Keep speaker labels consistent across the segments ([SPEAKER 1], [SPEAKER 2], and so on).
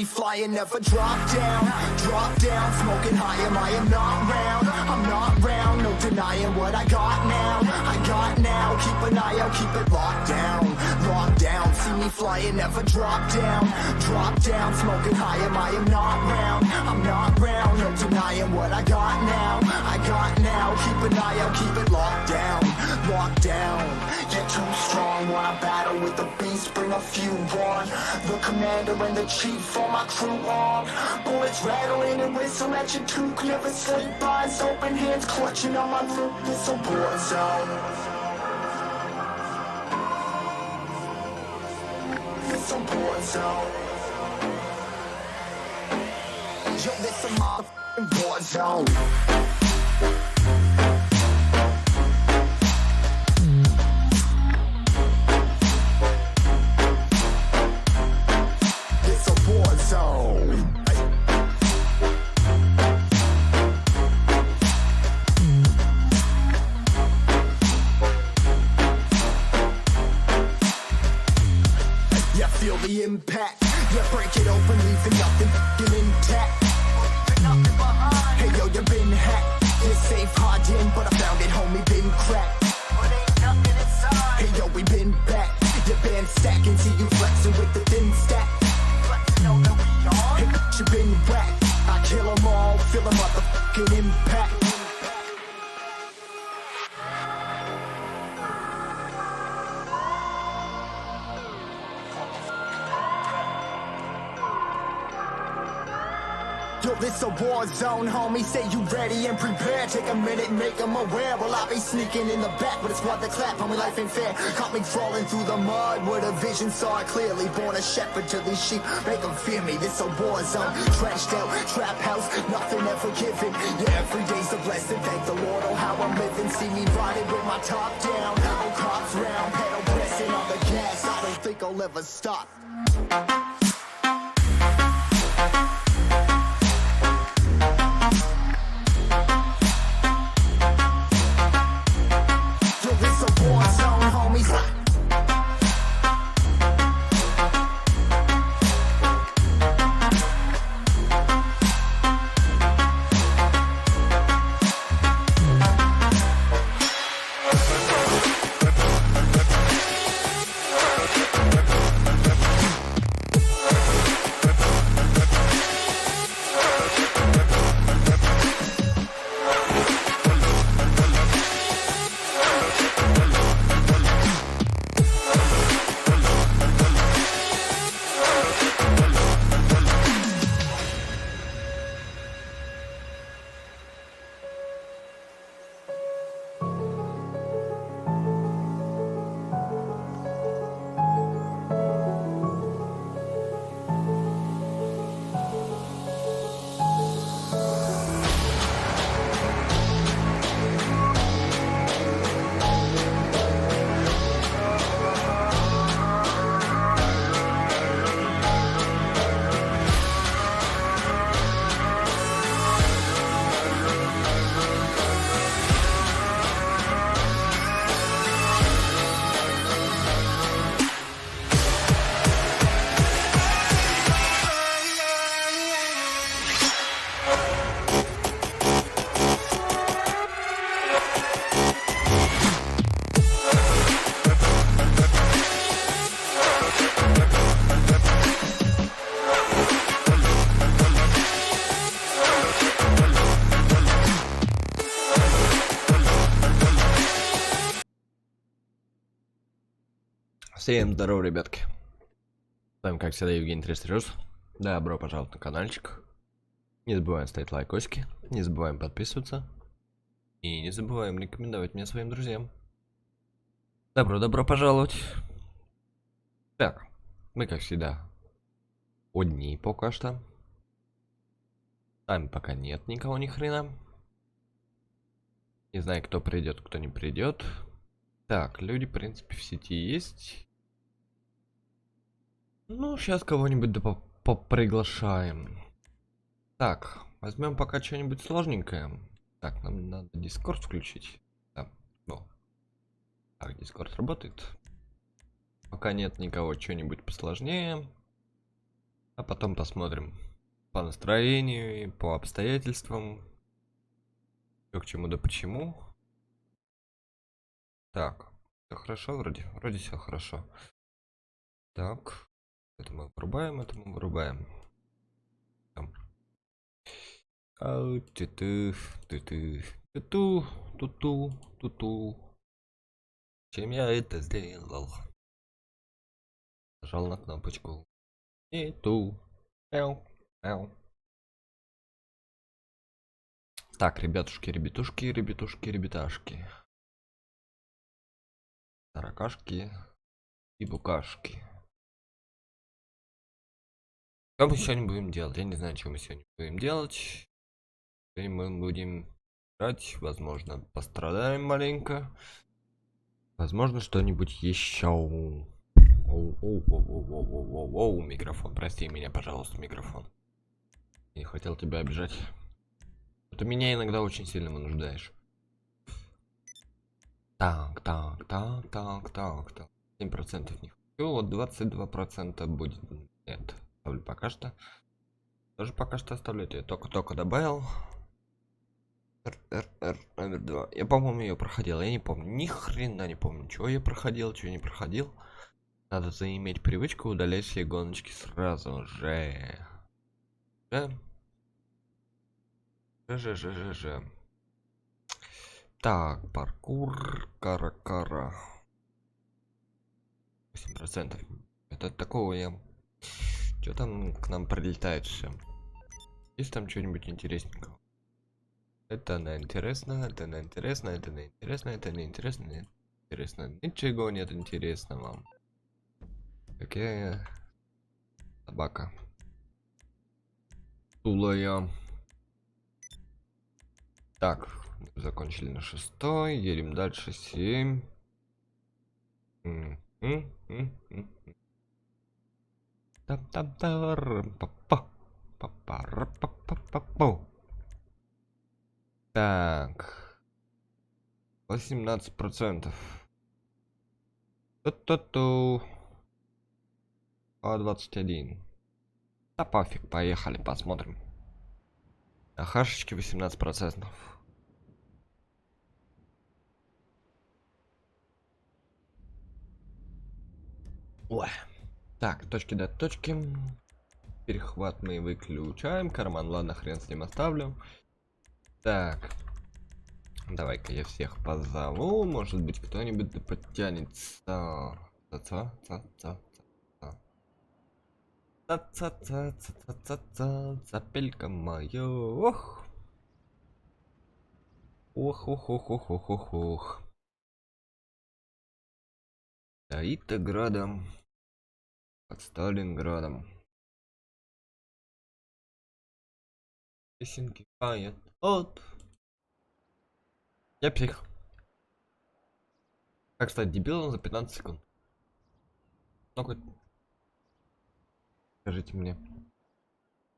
[SPEAKER 1] me flying, never drop down. Drop down, smoking high, I am not round. I'm not round, no denying what I got now. I got now, keep an eye out, keep it locked down. Locked down, see me flying, never drop down. Drop down, smoking high, I am not round. I'm not round, no denying what I got now. I got now, keep an eye out, keep it locked down. Locked down, get too strong. Wanna battle with the beast, bring a few on. The commander and the chief, all my crew on. Bullets rattling and whistle at your toque. Never sleep, eyes open, hands clutching on my loot. This a war zone. This a war zone. Yo, this a motherfucking war zone. The impact, yeah, break it open, leaving nothing f***ing intact. Nothing behind. Hey yo, you been hacked. You're safe, hard in, but I found it, homie, been cracked. But ain't nothing inside. Hey yo, we been back. Your band stacking, see you flexing with the thin stack. Flexing on the beyond. Hey, you been whacked. I kill 'em all, feel a motherfucking impact. Yo, this a war zone, homie. Say you ready and prepared. Take a minute, make them aware. Well, I be sneaking in the back, but it's what the clap. Homie, life ain't fair. Caught me crawling through the mud with a vision, saw it clearly. Born a shepherd to these sheep, make them fear me. This a war zone, trashed out, trap house, nothing ever given. Yeah, every day's a blessing. Thank the Lord, oh how I'm living. See me riding with my top down. Oh, cops round, pedal pressing on the gas. I don't think I'll ever stop.
[SPEAKER 2] Всем здорово, ребятки. С вами, как всегда, Евгений 300. Добро пожаловать на каналчик. Не забываем ставить лайкосики, не забываем подписываться. И не забываем рекомендовать меня своим друзьям. Добро пожаловать. Так, мы, как всегда, одни пока что. Там пока нет никого ни хрена. Не знаю, кто придет, кто не придет. Так, люди, в принципе, в сети есть. Ну, сейчас кого-нибудь да поприглашаем. Так, возьмем пока что-нибудь сложненькое. Так, нам надо Discord включить. Да, ну. Так, Discord работает. Пока нет никого, что-нибудь посложнее. А потом посмотрим по настроению и по обстоятельствам. Что к чему да почему. Так, все хорошо вроде. Вроде все хорошо. Так. Это мы вырубаем, это мы вырубаем. Там. Ты-ты, ты-ты, ту-ту, ту-ту, ту-ту. Чем я это сделал? Нажал на кнопочку. И ту. Мяу, мяу. Так, ребятушки, ребятушки, ребятушки, ребяташки. Таракашки и букашки. Что мы сегодня будем делать? Я не знаю, что мы сегодня будем делать. Сегодня мы будем играть. Возможно, пострадаем маленько. Возможно, что-нибудь еще. Оу, микрофон. Прости меня, пожалуйста, микрофон. Не хотел тебя обижать. Ты меня иногда очень сильно вынуждаешь. Так. 7% не хочу. Вот 22% будет. Нет. Ставлю пока что. Тоже пока что оставляю. Я только добавил. Номер 2. Я, по-моему, ее проходил. Я не помню. Ни хрена не помню, чего я проходил, чего не проходил. Надо заиметь привычку удалять все гоночки сразу же. Ж. Так, паркур, кара. 8%. Это такого я. Что там к нам прилетает все? Есть там что-нибудь интересненького? Это неинтересно, это неинтересно, это неинтересно, это неинтересно, неинтересно. Ничего нет интересного. Какая собака? Тулая. Так, закончили на 6-й, едем дальше, 7. Так, 18%. Ту-ту-ту. 21. Да пофиг, поехали, посмотрим. На хашечке 18%. Ой. Так, точки до точки. Перехват мы выключаем. Карман, ладно, хрен с ним оставлю. Так. Давай-ка я всех позову. Может быть, кто-нибудь да подтянется. Цапелька моя. Ох. Ох. Стоит градом. Под Сталинградом. Песенки поет. Вот. Я псих. Как стать дебилом за 15 секунд? Ну-ка, скажите мне.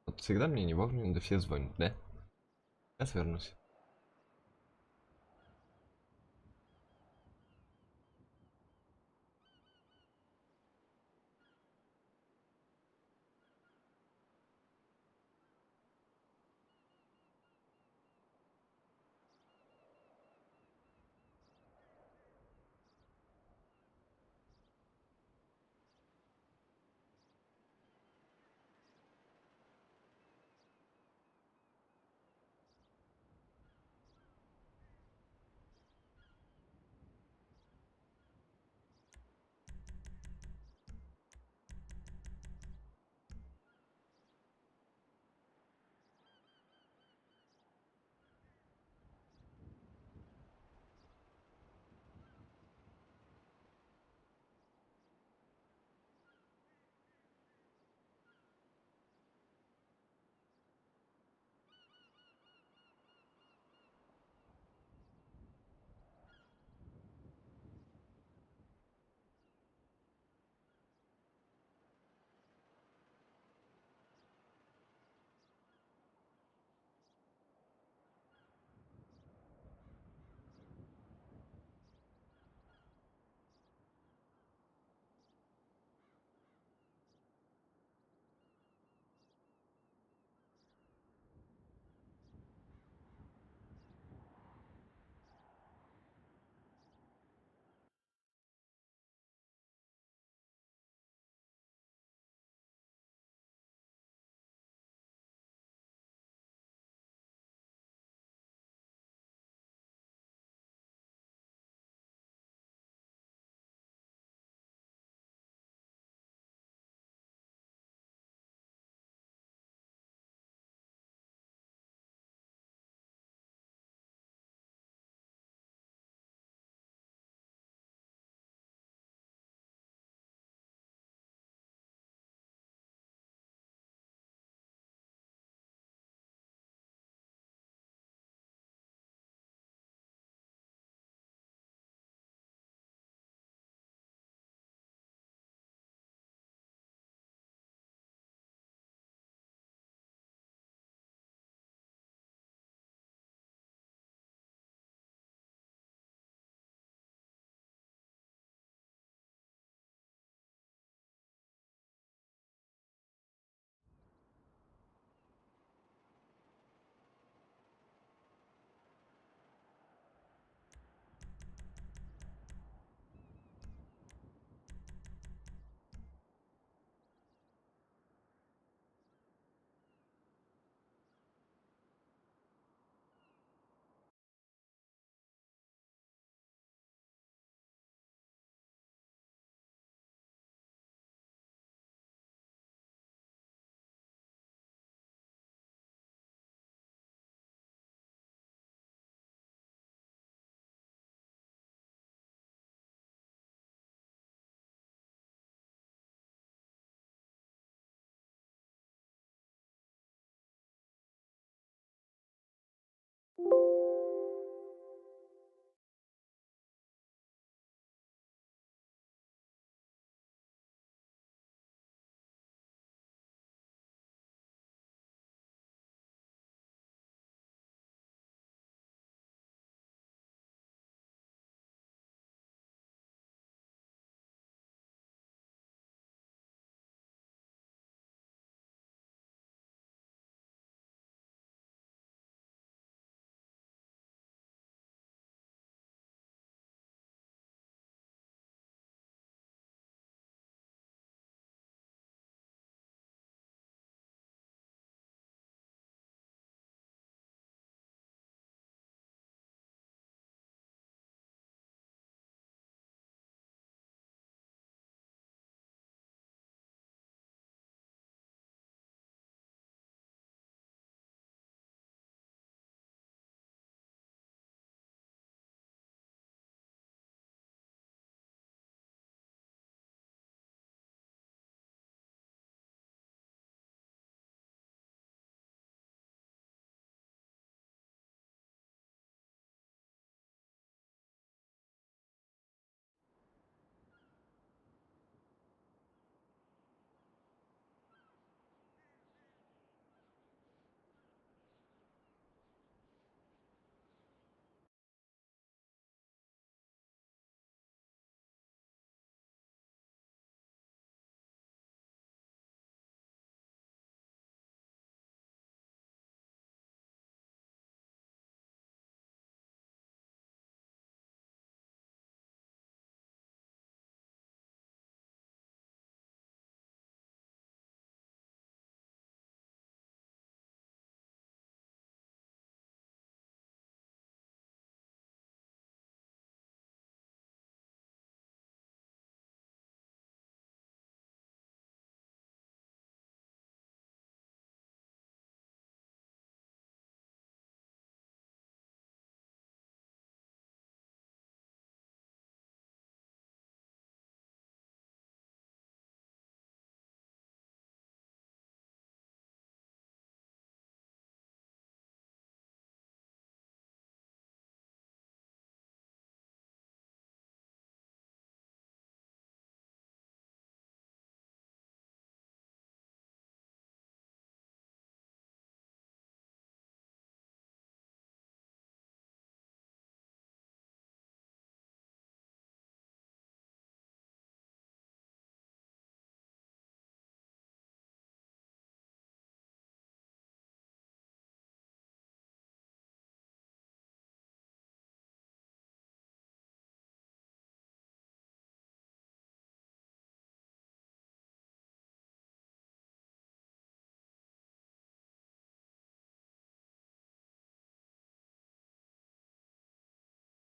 [SPEAKER 2] Вот всегда мне не вовремя, да все звонят, да? Я свернусь.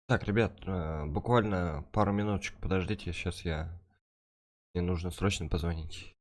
[SPEAKER 2] Так, ребят, буквально пару минуточек подождите, сейчас мне нужно срочно позвонить.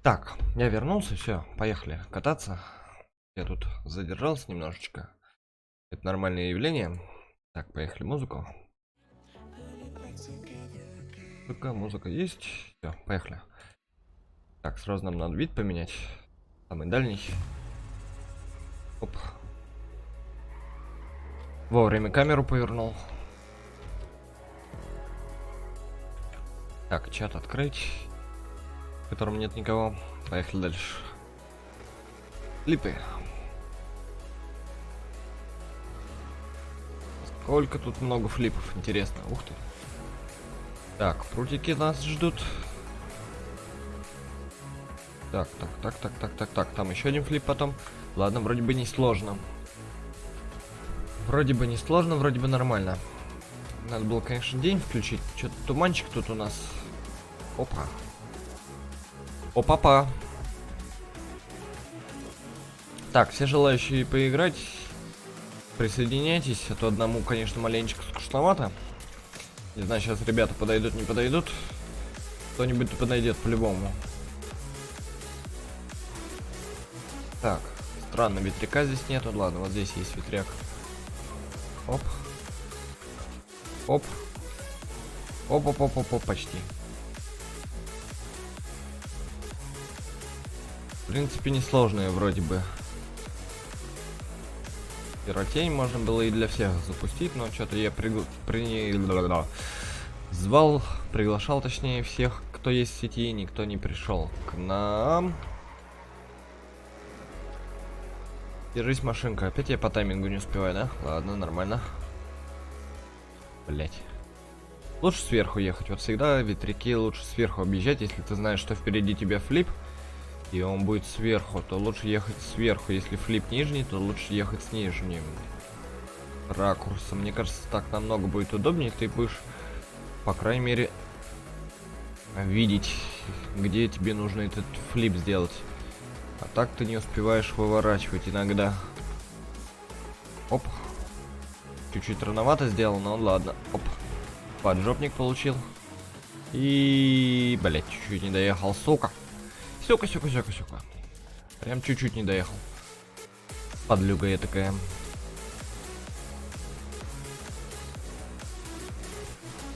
[SPEAKER 2] Так, я вернулся, все, поехали кататься. Я тут задержался немножечко. Это нормальное явление. Так, поехали музыку. Музыка есть. Все, поехали. Так, сразу нам надо вид поменять. Самый дальний. Оп. Вовремя камеру повернул. Так, чат открыть, в котором нет никого. Поехали дальше. Флипы. Сколько тут много флипов, интересно. Ух ты. Так, прутики нас ждут. Так. Там еще один флип потом. Ладно, вроде бы не сложно. Вроде бы нормально. Надо было, конечно, день включить. Что-то туманчик тут у нас. Опа. Опа-па. Так, все желающие поиграть, присоединяйтесь. А то одному, конечно, маленечко скучновато. Не знаю, сейчас ребята подойдут, не подойдут. Кто-нибудь подойдет по-любому. Так, странно, ветряка здесь нету. Ладно, вот здесь есть ветряк. Оп. Оп. Оп, почти. В принципе, несложные вроде бы. Пиротень можно было и для всех запустить, но что-то я приглашал, точнее, всех, кто есть в сети, и никто не пришел к нам. Держись, машинка. Опять я по таймингу не успеваю, да? Ладно, нормально. Блять. Лучше сверху ехать. Вот всегда ветряки лучше сверху объезжать. Если ты знаешь, что впереди тебя флип, и он будет сверху, то лучше ехать сверху. Если флип нижний, то лучше ехать с нижним ракурсом. Мне кажется, так намного будет удобнее. Ты будешь, по крайней мере, видеть, где тебе нужно этот флип сделать. А так ты не успеваешь выворачивать иногда. Оп. Чуть-чуть рановато сделал, но ладно. Оп. Поджопник получил. И... блять, чуть-чуть не доехал, сука. Сука. Прям чуть-чуть не доехал. Подлюга я такая.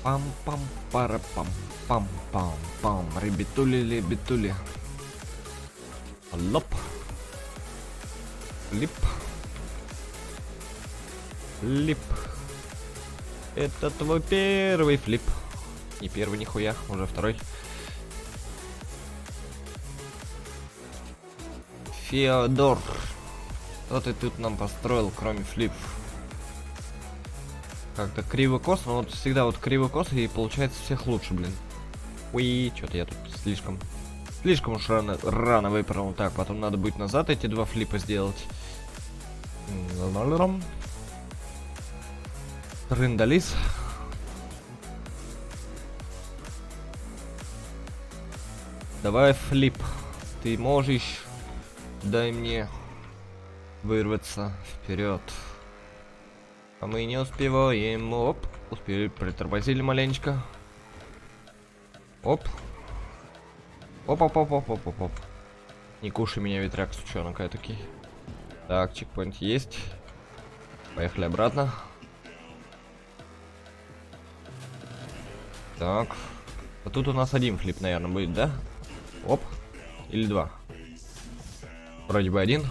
[SPEAKER 2] Пам-пам-пара-пам-пам-пам-пам. Ребятули. Лоп. Лип. Это твой первый флип. Не первый, нихуя, уже второй. Феодор. Что ты тут нам построил, кроме флип? Как-то криво-косо, но вот всегда вот криво-косо и получается всех лучше, блин. Уи, что-то я тут слишком уж рано выпрыгнул. Так, потом надо будет назад эти два флипа сделать. Рындалис. Давай флип. Ты можешь. Дай мне вырваться вперед. А мы не успеваем. Оп. Успели, притормозили маленечко. Оп. Оп. Не кушай меня, ветряк, сучонок этакий. Так, чекпоинт есть. Поехали обратно. Так. Вот тут у нас один флип, наверное, будет, да? Оп. Или два. Вроде бы один.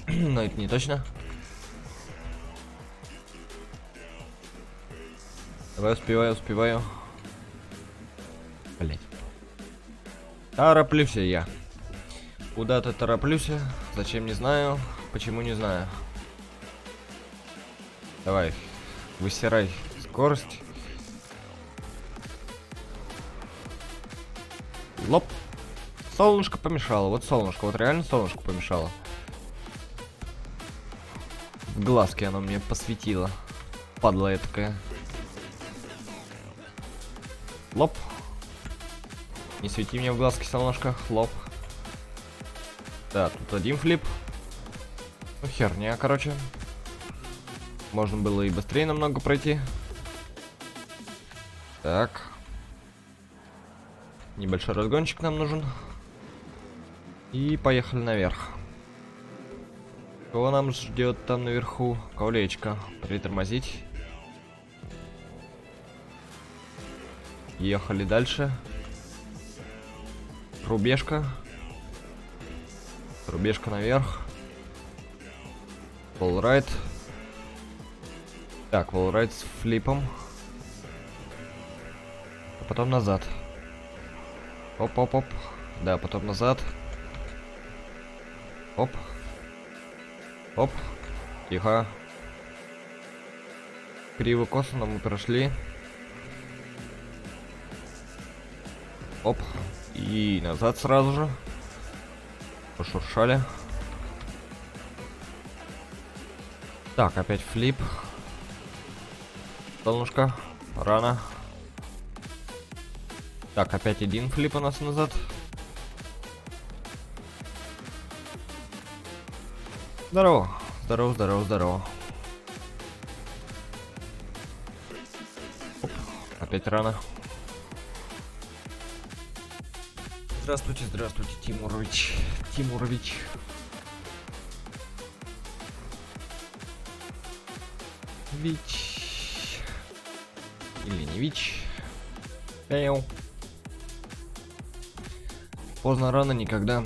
[SPEAKER 2] Но это не точно. Давай, успеваю. Блять. Тороплюсь я. Куда-то тороплюсь. Зачем, не знаю. Почему, не знаю. Давай. Высирай скорость. Лоп. Солнышко помешало. Вот солнышко. Вот реально солнышко помешало. В глазки оно мне посветило. Падла я такая. Лоп. Не свети мне в глазки, солнышко. Лоп. Да, тут один флип. Ну, херня, короче. Можно было и быстрее намного пройти. Так. Небольшой разгончик нам нужен. И поехали наверх. Кого нам ждет там наверху? Колечко. Притормозить. Ехали дальше. Рубежка. Рубежка наверх. Волрайт. Так, волрайт с флипом. А потом назад. Оп-оп-оп. Да, потом назад. Оп. Оп. Тихо. Криво косо, но мы прошли. Оп. И назад сразу же. Пошуршали. Так, опять флип. Солнышко. Рано. Так, опять один флип у нас назад. Здорово. Здорово, здорово, здорово. Оп. Опять рано. Здравствуйте, здравствуйте, Тимурович. Тимурович. Вич. Или не Вич. Эйу. Поздно, рано, никогда.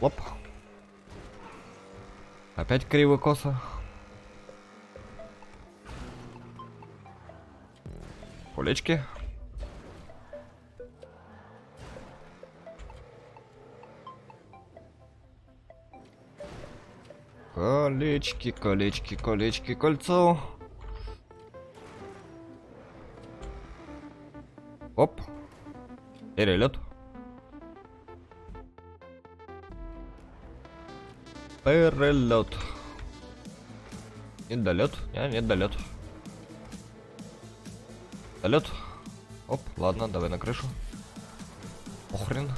[SPEAKER 2] Оп. Опять криво-косо. Колечки. Колечки, колечки, колечки, кольцо. Оп. Перелет. Перелет. Нет долет. Нет долет. Долет. Оп, ладно, давай на крышу. Охрен.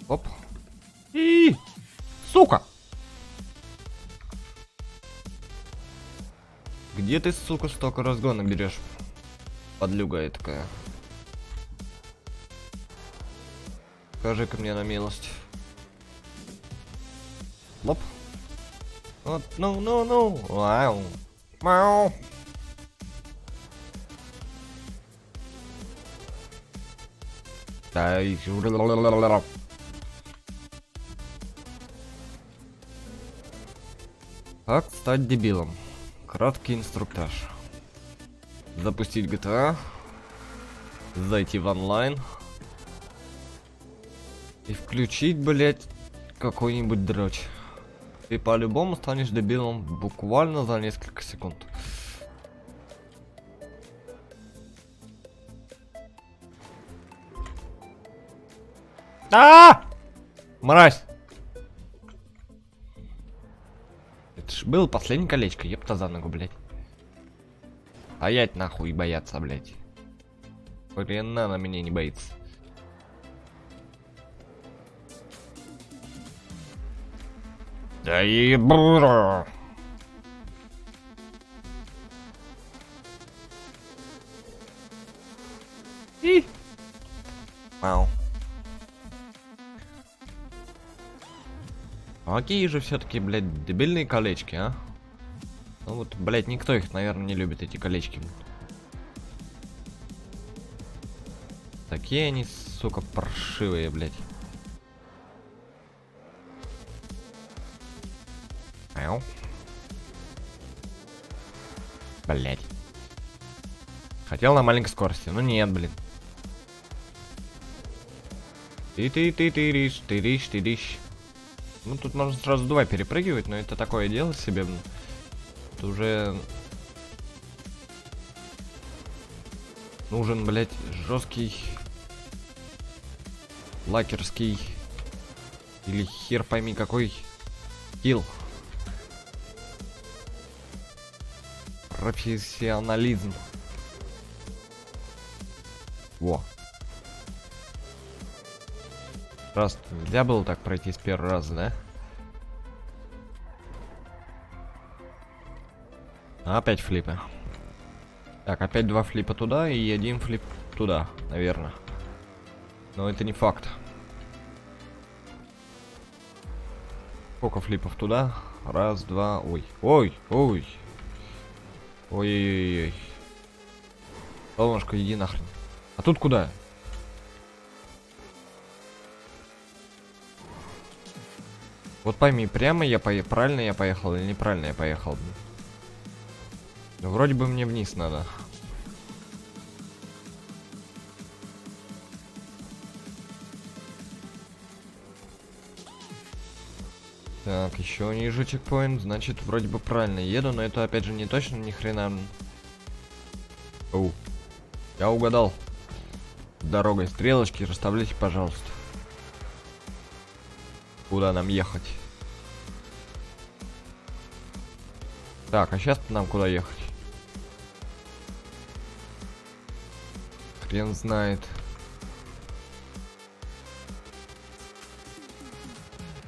[SPEAKER 2] Оп. И сука! Где ты, сука, столько разгона берешь? Подлюга такая. Скажи-ка мне на милость. Лоп. Вот, ну. Вау. Мяу. Дай. Как стать дебилом? Краткий инструктаж. Запустить GTA. Зайти в онлайн. И включить, блять, какой-нибудь дрочь. Ты по-любому станешь дебилом буквально за несколько секунд. Мразь! Это ж был последнее колечко, епта за ногу, блять. Стоять нахуй и бояться, блять. Хрена на меня не боится. Да ебро! И... Вау. Какие же все-таки, блядь, дебильные колечки, а? Ну вот, блядь, никто их, наверное, не любит, эти колечки. Такие они, сука, паршивые, блядь. Ау. Блядь. Хотел на маленькой скорости, но нет, блин. Ты-ты-ты-ты-риш. Ну тут можно сразу два перепрыгивать, но это такое дело себе. Это уже нужен, блядь, жесткий лакерский или хер пойми какой скилл. Профессионализм. Во. Раз нельзя было так пройти с первого раза, да? Опять флипы. Так, опять два флипа туда и один флип туда, наверное. Но это не факт. Сколько флипов туда? Раз, два, ой. Ой, ой. Ой-ой-ой. Солнышко, иди нахрен. А тут куда? Вот пойми, прямо я правильно я поехал или неправильно я поехал? Ну, вроде бы мне вниз надо. Так, еще ниже чекпоинт, значит, вроде бы правильно еду, но это опять же не точно, ни хрена. Оу. Я угадал. Дорогой стрелочки расставляйте, пожалуйста. Куда нам ехать? Так, а сейчас нам куда ехать? Хрен знает.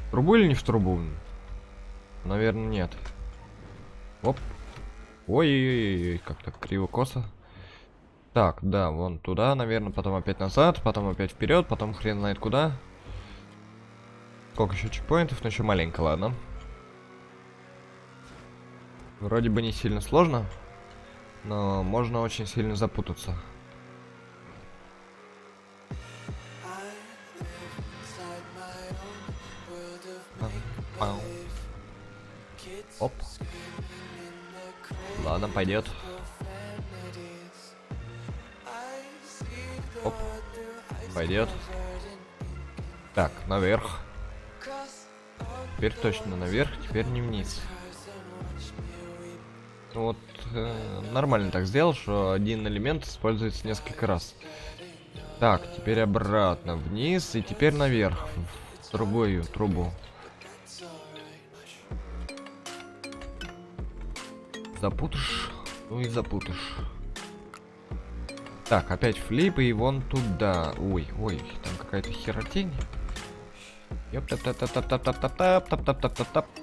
[SPEAKER 2] В трубу или не в трубу? Наверное, нет. Оп. Ой-ой-ой, как так криво-косо. Так, да, вон туда, наверное, потом опять назад, потом опять вперед, потом хрен знает куда. Сколько еще чекпоинтов, но еще маленько, ладно. Вроде бы не сильно сложно, но можно очень сильно запутаться. Оп. Ладно, пойдет. Оп. Пойдет. Так, наверх. Теперь точно наверх, теперь не вниз. Вот нормально так сделал, что один элемент используется несколько раз. Так, теперь обратно вниз и теперь наверх, в другую трубу. Запутаешь, ну и запутаешь. Так, опять флип и вон туда. Ой, ой, там какая-то херотень.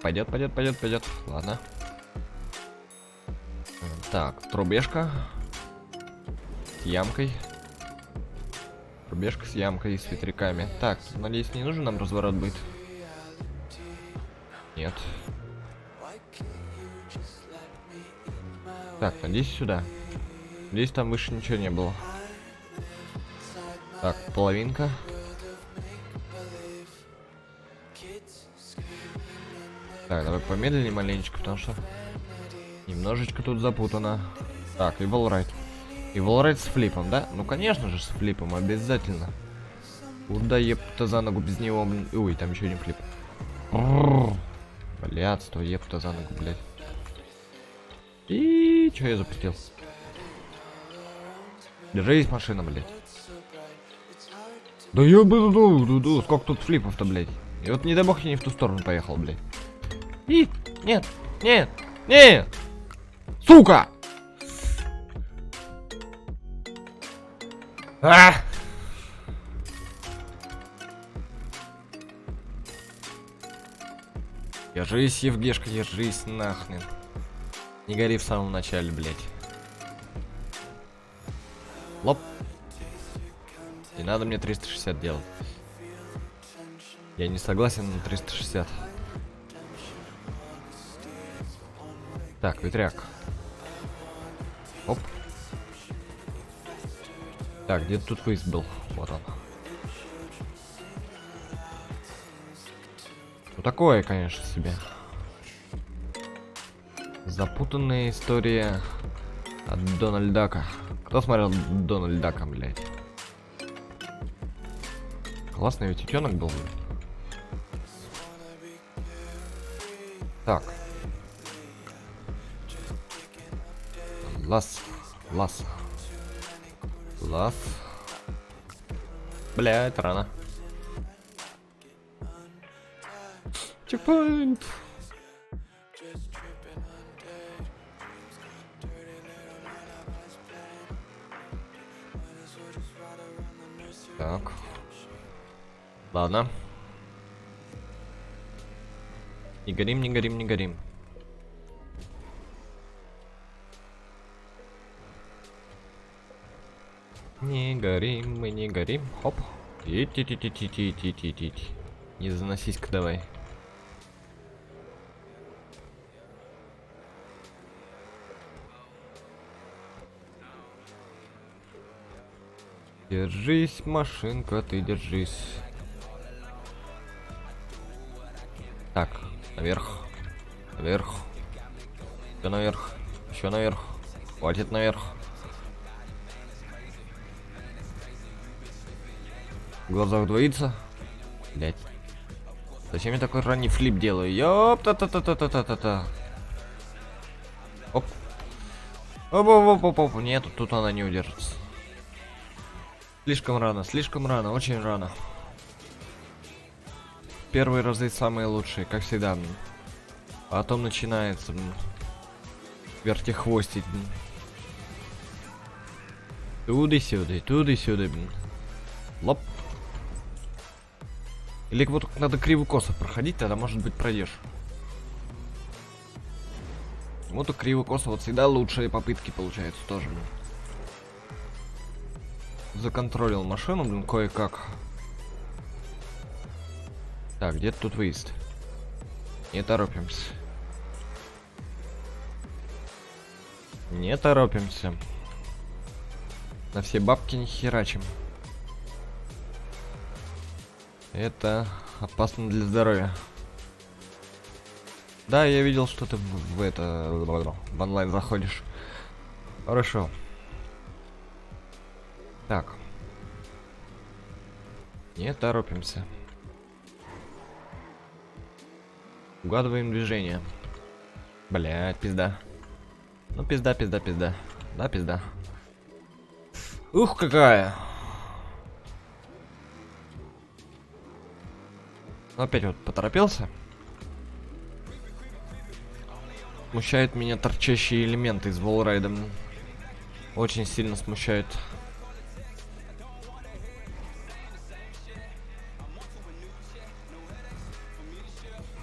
[SPEAKER 2] Пойдет, пойдет, пойдет, пойдет. Ладно. Так, трубежка. С ямкой. Трубежка с ямкой и с ветряками. Так, надеюсь, не нужен нам разворот будет. Нет. Так, надеюсь, сюда. Здесь там выше ничего не было. Так, половинка. Так, давай помедленнее маленечко, потому что немножечко тут запутано. Так, и волрайт. И волрайт с флипом, да? Ну, конечно же, с флипом, обязательно. Куда епта за ногу без него, блин. Ой, там еще один флип. Блядство, епта за ногу, блядь. И что я запустил? Держись, машина, блядь. Да я бы, сколько тут флипов-то, блядь. И вот не дай бог я не в ту сторону поехал, блядь. И, нет, нет, нет, сука! А! Держись, Евгешка, держись, нахрен. Не гори в самом начале, блядь. Лоп. Не надо мне 360 делать. Я не согласен на 360. Так, ветряк. Оп. Так, где тут выезд был? Вот он. Ну такое, конечно, себе. Запутанная история от Дональда Дака. Кто смотрел Дональд Дака, блядь? Классный ведь утенок был. Так. Лас. Блядь, рано. Чекпоинт. Так. Ладно. Не горим, не горим, не горим. Не горим, мы не горим. Хоп. Не заносись-ка давай. Держись, машинка, ты держись. Так, наверх. Наверх. Еще наверх. Еще наверх. Хватит наверх. В глазах двоится. Блять. Зачем я такой ранний флип делаю? Ёп-та-та-та-та-та-та-та. Оп. Оп-оп-оп-оп-оп. Нет, тут она не удержится. Слишком рано, очень рано. Первые разы самые лучшие, как всегда. Потом начинается вертихвостить. Туды-сюды, блин. Лоп. Или вот надо криво-косо проходить, тогда, может быть, пройдешь. Вот криво-косо вот всегда лучшие попытки получаются тоже, блин. Законтролил машину, блин, кое-как. Так, где тут выезд? Не торопимся. Не торопимся. На все бабки не херачим. Это опасно для здоровья. Да, я видел, что ты в онлайн заходишь. Хорошо. Так. Не торопимся. Угадываем движение. Блять, пизда. Ну, пизда. Да, пизда. Ух, какая! Опять вот поторопился. Смущают меня торчащие элементы из волрайда. Очень сильно смущают.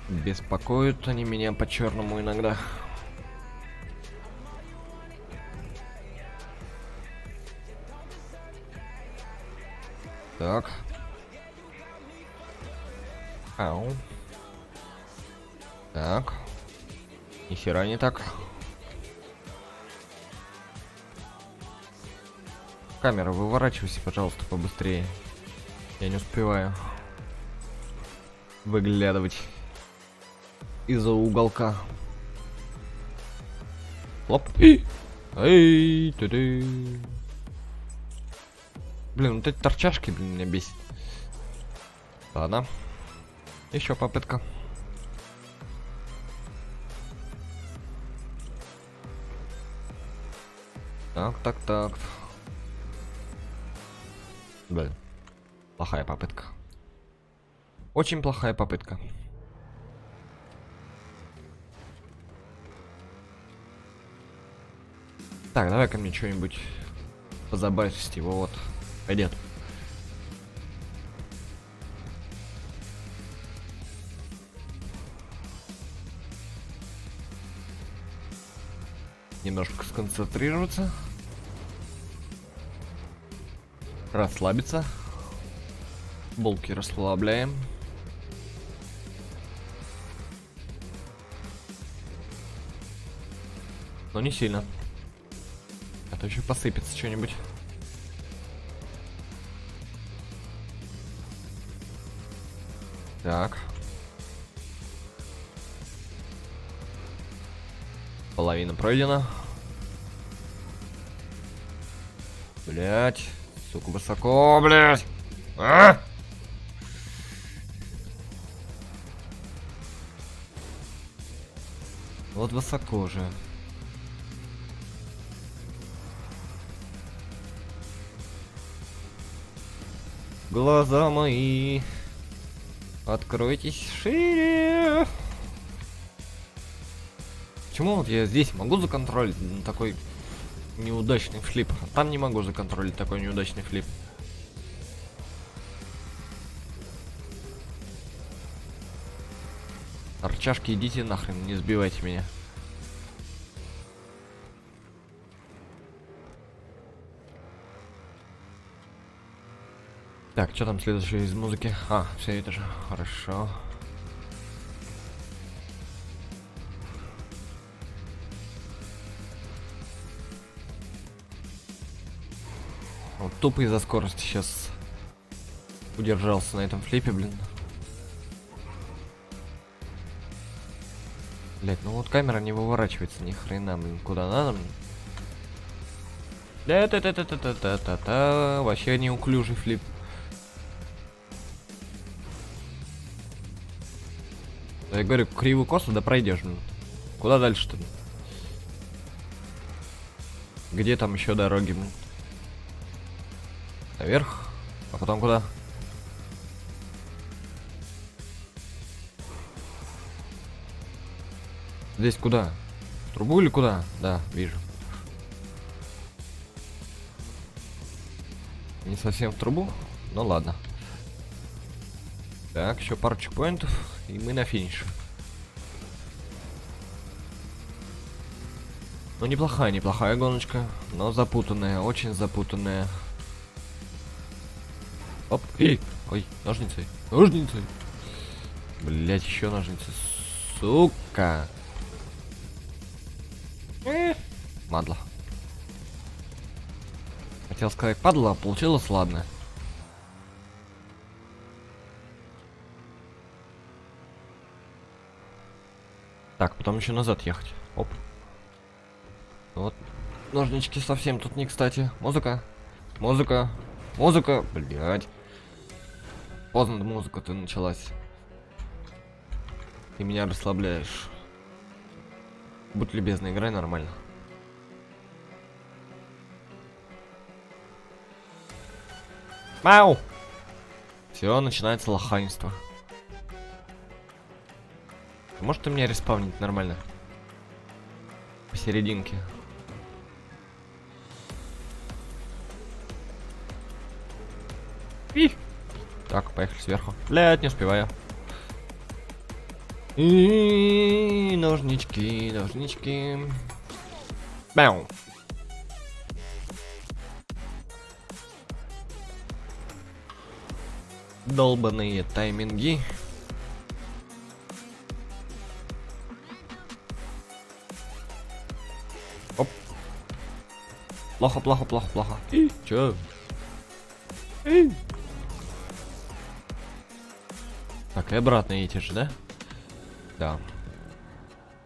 [SPEAKER 2] Беспокоят они меня по-черному иногда. Так. Ау. Так. Ни хера не так. Камера, выворачивайся, пожалуйста, побыстрее. Я не успеваю выглядывать из-за уголка. Лоп. Эй, ты. Блин, вот эти торчашки, блин, меня бесит. Ладно. Еще попытка. Так. Блин. Плохая попытка. Очень плохая попытка. Так, давай ко мне что-нибудь позабавить его, вот. Пойдет. Немножко сконцентрироваться. Расслабиться. Булки расслабляем. Но не сильно. А то еще посыпется что-нибудь. Так. Половина пройдена. Блять. Сука, высоко, блять. А! Вот высоко же. Глаза мои, откройтесь шире. Почему вот я здесь могу законтролить такой неудачный флип, а там не могу законтролить такой неудачный флип? Торчашки, идите нахрен, не сбивайте меня. Так, что там следующее из музыки? А, все это же. Хорошо. Вот тупо из-за скорости сейчас удержался на этом флипе, блин. Блять, ну вот камера не выворачивается ни хрена, блин, куда надо, блин. Да-та-та-та-та-та-та-та, вообще неуклюжий флип. Я говорю, кривую косу, да пройдешь, блин. Куда дальше-то? Где там еще дороги, блин? Наверх? А потом куда? Здесь куда? В трубу или куда? Да, вижу. Не совсем в трубу? Ну ладно. Так, еще пару чекпоинтов, и мы на финише. Ну, неплохая гоночка, но запутанная, очень запутанная. Оп, ой, ножницы. Блять, еще ножницы. Сука. Мадло. Хотел сказать падла, а получилось ладно. Так, потом еще назад ехать. Оп. Вот. Ножнички совсем тут не кстати. Музыка. Блять. Поздно музыка-то началась. Ты меня расслабляешь. Будь любезна, играй нормально. Мау! Все, начинается лоханство. Может ты меня респавнить нормально? Посерединке. Так, поехали сверху. Блять, не успеваю. И ножнички. Бау. Долбаные тайминги. Оп. Плохо. Чё? Так, и обратно эти же, да? Да.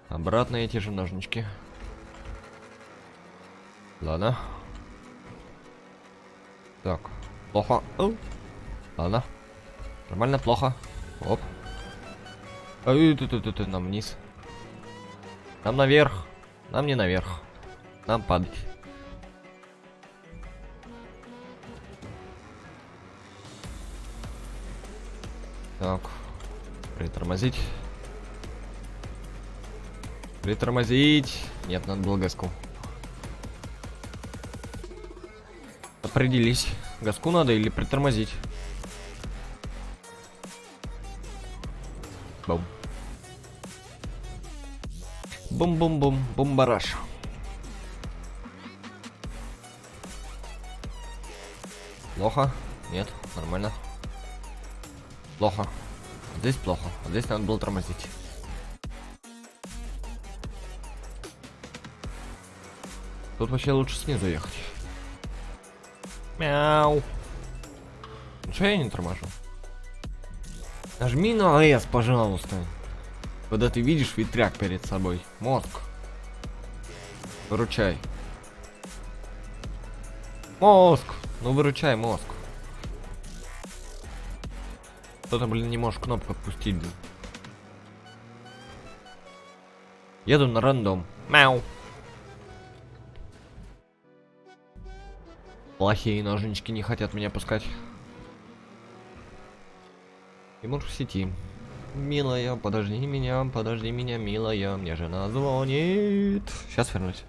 [SPEAKER 2] Обратно эти же ножнички. Ладно. Так. Плохо. Ладно. Нормально, плохо. Оп. Нам вниз. Нам наверх. Нам не наверх. Нам падать. Так. Притормозить. Нет, надо было газку. Определись. Газку надо или притормозить? Бум. Бум-бум-бум. Бум-бараш. Плохо? Нет, нормально. Плохо. Здесь плохо. Здесь надо было тормозить. Тут вообще лучше снизу ехать. Мяу. Ну что я не торможу? Нажми на S, пожалуйста. Когда ты видишь ветряк перед собой. Мозг. Выручай. Мозг. Ну выручай, мозг. Кто-то, блин, не можешь кнопку отпустить, блин. Еду на рандом. Мяу. Плохие ножнички не хотят меня пускать. Тимур в сети. Милая, подожди меня, милая. Мне жена звонит. Сейчас вернусь.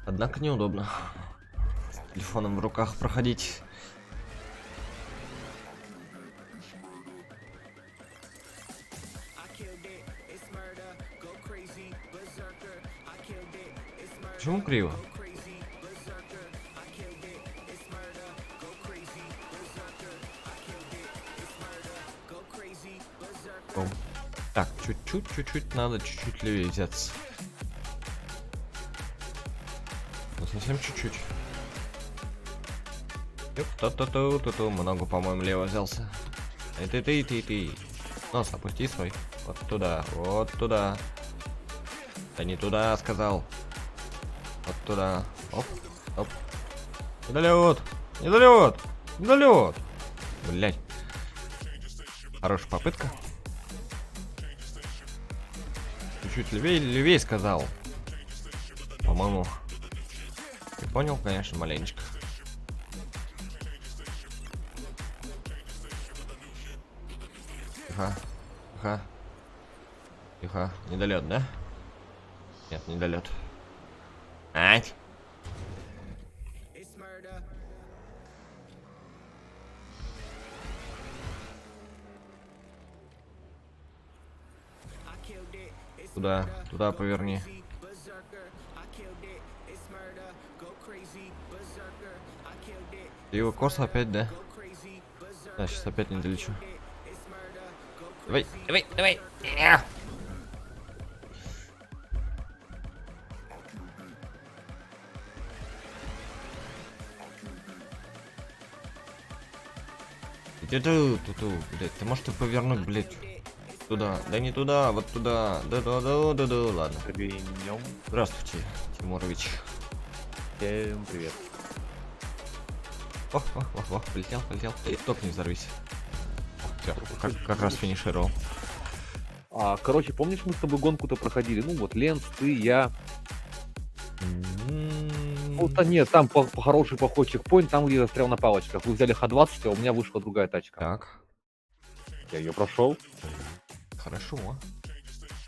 [SPEAKER 2] Однако неудобно с телефоном в руках проходить. Почему криво? О. Так, чуть-чуть надо чуть-чуть левее взяться. Ну, совсем чуть-чуть. Ёп-та-та-та-та-та. Много, по-моему, лево взялся. Ты. Нос опусти свой. Вот туда, вот туда. Да не туда, сказал. Вот туда. Оп, оп. Недолет! Недолет! Недолет! Блять. Хорошая попытка. Чуть-чуть левее сказал. По-моему. Ты понял, конечно, маленечко. Тихо. Недолет, да? Нет, недолет. Ать! Туда поверни. Ты его косо опять, да? Да, сейчас опять не долечу. Давай. Ту-ту, блядь, ты можешь повернуть, блядь, туда, да не туда, вот туда, да, ладно.
[SPEAKER 3] Днем.
[SPEAKER 2] Здравствуйте, Тимурович.
[SPEAKER 3] Всем привет.
[SPEAKER 2] Ох, полетел. Только не взорвись. Все, как раз финишировал.
[SPEAKER 3] Короче, помнишь, мы с тобой гонку-то проходили? Ну вот, Ленс, ты, я. Ну, нет, там по хороший поход чекпоинт, там где я застрял на палочках. Вы взяли Х-20, а у меня вышла другая тачка.
[SPEAKER 2] Так.
[SPEAKER 3] Я ее прошел.
[SPEAKER 2] Хорошо.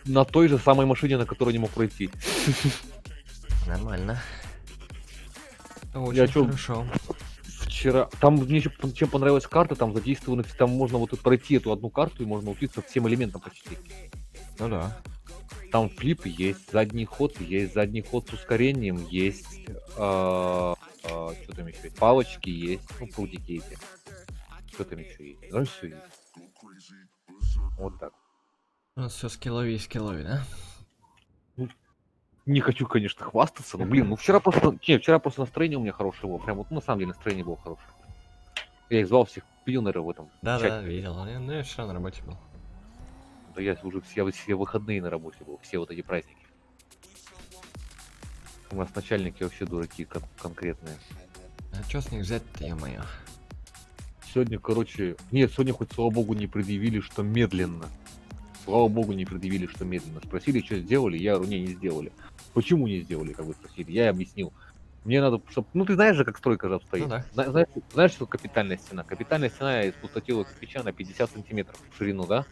[SPEAKER 3] На той же самой машине, на которой не мог пройти.
[SPEAKER 2] Нормально.
[SPEAKER 3] Я
[SPEAKER 2] Очень хорошо.
[SPEAKER 3] Вчера. Там мне еще чем понравилась карта, там задействованы, там можно вот пройти эту одну карту и можно учиться всем элементам почти.
[SPEAKER 2] Ну да.
[SPEAKER 3] Там флип есть, задний ход с ускорением, есть что там еще есть, палочки есть, ну прудики эти. Что там еще есть? Ну все есть. Вот так.
[SPEAKER 2] У нас все скиллови, да?
[SPEAKER 3] Не хочу, конечно, хвастаться, но, блин, вчера просто настроение у меня хорошее было. Прям вот, на самом деле, настроение было хорошее. Я их звал всех пионеров в этом.
[SPEAKER 2] Да, видел. Ну, я вчера на работе был.
[SPEAKER 3] Да я уже все выходные на работе был, все вот эти праздники. У нас начальники вообще дураки конкретные.
[SPEAKER 2] А чё с них взять-то, я-моё?
[SPEAKER 3] Сегодня, сегодня хоть, слава богу, не предъявили, что медленно. Слава богу, не предъявили, что медленно. Спросили, что сделали, я говорю, не сделали. Почему не сделали, как бы спросили. Я объяснил. Мне надо, чтобы... Ну, ты знаешь же, как стройка же обстоит.
[SPEAKER 2] Ну, да.
[SPEAKER 3] Знаешь, что капитальная стена? Капитальная стена из пустотела кирпича на 50 сантиметров в ширину, да?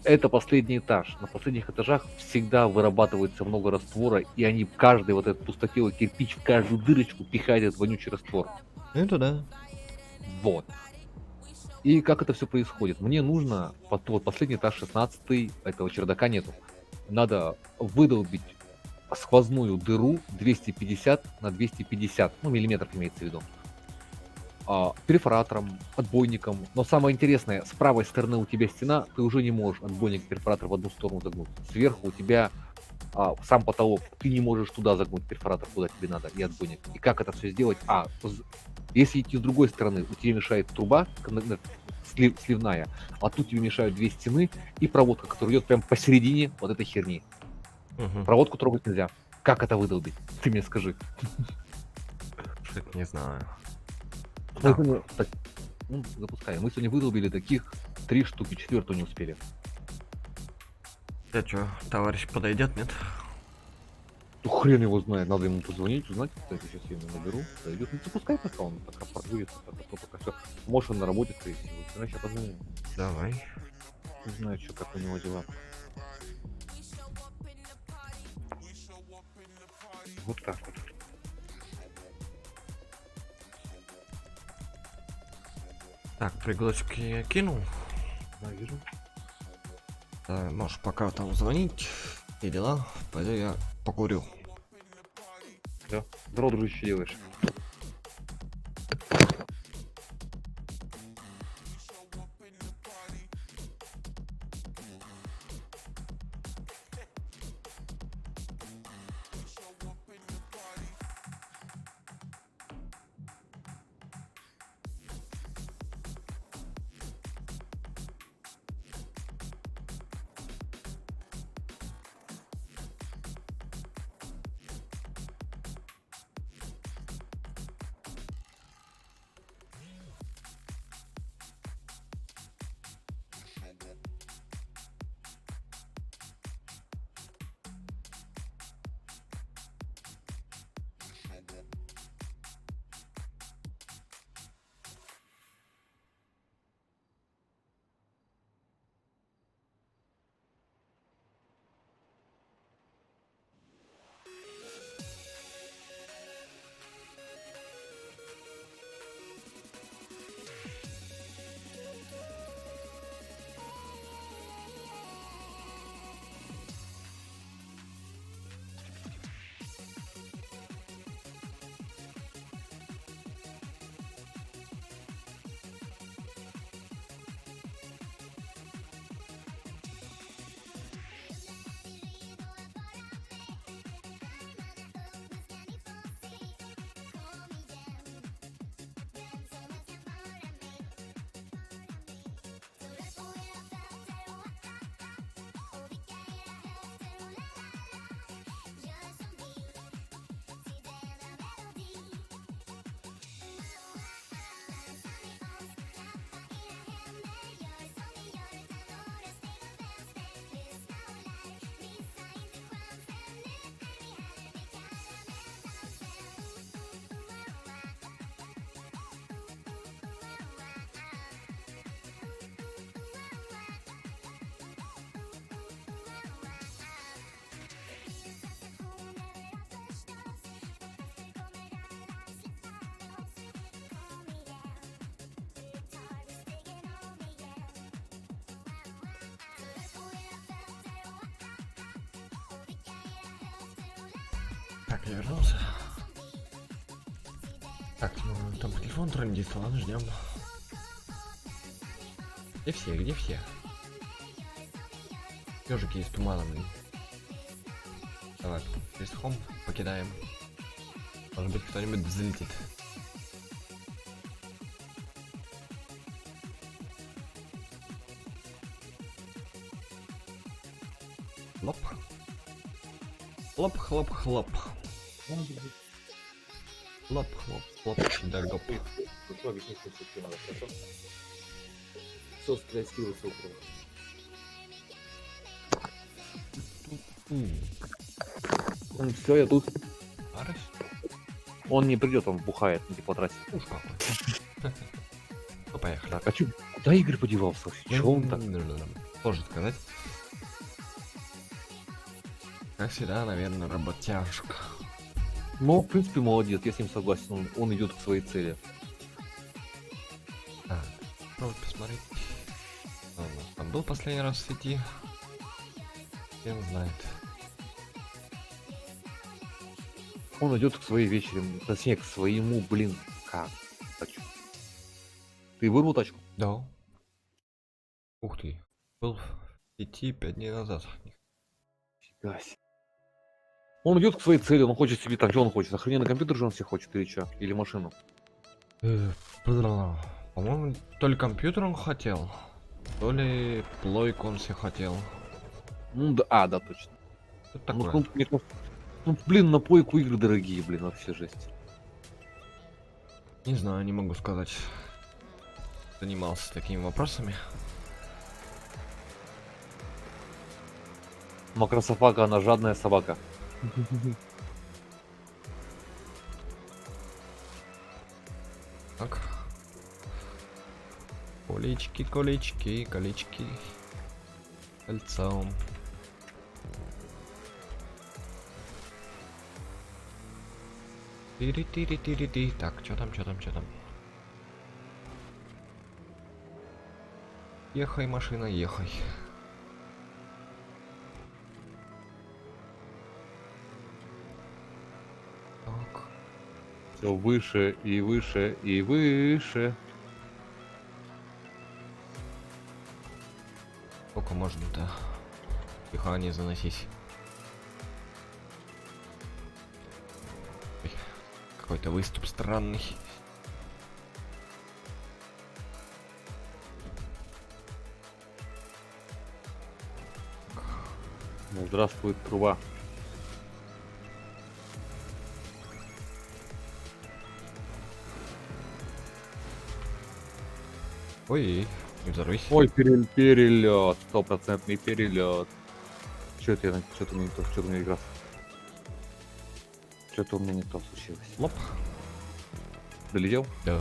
[SPEAKER 3] Это последний этаж. На последних этажах всегда вырабатывается много раствора, и они каждый вот этот пустотелый кирпич в каждую дырочку пихает этот вонючий раствор.
[SPEAKER 2] Это да.
[SPEAKER 3] Вот. И как это все происходит? Мне нужно, вот последний этаж 16, этого чердака нету. Надо выдолбить сквозную дыру 250 на 250, ну, миллиметров имеется в виду. Перфоратором, отбойником. Но самое интересное, с правой стороны у тебя стена, ты уже не можешь отбойник, перфоратор в одну сторону загнуть. Сверху у тебя сам потолок, ты не можешь туда загнуть перфоратор, куда тебе надо, и отбойник. И как это все сделать? Если идти с другой стороны, у тебя мешает труба сливная, а тут тебе мешают две стены и проводка, которая идет прямо посередине вот этой херни.
[SPEAKER 2] Угу.
[SPEAKER 3] Проводку трогать нельзя. Как это выдолбить? Ты мне скажи.
[SPEAKER 2] Что-то не знаю.
[SPEAKER 3] Запускаем. Мы сегодня выдолбили таких 3 штуки, 4-ю не успели.
[SPEAKER 2] Я чё, товарищ подойдет, нет?
[SPEAKER 3] Ну, хрен его знает, надо ему позвонить, узнать, кстати, сейчас я ему наберу, зайдет. Ну, запускай пока он пока порвется, пока все. Может, он на работе, скорее всего. Иначе я позвоню.
[SPEAKER 2] Давай.
[SPEAKER 3] Не знаю, что, как у него дела. Вот так вот.
[SPEAKER 2] Так, пригласочки я кинул.
[SPEAKER 3] Да, вижу.
[SPEAKER 2] Можешь пока там звонить. И дела. Пойду я покурю.
[SPEAKER 3] Да. Здорово, дружище, делаешь.
[SPEAKER 2] Так, я вернулся. Так, ну там телефон трендит, ладно, ждем. Где все? Где все? Ежики из тумана, блин. Давай, листхом покидаем. Может быть, кто-нибудь взлетит. Лоп. Лоп, хлоп, хлоп. Лоп, хлоп, хлоп, да гоп.
[SPEAKER 3] Все скреативился укрыл. Все, я тут.
[SPEAKER 2] Арась?
[SPEAKER 3] Он не придет, он бухает на теплотрассе.
[SPEAKER 2] Уж какой. Ну, поехали.
[SPEAKER 3] Так, а чё, куда Игорь подевался? Чего он так?
[SPEAKER 2] Сложно сказать. Как всегда, наверное, работяжка.
[SPEAKER 3] Ну, в принципе, молодец, я с ним согласен, он идет к своей цели.
[SPEAKER 2] Пробуй посмотреть. Он у нас там был последний раз в сети. Хрен знает.
[SPEAKER 3] Он идет к своей вечере, точнее, к своему, блин, как? Хочу. Ты вырвал тачку?
[SPEAKER 2] Да. Ух ты. Был в сети 5 дней назад.
[SPEAKER 3] Фига себе. Он идет к своей цели, он хочет себе там, что он хочет? Охрененный компьютер же он себе хочет или что? Или машину?
[SPEAKER 2] По-моему, то ли компьютер он хотел, то ли плойку он себе хотел.
[SPEAKER 3] Ну да, да, точно.
[SPEAKER 2] Что
[SPEAKER 3] Ну,
[SPEAKER 2] такое?
[SPEAKER 3] блин, на плойку игры дорогие, блин, вообще жесть.
[SPEAKER 2] Не знаю, не могу сказать. Занимался такими вопросами.
[SPEAKER 3] Макрософака, она жадная собака.
[SPEAKER 2] Так. Колечки, колечки, колечки. Кольцом. Тири-тири-тири-ти. Так, что там, что там, что там? Ехай, машина, ехай. Так.
[SPEAKER 3] Все выше и выше и выше.
[SPEAKER 2] Сколько можно-то? Дыхание заносить. Ой, какой-то выступ странный.
[SPEAKER 3] Ну, здравствует труба.
[SPEAKER 2] Ой, не взорвись.
[SPEAKER 3] Ой, перелет, стопроцентный перелет. Что-то не то, что-то у меня игра. Что-то у меня не то случилось.
[SPEAKER 2] Лоп.
[SPEAKER 3] Долетел?
[SPEAKER 2] Да.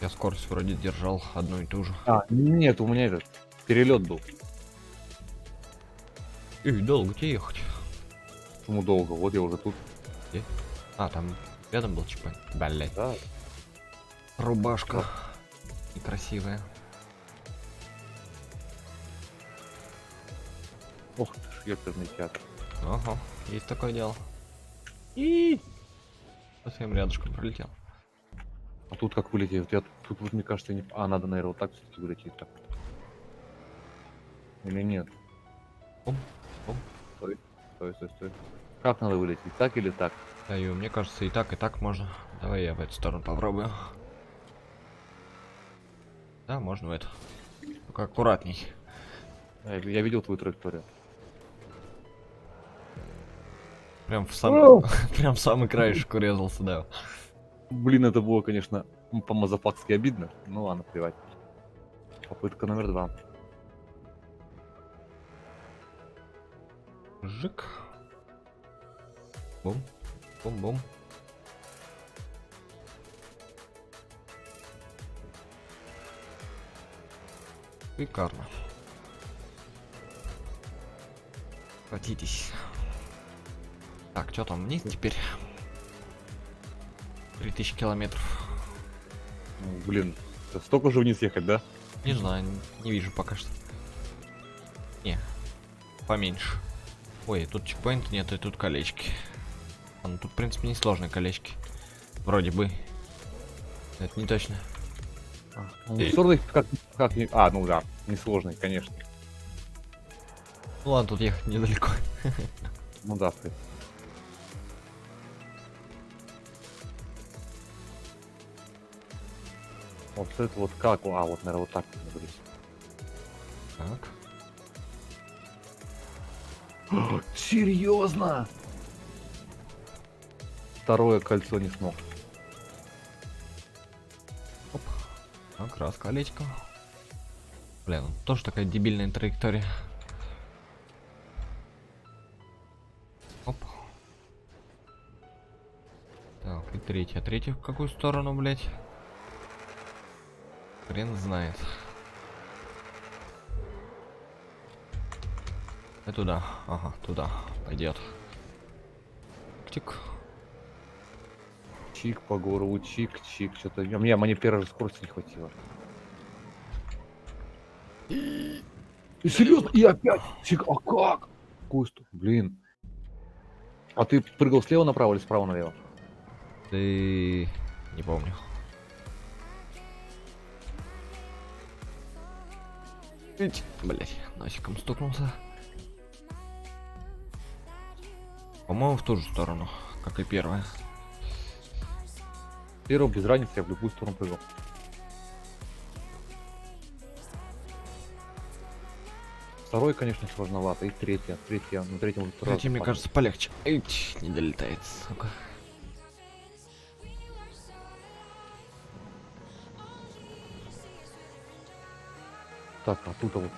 [SPEAKER 2] Я скорость вроде держал одну и ту же.
[SPEAKER 3] А, нет, у меня этот перелет был.
[SPEAKER 2] Эй, долго тебе ехать?
[SPEAKER 3] Почему долго? Вот я уже тут.
[SPEAKER 2] А, там рядом был чекпоинт. Блять.
[SPEAKER 3] Да.
[SPEAKER 2] Рубашка. Некрасивая.
[SPEAKER 3] Ох ты ж, ёперный театр.
[SPEAKER 2] Ага, есть такое дело. И совсем рядышком пролетел.
[SPEAKER 3] А тут как вылететь? Вот я тут вот, мне кажется, не... А, надо, наверное, вот так все-таки вылететь. Так. Или нет?
[SPEAKER 2] Бум, бум.
[SPEAKER 3] Стой. Как надо вылететь? Так или так?
[SPEAKER 2] Да, и мне кажется, и так можно. Давай я в эту сторону попробую. Да, можно в эту. Только аккуратней.
[SPEAKER 3] Я видел твою траекторию.
[SPEAKER 2] Прям в самый, прям в самый краешек урезался, да.
[SPEAKER 3] Блин, это было, конечно, по-мазафакски обидно. Ну ладно, плевать. Попытка номер 2.
[SPEAKER 2] Жик. Бум. Бум-бум. Шикарно. Катитесь. Так, что там вниз теперь? 3000 километров.
[SPEAKER 3] Ну, блин, это столько же вниз ехать, да?
[SPEAKER 2] Не знаю, не вижу пока что. Не, поменьше. Ой, тут чекпоинта нет, и тут колечки. А, ну тут, в принципе, несложные колечки. Вроде бы. Это не точно.
[SPEAKER 3] Ну, сложный как не... А, ну да, несложный, конечно.
[SPEAKER 2] Ну ладно, тут ехать недалеко.
[SPEAKER 3] Ну да, ты. Вот это вот как? А, вот, наверное, вот так вот надо быть.
[SPEAKER 2] Так.
[SPEAKER 3] Серьезно? Второе кольцо не смог.
[SPEAKER 2] Оп. Так, раз колечко. Блин, тоже такая дебильная траектория. Оп. Так, и третья. Третья в какую сторону, блять? Хрен знает. И туда. Ага, туда пойдет. Чик.
[SPEAKER 3] Чик по горлу, чик. Что-то. У меня манипера же скорости не хватило. И серьезно? И опять? Чик, а как? Блин. А ты прыгал слева направо или справа налево?
[SPEAKER 2] Ты... Не помню. Блять, носиком стукнулся. По-моему, в ту же сторону, как и первая.
[SPEAKER 3] Первого без разницы, я в любую сторону прыгал. Второй, конечно, сложновато. И третья. На третьем уже сразу
[SPEAKER 2] Третья, мне
[SPEAKER 3] падает.
[SPEAKER 2] кажется, полегче. Эй, не долетает, сука.
[SPEAKER 3] Так, а тут вот.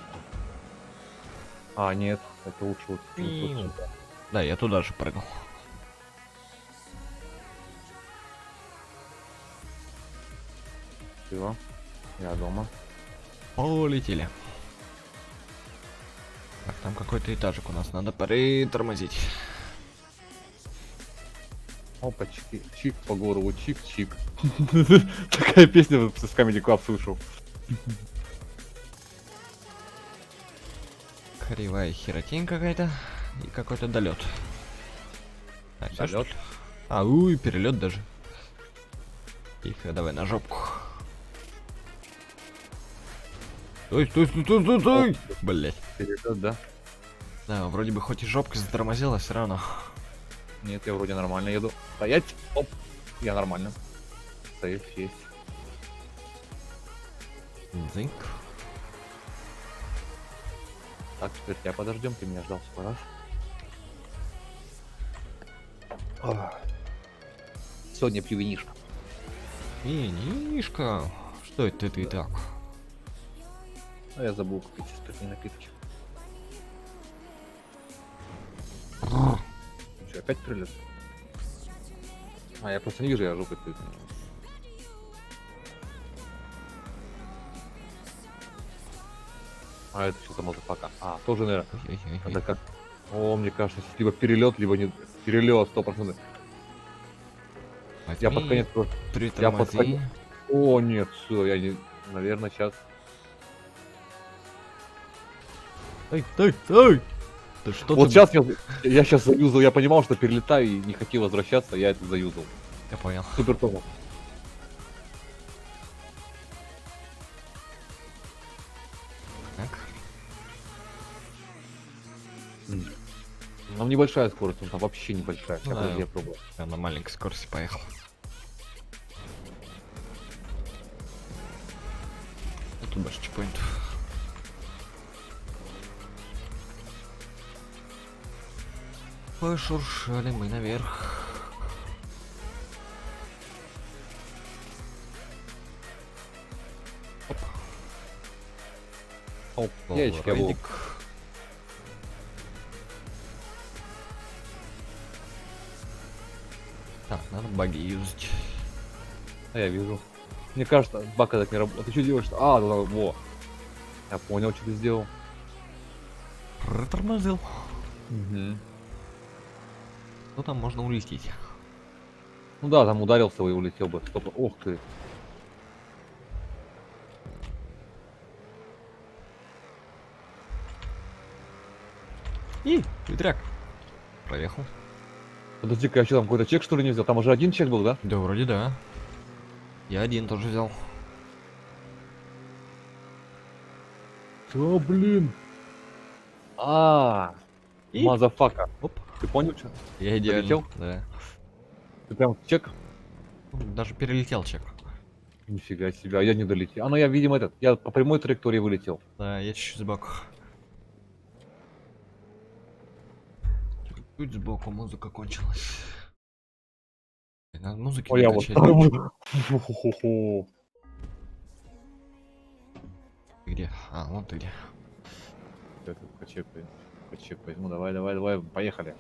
[SPEAKER 3] А, нет, это лучше вот
[SPEAKER 2] Пиу.
[SPEAKER 3] сюда.
[SPEAKER 2] Да, я туда же прыгал.
[SPEAKER 3] Всё, я дома.
[SPEAKER 2] Полетели. Так, там какой-то этажик у нас, надо притормозить.
[SPEAKER 3] Опачки, чик по горлу, чик-чик. Такая песня вот с Comedy Club слышал.
[SPEAKER 2] Кривая херотень какая-то и какой-то долет. Так, всё,
[SPEAKER 3] Долёт?
[SPEAKER 2] что ли? А, уй, перелет даже. Тихо, давай на жопку. Стой, стой, стой, стой, стой, стой! Блять.
[SPEAKER 3] Перелёт, да?
[SPEAKER 2] Да, вроде бы хоть и жопка затормозила, все равно.
[SPEAKER 3] Нет, я вроде нормально еду. Стоять! Оп! Я нормально. Сейф есть.
[SPEAKER 2] Зинк.
[SPEAKER 3] Так, теперь тебя подождем, ты меня ждал сколько раз. Сегодня пивнишка.
[SPEAKER 2] Винишка. Что это ты так?
[SPEAKER 3] А я забыл купить спиртные напитки. Что, опять прилет? А, я просто не вижу, я жопой стою. А это что за мазафака? А, тоже, наверное,
[SPEAKER 2] Ой-ой-ой.
[SPEAKER 3] это как... О, мне кажется, либо перелет, либо не... Перелет, 100%. Я под конец...
[SPEAKER 2] Притормози.
[SPEAKER 3] О, нет, все, я не... Наверное, сейчас...
[SPEAKER 2] Эй, стой, стой! Ты что
[SPEAKER 3] Вот
[SPEAKER 2] ты...
[SPEAKER 3] сейчас я сейчас заюзал, я понимал, что перелетаю и не хотел возвращаться, я это заюзал.
[SPEAKER 2] Я понял.
[SPEAKER 3] Супер топ.
[SPEAKER 2] Так.
[SPEAKER 3] Там небольшая скорость, он там вообще небольшая.
[SPEAKER 2] Ну
[SPEAKER 3] Сейчас,
[SPEAKER 2] да.
[SPEAKER 3] подожди, я пробую.
[SPEAKER 2] Я на маленькой скорости поехал. А тут даже чекпоинт. Пошуршали мы наверх.
[SPEAKER 3] Оп, яички, я был.
[SPEAKER 2] Рейдик. Так, надо баги юзать.
[SPEAKER 3] А я вижу. Мне кажется, бака так не работает. Ты что делаешь? А, ну, во. Я понял, что ты сделал.
[SPEAKER 2] Протормозил.
[SPEAKER 3] Угу.
[SPEAKER 2] Ну там можно улететь.
[SPEAKER 3] Ну да, там ударился и улетел бы. Стоп. Ох ты.
[SPEAKER 2] И, ветряк. Проехал.
[SPEAKER 3] Подожди-ка, я что там, какой-то чек что ли не взял? Там уже один чек был, да?
[SPEAKER 2] Да, вроде да. Я один тоже взял.
[SPEAKER 3] Что, блин? А,
[SPEAKER 2] И?
[SPEAKER 3] мазафака.
[SPEAKER 2] Оп.
[SPEAKER 3] Ты понял, что?
[SPEAKER 2] Я идеально.
[SPEAKER 3] Полетел?
[SPEAKER 2] Да.
[SPEAKER 3] Ты прям чек?
[SPEAKER 2] Даже перелетел чек.
[SPEAKER 3] Нифига себе, а я не долетел. А ну я, видимо, я по прямой траектории вылетел.
[SPEAKER 2] Да, я чуть-чуть сбоку. Чуть сбоку музыка кончилась. Надо музыки
[SPEAKER 3] Ой, я вот.
[SPEAKER 2] накачать.
[SPEAKER 3] Фу-ху-ху-ху.
[SPEAKER 2] Ты где? А, вон ты где.
[SPEAKER 3] Так, чек возьму, давай, поехали.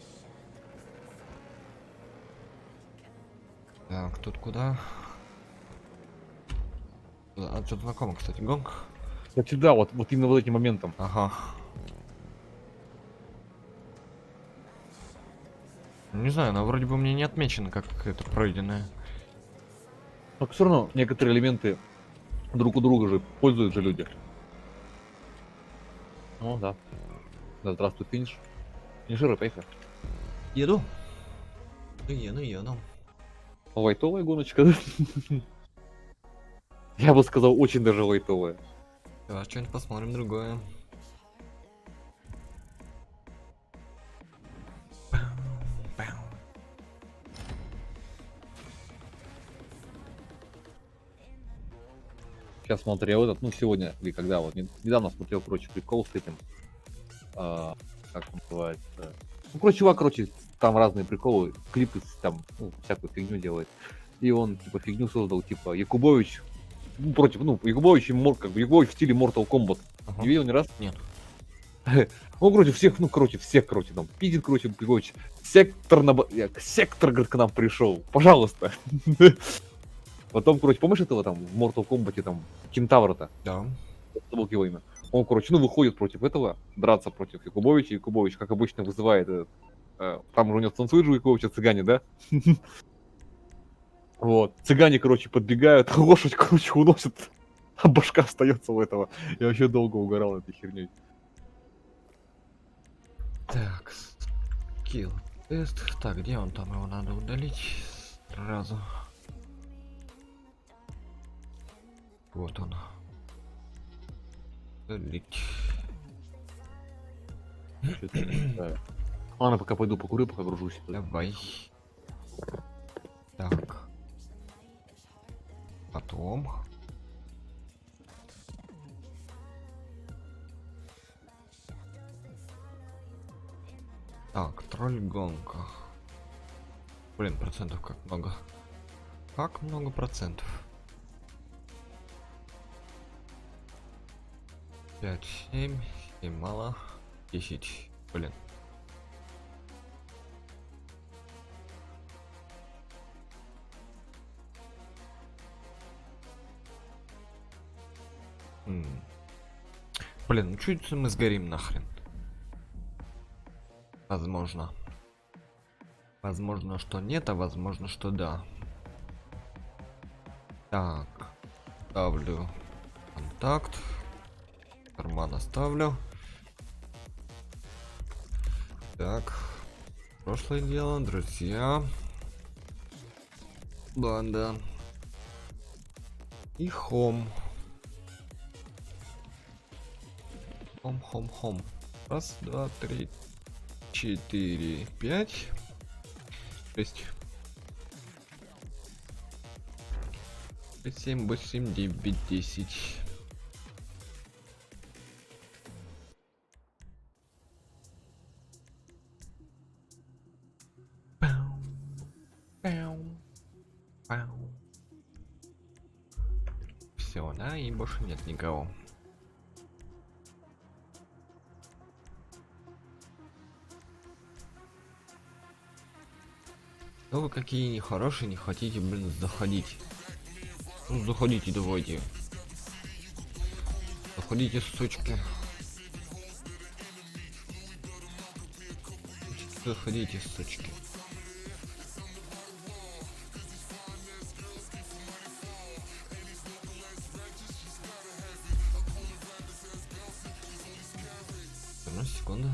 [SPEAKER 2] Так, тут куда? А что-то знакомо, кстати, гонг.
[SPEAKER 3] Кстати, да, вот именно вот этим моментом.
[SPEAKER 2] Ага. Не знаю, но вроде бы мне не отмечено, как это пройденное.
[SPEAKER 3] Но все равно некоторые элементы друг у друга же пользуют же люди. Ну да. Да, здравствуй, финиш. Финишируй, поехали.
[SPEAKER 2] Еду. Еду.
[SPEAKER 3] Лайтовая гоночка, да? Я бы сказал, очень даже лайтовая.
[SPEAKER 2] Давай что-нибудь посмотрим другое.
[SPEAKER 3] Сейчас смотрел этот, ну сегодня, или когда, вот недавно смотрел, короче, прикол с этим. Как он называется? Ну, короче, чувак, там разные приколы, клипы там, ну, всякую фигню делает. И он, типа, фигню создал, типа, Якубович, ну, против, ну, Якубович, как бы, Якубович в стиле Mortal Kombat.
[SPEAKER 2] Ага.
[SPEAKER 3] Не видел ни раз?
[SPEAKER 2] Нет.
[SPEAKER 3] Он, короче, всех, ну, всех, там, пиздит, короче, сектор, сектор, говорит, к нам пришел, пожалуйста. Потом, короче, помнишь этого там в Mortal Kombat, там, Кентавра-то?
[SPEAKER 2] Да.
[SPEAKER 3] Забыл его имя. Он, короче, ну, выходит против этого, драться против Якубовича, и Якубович, как обычно, вызывает, там же у него танцует же у Якубовича цыгане, да? Вот. Цыгане, короче, подбегают, лошадь, короче, уносят, а башка остается у этого. Я вообще долго угорал этой херней.
[SPEAKER 2] Так, скилл тест. Так, где он там? Его надо удалить сразу. Вот он. Удалить.
[SPEAKER 3] Что-то не знаю. Ладно, пока пойду покурю, пока гружусь.
[SPEAKER 2] Давай. Так. Потом. Так, тролль гонка. Блин, процентов как много. Как много процентов? 5, 7, 7 мало. 10. Блин. Блин, ну чуть мы сгорим нахрен. Возможно. Возможно, что нет, а возможно, что да. Так. Ставлю контакт. Карман оставлю. Так. Прошлое дело, друзья. Банда. И хом. Хом. Раз, два, три, 4, 5, 6, 7, 8, 9, 10. Все, да, и больше нет никого. Ну вы какие нехорошие, не хотите, блин, заходить. Ну заходите, давайте. Заходите, сучки. Заходите, сучки. Одну секунду.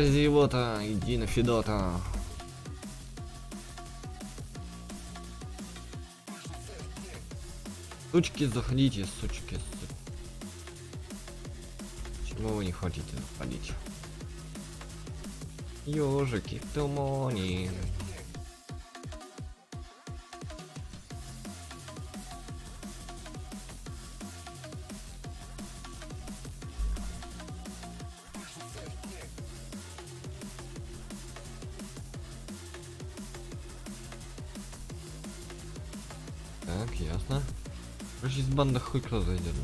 [SPEAKER 2] Зевота, иди на Федота. Сучки, заходите, сучки. Чего вы не хотите заходить? Ёжики в тумане. Так, ясно. Короче, из банды хуй кто зайдет.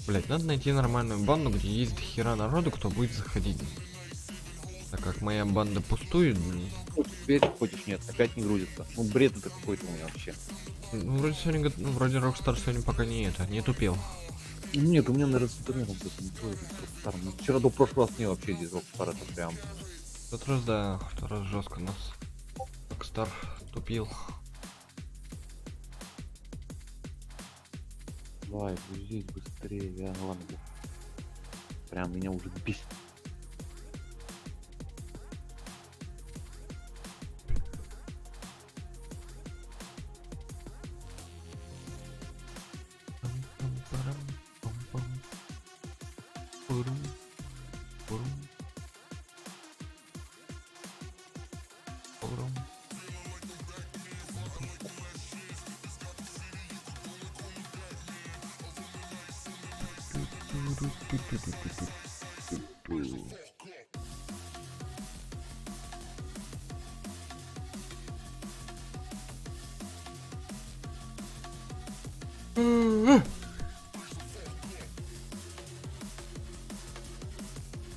[SPEAKER 2] Блять, надо найти нормальную банду, где есть до хера народу, кто будет заходить. Так как моя банда пустует,
[SPEAKER 3] Теперь хочешь, нет, опять не грузится. Ну, бред это какой-то у меня вообще.
[SPEAKER 2] ну, вроде сегодня, ну, вроде Rockstar сегодня пока не тупил.
[SPEAKER 3] Нет, у меня, наверное, с интернетом просто не то, это Rockstar. Ну, вчера до прошлого раз не вообще здесь Rockstar, это прям...
[SPEAKER 2] В тот раз, да, в тот раз жестко нас Rockstar тупил.
[SPEAKER 3] Давай, грузись быстрее, я ладно. Прям меня уже бесит.
[SPEAKER 2] туром.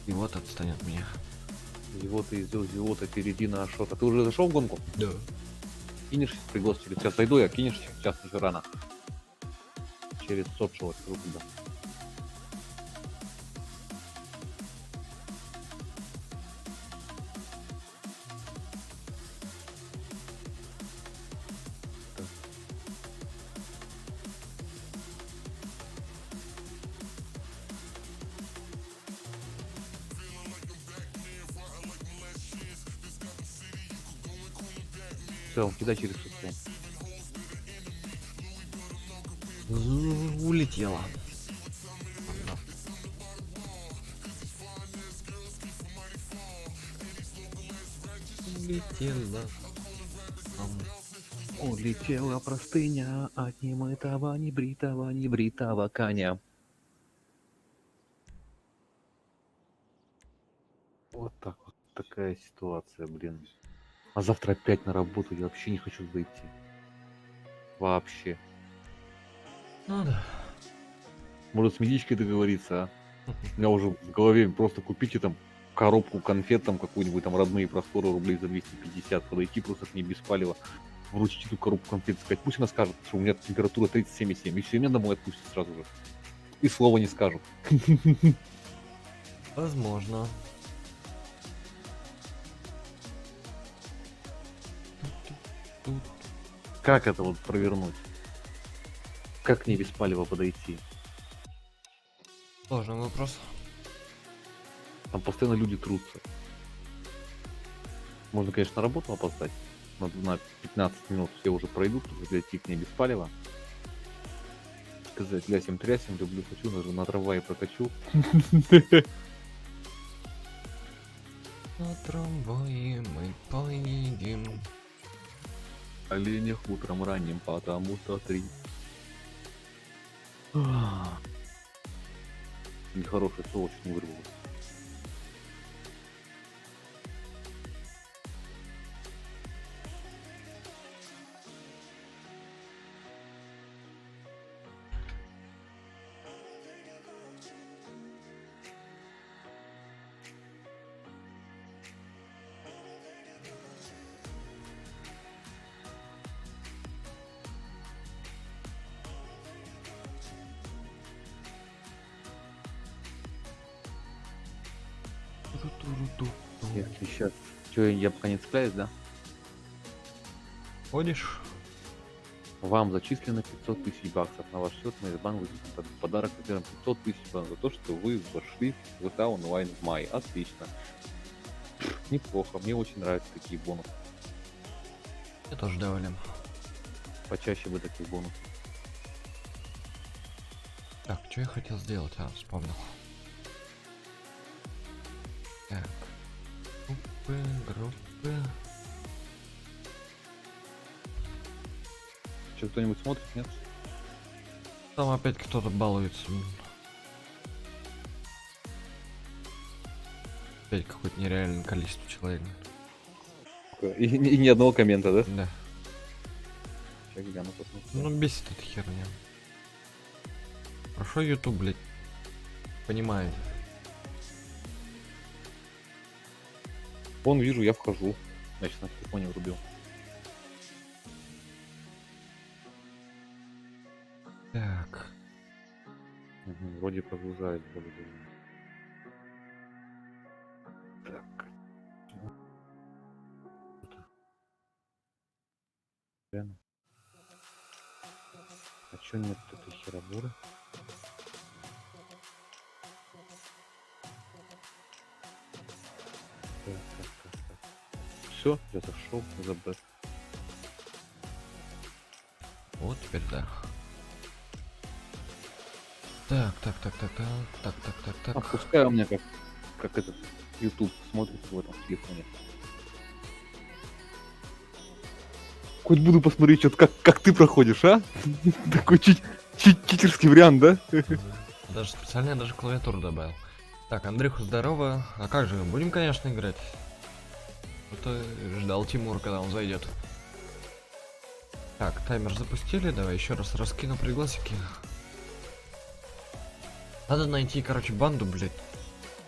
[SPEAKER 2] И вот отстань от меня.
[SPEAKER 3] Зевота из зевота впереди на Ашота. Ты уже зашел в гонку?
[SPEAKER 2] Да.
[SPEAKER 3] Кинешь приглас через час? Зайду я, кинешь сейчас еще рано. Через сотшего туда. Все, кидай через шестую.
[SPEAKER 2] Улетела. Улетела.
[SPEAKER 3] Улетела простыня от немытого, небритого, небритого коня. Вот так вот. Такая ситуация, блин. А завтра опять на работу. Я вообще не хочу туда идти. Вообще.
[SPEAKER 2] Ну да.
[SPEAKER 3] Может, с медичкой договориться, а? У меня уже в голове просто купите там коробку конфет, там какую-нибудь там родные просторы рублей за 250, подойти просто к ней без палева, вручить эту коробку конфет, сказать, пусть она скажет, что у меня температура 37,7, и все, меня домой отпустят сразу же. И слова не скажут.
[SPEAKER 2] Возможно.
[SPEAKER 3] Как это вот провернуть? Как к ней без палева подойти?
[SPEAKER 2] Сложный вопрос.
[SPEAKER 3] Там постоянно люди трутся. Можно, конечно, на работу опоздать. На 15 минут все уже пройдут, чтобы зайти к ней без палева. Сказать, лясим трясим, люблю, хочу, на трамвае прокачу.
[SPEAKER 2] На трамвае мы поедем.
[SPEAKER 3] Оленях утром ранним, потому что 3. Нехорошее слово чуть не вырвалось. Если сейчас... Че, я пока не цепляюсь, да?
[SPEAKER 2] Ходишь?
[SPEAKER 3] Вам зачислено 500 тысяч баксов на ваш счет. Моисбанк выделит подарок размером 500 тысяч баксов за то, что вы вошли в GTA онлайн в мае. Отлично. Неплохо. Мне очень нравятся такие бонусы.
[SPEAKER 2] Я тоже доволен.
[SPEAKER 3] Почаще бы таких бонусов.
[SPEAKER 2] Так, что я хотел сделать? Вспомнил. Так. Группы.
[SPEAKER 3] Что, кто-нибудь смотрит, нет?
[SPEAKER 2] Там опять кто-то балуется. Опять какое-то нереальное количество человек.
[SPEAKER 3] И ни одного коммента, да?
[SPEAKER 2] Да.
[SPEAKER 3] Сейчас гляну, посмотрю.
[SPEAKER 2] Ну бесит эта херня. Хорошо YouTube, блядь, понимает.
[SPEAKER 3] Вон вижу, я вхожу. Значит, на телефоне врубил.
[SPEAKER 2] Так.
[SPEAKER 3] Вроде прогружает. Так. Прямо. А чё нет этой хероборы? Так. Все, я зашел за бэт.
[SPEAKER 2] Вот теперь да. Так.
[SPEAKER 3] А пускай у меня как этот YouTube смотрит в этом телефоне. Хоть буду посмотреть, что как ты проходишь, а? Такой читерский вариант, да?
[SPEAKER 2] Даже специально я даже клавиатуру добавил. Так, Андрюха, здорово. А как же, будем, конечно, играть. Это ждал Тимур, когда он зайдет. Так, таймер запустили, давай еще раз раскину пригласики. Надо найти, короче, банду, блядь,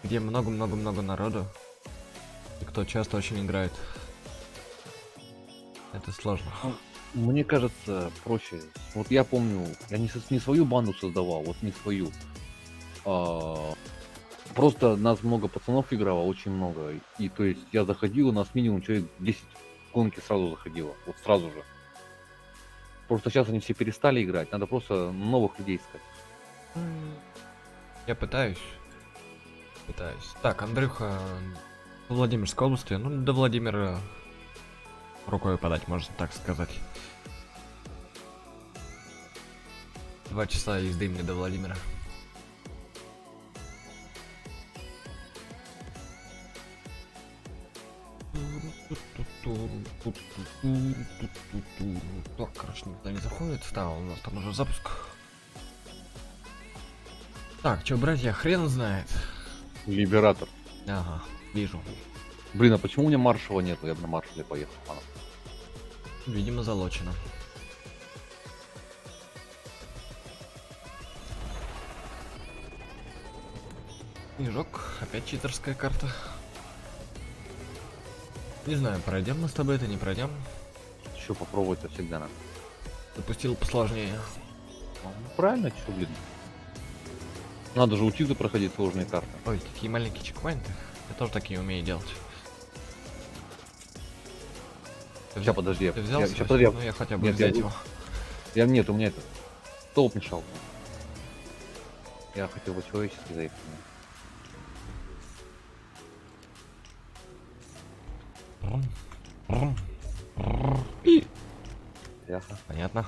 [SPEAKER 2] где много-много-много народу. И кто часто очень играет. Это сложно.
[SPEAKER 3] Мне кажется, проще. Вот я помню, я не свою банду создавал, вот не свою. Просто нас много пацанов играло, очень много. И то есть я заходил, у нас минимум человек 10 в гонки сразу заходило. Вот сразу же. Просто сейчас они все перестали играть, надо просто новых людей искать.
[SPEAKER 2] Я пытаюсь. Так, Андрюха, в Владимирской области, ну до Владимира рукой подать, можно так сказать. 2 часа езды мне до Владимира. Так, короче, никто не заходит. Да, у нас там уже запуск. Так, чё, братья, хрен знает.
[SPEAKER 3] Либератор.
[SPEAKER 2] Ага, вижу.
[SPEAKER 3] Блин, а почему у меня маршала нету? Я бы на маршале поехал.
[SPEAKER 2] Видимо, залочено. Снежок, опять читерская карта. Не знаю, пройдем мы с тобой это, не пройдем.
[SPEAKER 3] Еще попробовать-то всегда надо.
[SPEAKER 2] Запустил посложнее.
[SPEAKER 3] Ну, правильно, что, блин. Надо же учиться проходить сложные карты.
[SPEAKER 2] Ой, такие маленькие чекпоинты. Я тоже такие умею делать.
[SPEAKER 3] Сейчас, подожди.
[SPEAKER 2] Ты взял?
[SPEAKER 3] Сейчас, подожди.
[SPEAKER 2] Ну я хотя бы
[SPEAKER 3] Нет,
[SPEAKER 2] взять
[SPEAKER 3] я-
[SPEAKER 2] его.
[SPEAKER 3] Нет, у меня это. Столб мешал. Я хотел бы человечески заехать.
[SPEAKER 2] И.
[SPEAKER 3] Яха.
[SPEAKER 2] Понятно.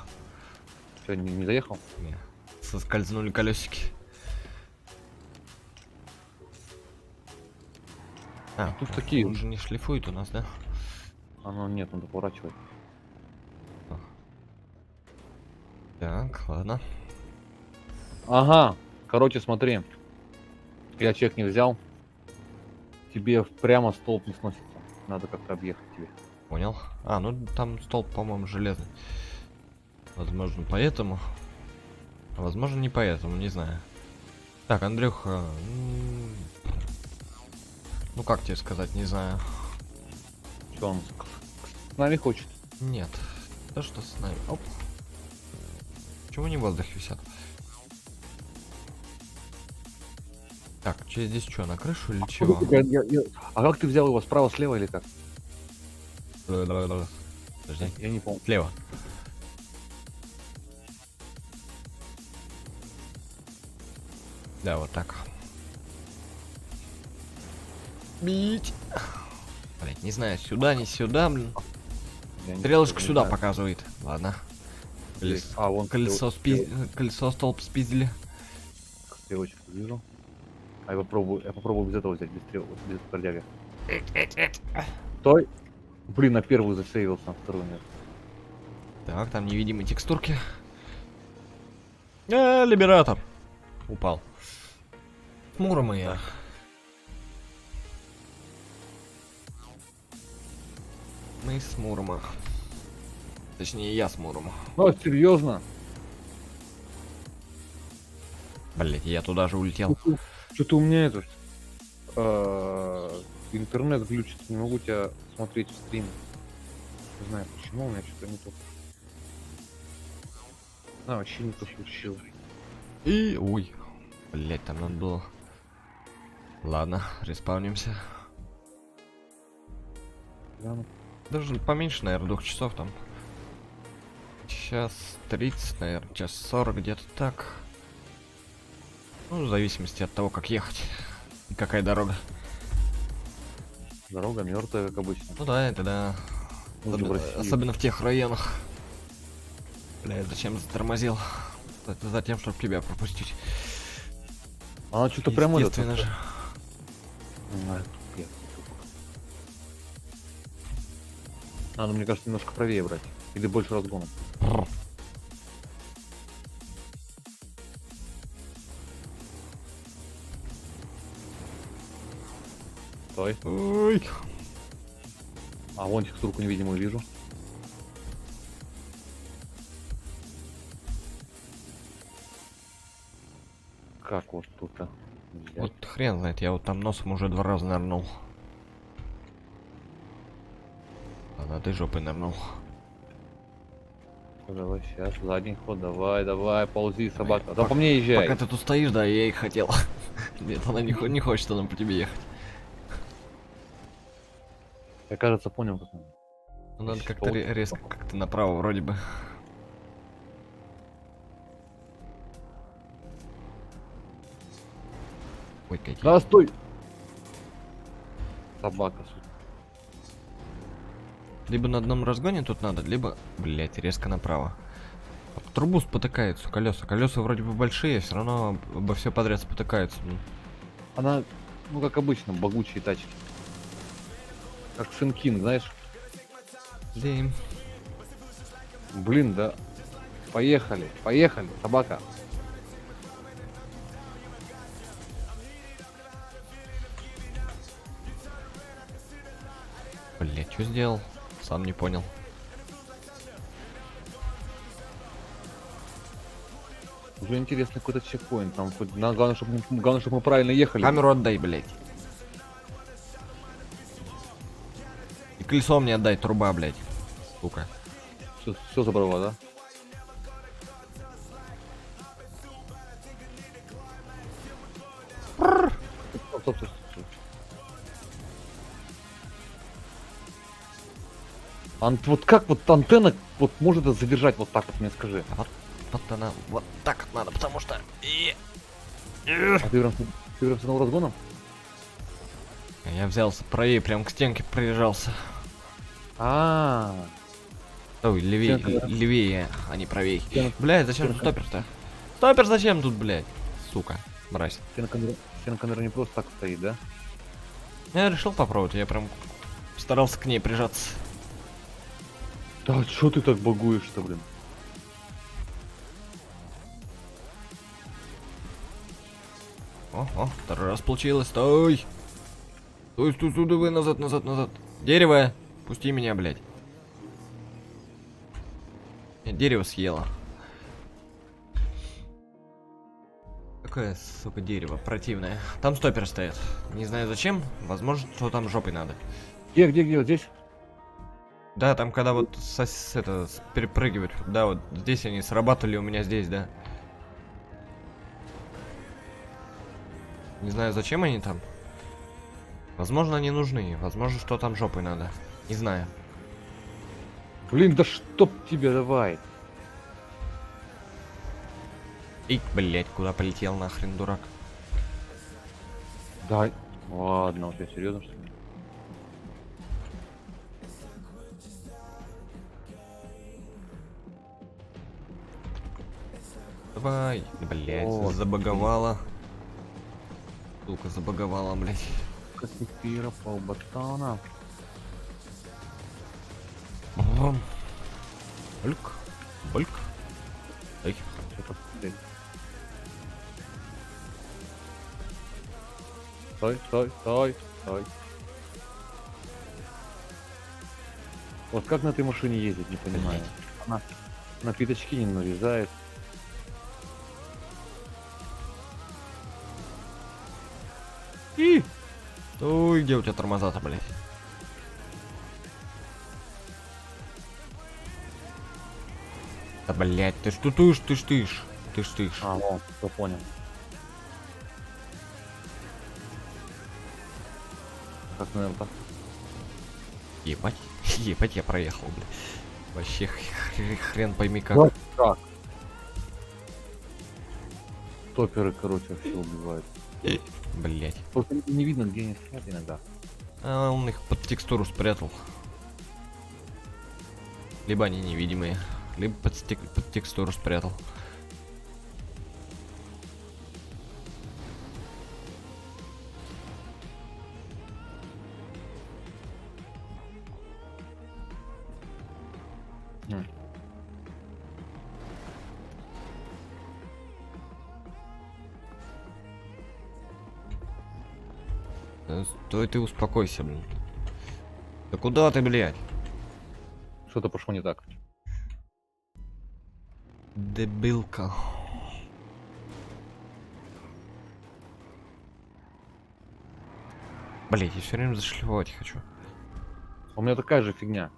[SPEAKER 3] Что, не заехал?
[SPEAKER 2] Не. Соскользнули колесики. А,
[SPEAKER 3] Тут такие
[SPEAKER 2] уже не шлифует у нас, да?
[SPEAKER 3] Оно нет, надо поворачивать.
[SPEAKER 2] Так, ладно.
[SPEAKER 3] Ага. Короче, смотри. Я чек не взял. Тебе прямо столб не сносится. Надо как-то объехать тебе.
[SPEAKER 2] Понял. А, ну там столб, по-моему, железный. Возможно, поэтому. А возможно, не поэтому, не знаю. Так, Андрюха. Ну как тебе сказать, не знаю.
[SPEAKER 3] Что он с нами хочет?
[SPEAKER 2] Нет. Да что с нами? Оп. Почему они в воздухе висят? Так, через здесь что, на крышу или чего?
[SPEAKER 3] А как ты взял его? Справа, слева или как?
[SPEAKER 2] Подожди.
[SPEAKER 3] Я не помню.
[SPEAKER 2] Слева. Да, вот так. Бить. Блять, не знаю, сюда, не сюда, блин. Стрелочку сюда показывает. Ладно.
[SPEAKER 3] А, вон
[SPEAKER 2] Колесо столб спиздили.
[SPEAKER 3] стрелочку вижу. А я попробую без этого взять, без стрел, без продяги. Стой! Блин, на первую засейвился, на вторую нет.
[SPEAKER 2] Так, там невидимые текстурки. Либератор. Упал. Мурома я. Мы с Мурома. Точнее, я с Мурома.
[SPEAKER 3] Ну, серьезно?
[SPEAKER 2] Блять, я туда же улетел.
[SPEAKER 3] Что-то у меня это... интернет глючит, не могу тебя смотреть в стриме. Не знаю почему, у меня что-то не то. Вообще не то случилось.
[SPEAKER 2] И... Ой. Блять, там надо было... Ладно, респаунимся.
[SPEAKER 3] Да, ну,
[SPEAKER 2] Даже поменьше, наверное, 2 часов там. Час 30, наверное, час 40, где-то так. Ну, в зависимости от того, как ехать. И какая дорога.
[SPEAKER 3] дорога мертвая, как обычно.
[SPEAKER 2] Ну да, это да.
[SPEAKER 3] Мы же в России.
[SPEAKER 2] Особенно в тех районах. Бля, зачем затормозил? Это за тем, чтобы тебя пропустить.
[SPEAKER 3] Она что-то прямо идет.
[SPEAKER 2] Естественно же.
[SPEAKER 3] Надо, мне кажется, немножко правее брать. Или больше разгоном? Стой.
[SPEAKER 2] Ой.
[SPEAKER 3] А вон текстурку невидимую вижу. Как вот тут-то? взять?
[SPEAKER 2] Вот хрен знает, я вот там носом уже 2 раза нырнул. А на ты жопой нырнул.
[SPEAKER 3] Давай сейчас, задний ход, давай, ползи, собака. Да по мне езжай.
[SPEAKER 2] Пока ты тут стоишь, да, я и хотел. Нет, она не хочет, она по тебе ехать.
[SPEAKER 3] Я, кажется, понял, как он.
[SPEAKER 2] Ну, надо
[SPEAKER 3] Ещё
[SPEAKER 2] как-то
[SPEAKER 3] полчаса.
[SPEAKER 2] резко, как-то направо вроде бы. Ой, какие.
[SPEAKER 3] Да, стой! Собака, сука.
[SPEAKER 2] Либо на одном разгоне тут надо, либо, блять, резко направо. Об трубу спотыкаются колеса. Колеса вроде бы большие, все равно обо все подряд спотыкаются. Ну,
[SPEAKER 3] Она, ну как обычно, богучие тачки. Как Сын Кинг, знаешь?
[SPEAKER 2] блин.
[SPEAKER 3] Блин, да. Поехали, собака.
[SPEAKER 2] Блять, что сделал? Сам не понял.
[SPEAKER 3] Уже интересный какой-то чекпоинт. Там хоть главное, чтобы мы правильно ехали.
[SPEAKER 2] Камеру отдай, блять. И колесо мне отдай, труба, блять. Сука.
[SPEAKER 3] Все забрала, да? Стоп. Вот как вот антенна вот может это задержать вот так вот, мне скажи.
[SPEAKER 2] Вот она, вот так вот надо, потому что...
[SPEAKER 3] А ты прям с одного разгоном?
[SPEAKER 2] Я взялся правее, прям к стенке прижался.
[SPEAKER 3] А,
[SPEAKER 2] Ой, левее,
[SPEAKER 3] Стенка, да.
[SPEAKER 2] левее, а не правее.
[SPEAKER 3] Стенка.
[SPEAKER 2] Блядь, зачем тут стопер-то? Стопер зачем тут, блядь? Сука, мразь.
[SPEAKER 3] стенка не просто так стоит, да?
[SPEAKER 2] Я решил попробовать, я прям старался к ней прижаться.
[SPEAKER 3] Да чё ты так багуешь-то, блин?
[SPEAKER 2] О, второй раз получилось, стой! Стой, давай, назад. Дерево, пусти меня, блядь. Дерево съело. Какое, сука, дерево противное. Там стопер стоит. Не знаю зачем. Возможно, что там жопой надо.
[SPEAKER 3] Где, вот здесь?
[SPEAKER 2] Да, там когда вот перепрыгивать. Да, вот здесь они срабатывали у меня здесь, да. Не знаю, зачем они там. Возможно, они нужны. Возможно, что там жопой надо. Не знаю.
[SPEAKER 3] Блин, да чтоб тебе, давай.
[SPEAKER 2] И, блять, куда полетел нахрен, дурак?
[SPEAKER 3] Да. Ладно, вот я серьезно, что ли?
[SPEAKER 2] Давай. Блять,
[SPEAKER 3] Вот.
[SPEAKER 2] забаговала. Сука, забаговала, блять.
[SPEAKER 3] Кассифира, полботана.
[SPEAKER 2] Бульк. Бульк. Эй.
[SPEAKER 3] Что-то блин. Стой. Вот как на этой машине ездить, не понимаю.
[SPEAKER 2] Блядь.
[SPEAKER 3] Она на пятачки не нарезает. И
[SPEAKER 2] Ой, где у тебя тормоза-то, блять? Да, блять, ты ж тутуешь, ты ж тышь.
[SPEAKER 3] А, вон, все понял. Как, наверное, так?
[SPEAKER 2] Ебать, я проехал, блядь. Вообще хрен пойми как.
[SPEAKER 3] Вот так. Топеры, короче, все убивают.
[SPEAKER 2] Блять.
[SPEAKER 3] Просто не видно, где они стоят иногда.
[SPEAKER 2] А он их под текстуру спрятал. Либо они невидимые, либо под текстуру спрятал.
[SPEAKER 3] Мгм.
[SPEAKER 2] Стой, ты успокойся, блин. Да куда ты, блядь?
[SPEAKER 3] Что-то пошло не так.
[SPEAKER 2] Дебилка. Блять, я все время зашлифовать хочу.
[SPEAKER 3] У меня такая же фигня.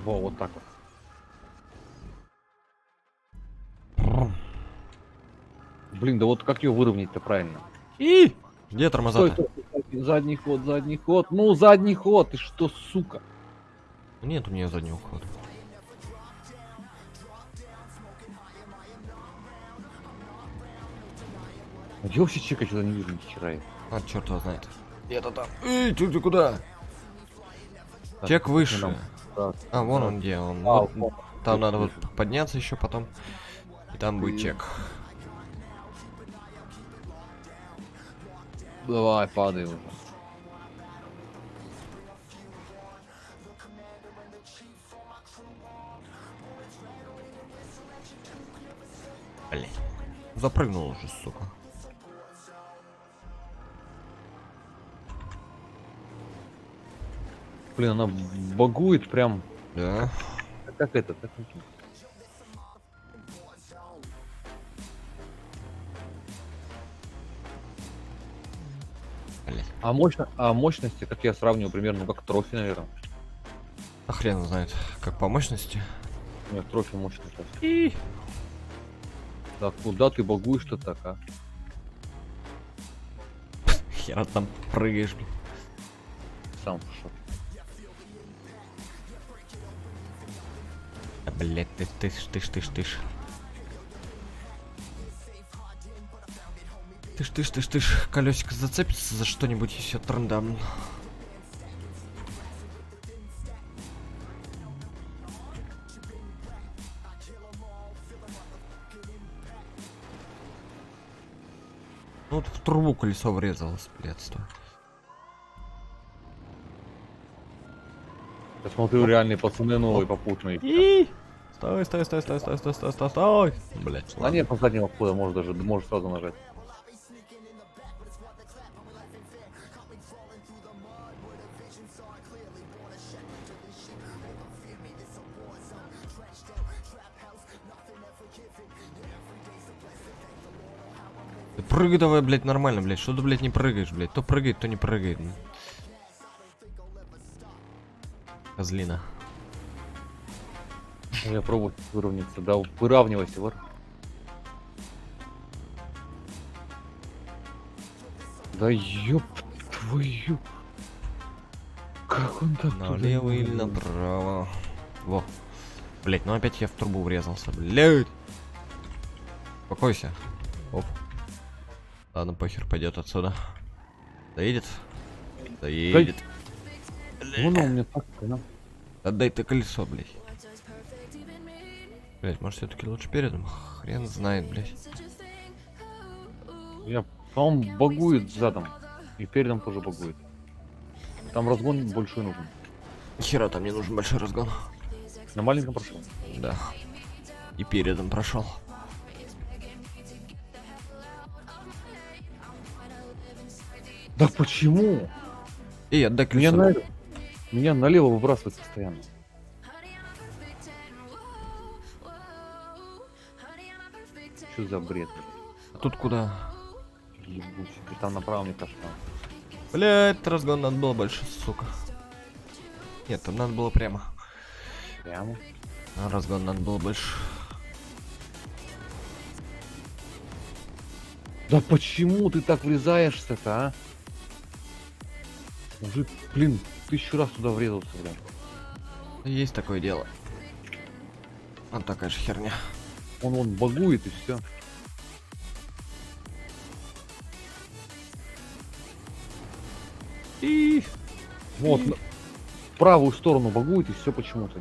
[SPEAKER 3] Во, вот так вот. Блин, да вот как ее выровнять-то правильно?
[SPEAKER 2] И где
[SPEAKER 3] Стой,
[SPEAKER 2] тормоза-то?
[SPEAKER 3] стой, стой, задний ход, задний ход. Ну, задний ход, ты что, сука?
[SPEAKER 2] Нет у нее заднего хода.
[SPEAKER 3] А где вообще чека, что-то не вижу ни хера.
[SPEAKER 2] А, черт его знает. Где-то там. Эй, ты куда?
[SPEAKER 3] Так,
[SPEAKER 2] Чек
[SPEAKER 3] ну,
[SPEAKER 2] выше.
[SPEAKER 3] нам- так,
[SPEAKER 2] А, вон
[SPEAKER 3] так.
[SPEAKER 2] он где он.
[SPEAKER 3] А,
[SPEAKER 2] Вот,
[SPEAKER 3] вот.
[SPEAKER 2] там надо вот
[SPEAKER 3] Вижу.
[SPEAKER 2] подняться еще потом. И там будет
[SPEAKER 3] Ты-
[SPEAKER 2] чек.
[SPEAKER 3] Давай, падай уже.
[SPEAKER 2] Блин. Запрыгнул уже, сука.
[SPEAKER 3] Блин, она багует прям.
[SPEAKER 2] Да.
[SPEAKER 3] Как это? Как это?
[SPEAKER 2] Блин.
[SPEAKER 3] А мощности, как я сравниваю, примерно как трофи, наверное.
[SPEAKER 2] А хрен знает. Как по мощности.
[SPEAKER 3] Нет, трофи мощность.
[SPEAKER 2] И
[SPEAKER 3] Да куда ты багуешь-то так, а?
[SPEAKER 2] хера там прыгаешь, блин.
[SPEAKER 3] Сам в шоке.
[SPEAKER 2] А, блядь, тыш. Тыш. Колесико зацепится за что-нибудь и все трандам. Ну вот в трубу колесо врезалось, блядство.
[SPEAKER 3] Я смотрю, реальные пацаны новые попутные.
[SPEAKER 2] И стой. Блять,
[SPEAKER 3] А нет, на заднего входа можешь сразу нажать.
[SPEAKER 2] Прыгай давай, блять, нормально, блять. Что ты, блять, не прыгаешь, блять? То прыгает, то не прыгает. Козлина.
[SPEAKER 3] Я пробую выровняться. Да, выравнивайся, вот. Да ёб твою. Как он так туда
[SPEAKER 2] Налево или
[SPEAKER 3] вылез?
[SPEAKER 2] направо. Во. Блять, ну опять я в трубу врезался, блять. Успокойся. Оп. Ладно, похер, пойдет отсюда. Доедет? Доедет.
[SPEAKER 3] Вон он мне так, да?
[SPEAKER 2] Отдай ты колесо, блять. Блять, может все-таки лучше передом? Хрен знает, блять.
[SPEAKER 3] Я, по-моему, багует задом. И передом тоже багует. Там разгон большой нужен.
[SPEAKER 2] Хера там не нужен большой разгон.
[SPEAKER 3] На маленьком прошел.
[SPEAKER 2] Да. И передом прошел.
[SPEAKER 3] Да почему?
[SPEAKER 2] Эй, отдай
[SPEAKER 3] Меня,
[SPEAKER 2] колесо.
[SPEAKER 3] меня налево выбрасывает постоянно. Что за бред?
[SPEAKER 2] А тут куда?
[SPEAKER 3] Ебучий. И там направо, мне кажется.
[SPEAKER 2] Блять, разгон надо было больше, сука. Нет, там надо было прямо.
[SPEAKER 3] Прямо.
[SPEAKER 2] А разгон надо было больше.
[SPEAKER 3] Да почему ты так врезаешься-то, а? Уже, блин, 1000 раз туда врезался, блин.
[SPEAKER 2] Есть такое дело. Вот такая же херня.
[SPEAKER 3] Он багует и все.
[SPEAKER 2] И
[SPEAKER 3] Вот, в правую сторону багует и все почему-то.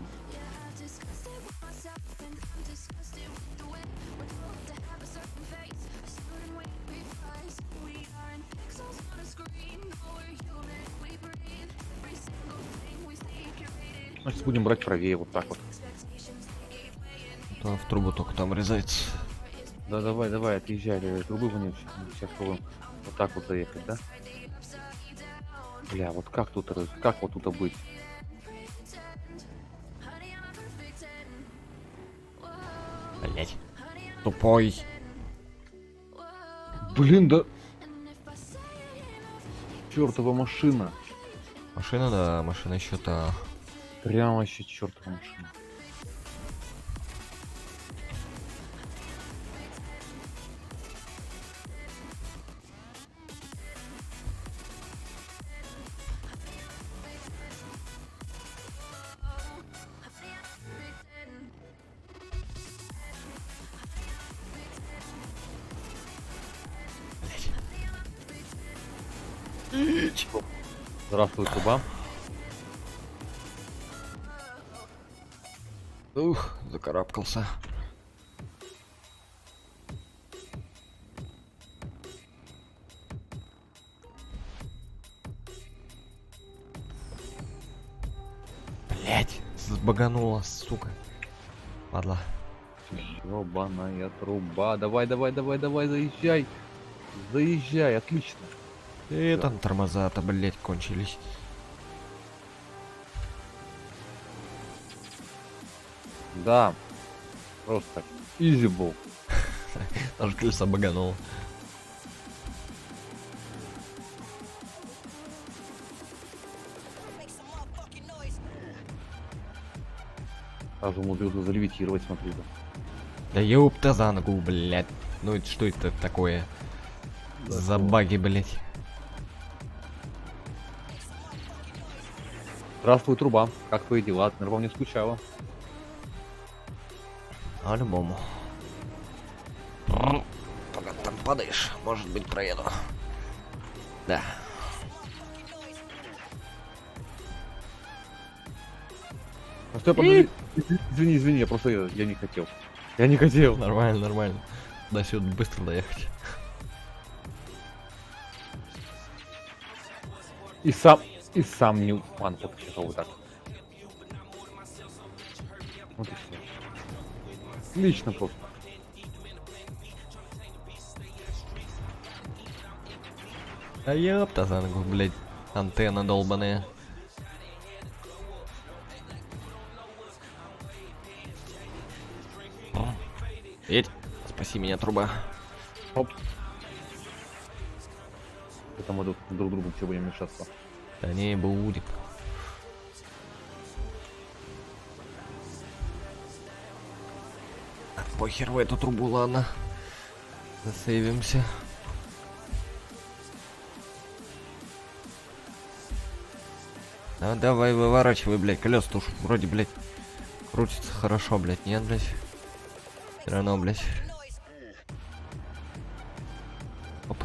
[SPEAKER 3] Значит, будем брать правее, вот так вот.
[SPEAKER 2] То в трубу только там врезается.
[SPEAKER 3] Да, давай, давай, отъезжай, давай, трубы вон сейчас пробуем вот так вот заехать, да? Бля, вот как тут, как вот тут быть?
[SPEAKER 2] Блять. Тупой.
[SPEAKER 3] Блин, да... Чёртова машина.
[SPEAKER 2] Машина, да, машина еще-то.
[SPEAKER 3] Прям вообще чёртова машина. Здравствуй, труба.
[SPEAKER 2] Ух, закарабкался. Блять, сбаганула, сука. Падла.
[SPEAKER 3] Ёбаная труба. Давай, давай, давай, давай, заезжай. Заезжай, отлично.
[SPEAKER 2] И там тормоза-то, блять, кончились.
[SPEAKER 3] Да. Просто изи был.
[SPEAKER 2] Даже колесо багануло.
[SPEAKER 3] Сразу умудрился залевитировать, смотри.
[SPEAKER 2] Да ёпта за ногу, блять. Ну это что это такое? За баги, блять.
[SPEAKER 3] Здравствуй, труба. Как твои дела? Ты, наверное, не скучала.
[SPEAKER 2] По-любому. Пока там падаешь, может быть, проеду. Да.
[SPEAKER 3] А стой, подожди. Извини, извини, я не хотел. Я не хотел.
[SPEAKER 2] Нормально, нормально. До сюда быстро доехать.
[SPEAKER 3] И сам не упан, подъехал вот так. Вот и все. Отлично просто.
[SPEAKER 2] А ёпта за ногу, блять. Антенна долбаная. Едь. Спаси меня, труба.
[SPEAKER 3] Оп. Это мы тут друг другу все будем мешаться.
[SPEAKER 2] Да не будет. Похер в эту трубу, ладно. Засейвимся. А давай выворачивай, блядь, колеса уж вроде, блядь, крутится хорошо, блядь, нет, блядь. Все равно, блядь. Оп.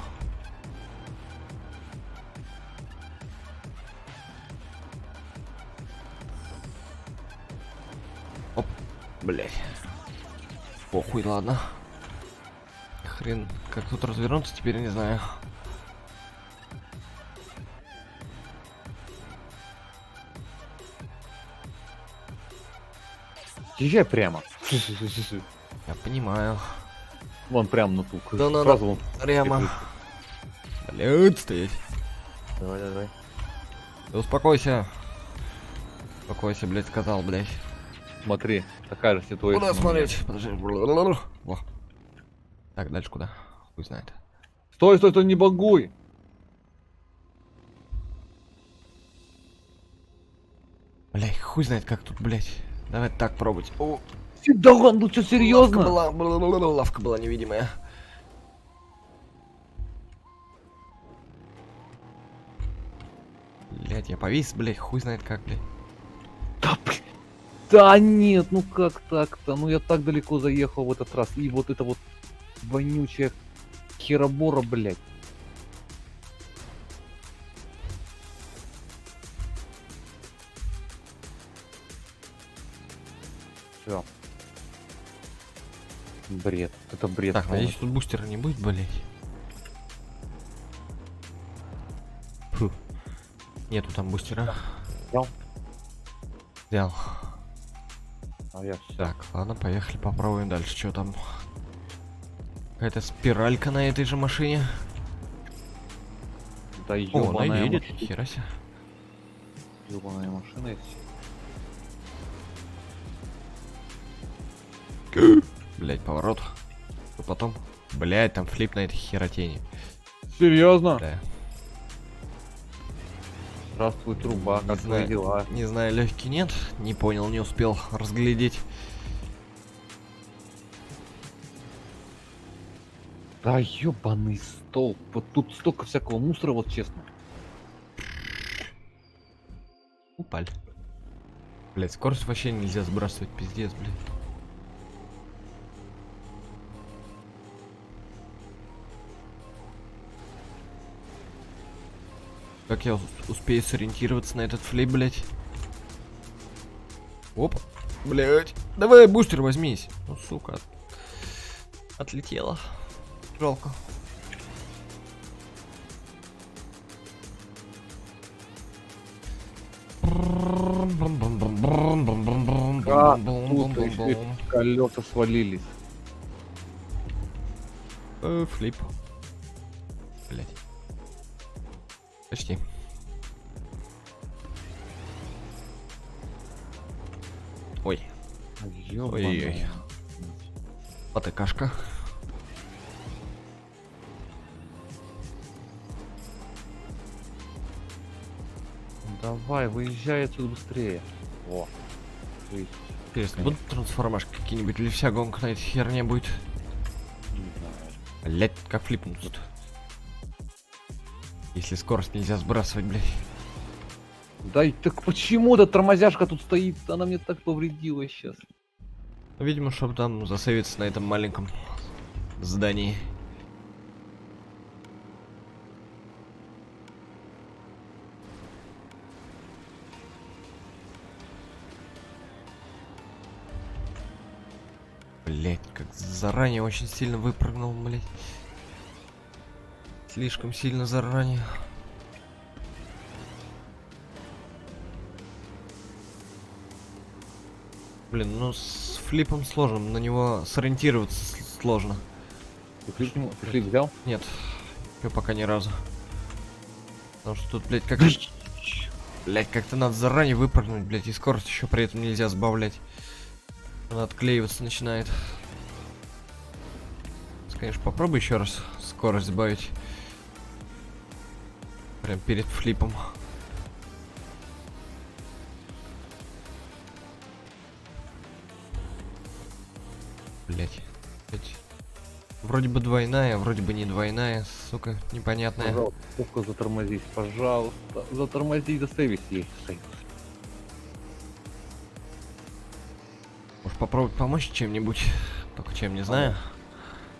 [SPEAKER 2] Оп, блядь. Похуй, ладно. Хрен, как тут развернуться, теперь не знаю.
[SPEAKER 3] Езжай прямо.
[SPEAKER 2] Я понимаю.
[SPEAKER 3] Вон прям на ту.
[SPEAKER 2] Да надо
[SPEAKER 3] Сразу вон.
[SPEAKER 2] прямо. Блядь, стоять.
[SPEAKER 3] Давай, давай.
[SPEAKER 2] Да успокойся. Успокойся, блядь, сказал, блядь.
[SPEAKER 3] Смотри, такая же ситуация.
[SPEAKER 2] Куда
[SPEAKER 3] у меня.
[SPEAKER 2] смотреть? Подожди. Во. Так, дальше куда? Хуй знает.
[SPEAKER 3] Стой, стой, стой, не багуй.
[SPEAKER 2] Блядь, хуй знает, как тут, блядь. Давай так пробовать. О,
[SPEAKER 3] Да ладно, ну что, серьезно?
[SPEAKER 2] лавка была невидимая. Блядь, я повис, блядь, хуй знает как, блядь.
[SPEAKER 3] Да, блин. Да нет, ну как так-то? Ну я так далеко заехал в этот раз. И вот это вот вонючая херобора, блядь. Все. Бред. Это бред.
[SPEAKER 2] Так,
[SPEAKER 3] полный.
[SPEAKER 2] надеюсь, тут бустера не будет, блядь. Фу. Нету там бустера.
[SPEAKER 3] Взял.
[SPEAKER 2] Взял.
[SPEAKER 3] А я все.
[SPEAKER 2] Так, ладно, поехали, попробуем дальше. Что там? Какая-то спиралька на этой же машине.
[SPEAKER 3] Да
[SPEAKER 2] О,
[SPEAKER 3] ёбаная
[SPEAKER 2] она едет,
[SPEAKER 3] машина.
[SPEAKER 2] хера себе.
[SPEAKER 3] Ёбаная машина есть.
[SPEAKER 2] Блять, поворот. Что потом? Блять, там флип на этой херотени.
[SPEAKER 3] Серьезно?
[SPEAKER 2] Да.
[SPEAKER 3] Здравствуй, труба,
[SPEAKER 2] Не
[SPEAKER 3] как твои
[SPEAKER 2] знаю.
[SPEAKER 3] дела?
[SPEAKER 2] Не знаю, легкий нет. Не понял, не успел разглядеть.
[SPEAKER 3] Да ёбаный столб. Вот тут столько всякого мусора, вот честно.
[SPEAKER 2] Упаль. Блять, скорость вообще нельзя сбрасывать, пиздец, блядь. Как я успею сориентироваться на этот флип, блять? Оп. Блять. Давай, бустер возьмись. Ну, сука. Отлетела. Жалко.
[SPEAKER 3] Как тут еще колеса свалились.
[SPEAKER 2] Флип. Блять. Почти. Ой.
[SPEAKER 3] Ёбаная.
[SPEAKER 2] Ой-ой. АТКшка.
[SPEAKER 3] Давай, выезжай отсюда быстрее. О. Вы-
[SPEAKER 2] Интересно, будут трансформашки какие-нибудь или вся гонка на этой херне будет?
[SPEAKER 3] не знаю.
[SPEAKER 2] Блять, как флипнуть тут. Если скорость нельзя сбрасывать, блядь.
[SPEAKER 3] Да и так почему-то тормозяшка тут стоит, она мне так повредила сейчас.
[SPEAKER 2] Видимо, чтобы там засейвиться на этом маленьком здании. Блять, как заранее очень сильно выпрыгнул, блять. Слишком сильно заранее. Блин, ну с флипом сложно, на него сориентироваться сложно.
[SPEAKER 3] Ты флип взял?
[SPEAKER 2] Нет, я пока ни разу. Потому что тут, блять, как... Блять, как-то надо заранее выпрыгнуть, блять, и скорость еще при этом нельзя сбавлять. Она отклеиваться начинает. Конечно, попробуй еще раз скорость сбавить. Прям перед флипом. Блять. Вроде бы двойная, вроде бы не двойная, сука, непонятная.
[SPEAKER 3] Пожалуйста, только затормозись, пожалуйста. Затормози, засейвись есть.
[SPEAKER 2] Может попробовать помочь чем-нибудь? Только чем, не знаю.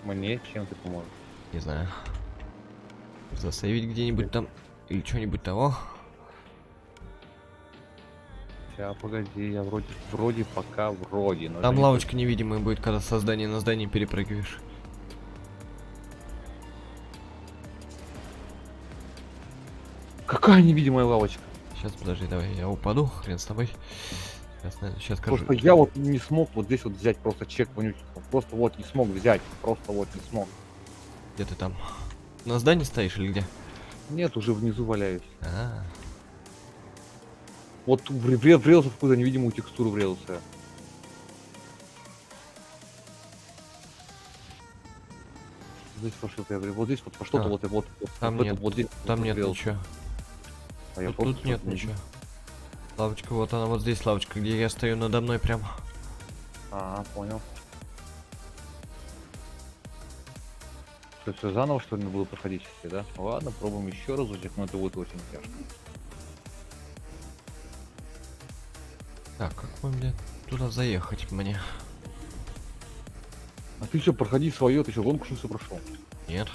[SPEAKER 3] Мне чем ты поможешь?
[SPEAKER 2] Не знаю. Засейвить где-нибудь там. Или что-нибудь того.
[SPEAKER 3] Сейчас, погоди, я вроде пока вроде. Но
[SPEAKER 2] Там
[SPEAKER 3] это не
[SPEAKER 2] лавочка невидимая будет, когда со здания на здание перепрыгиваешь.
[SPEAKER 3] точно. Какая невидимая лавочка?
[SPEAKER 2] Сейчас, подожди, давай, я упаду, хрен с тобой. Сейчас скажу.
[SPEAKER 3] Просто я вот не смог вот здесь вот взять просто чек вонючий. Просто вот не смог взять. Просто вот не смог.
[SPEAKER 2] Где ты там? На здании стоишь или где?
[SPEAKER 3] Нет, уже внизу валяюсь.
[SPEAKER 2] А,
[SPEAKER 3] Вот врезался в какую-то невидимую текстуру врезался. Здесь во что-то я говорю, вот здесь вот по что-то
[SPEAKER 2] А,
[SPEAKER 3] вот
[SPEAKER 2] там
[SPEAKER 3] в
[SPEAKER 2] нет,
[SPEAKER 3] этом вот здесь
[SPEAKER 2] там
[SPEAKER 3] вот
[SPEAKER 2] нет
[SPEAKER 3] врезался.
[SPEAKER 2] ничего.
[SPEAKER 3] А я
[SPEAKER 2] Тут,
[SPEAKER 3] просто
[SPEAKER 2] тут нет
[SPEAKER 3] что-то не-
[SPEAKER 2] ничего. Лавочка, вот она, вот здесь лавочка, где я стою надо мной прям.
[SPEAKER 3] А, понял. Что, все заново что ли буду проходить все, да? Ладно, пробуем еще разочек, но это будет очень тяжко.
[SPEAKER 2] Так, как бы мне туда заехать мне?
[SPEAKER 3] А ты что, проходи свое, ты что, гонку что все прошел?
[SPEAKER 2] Нет.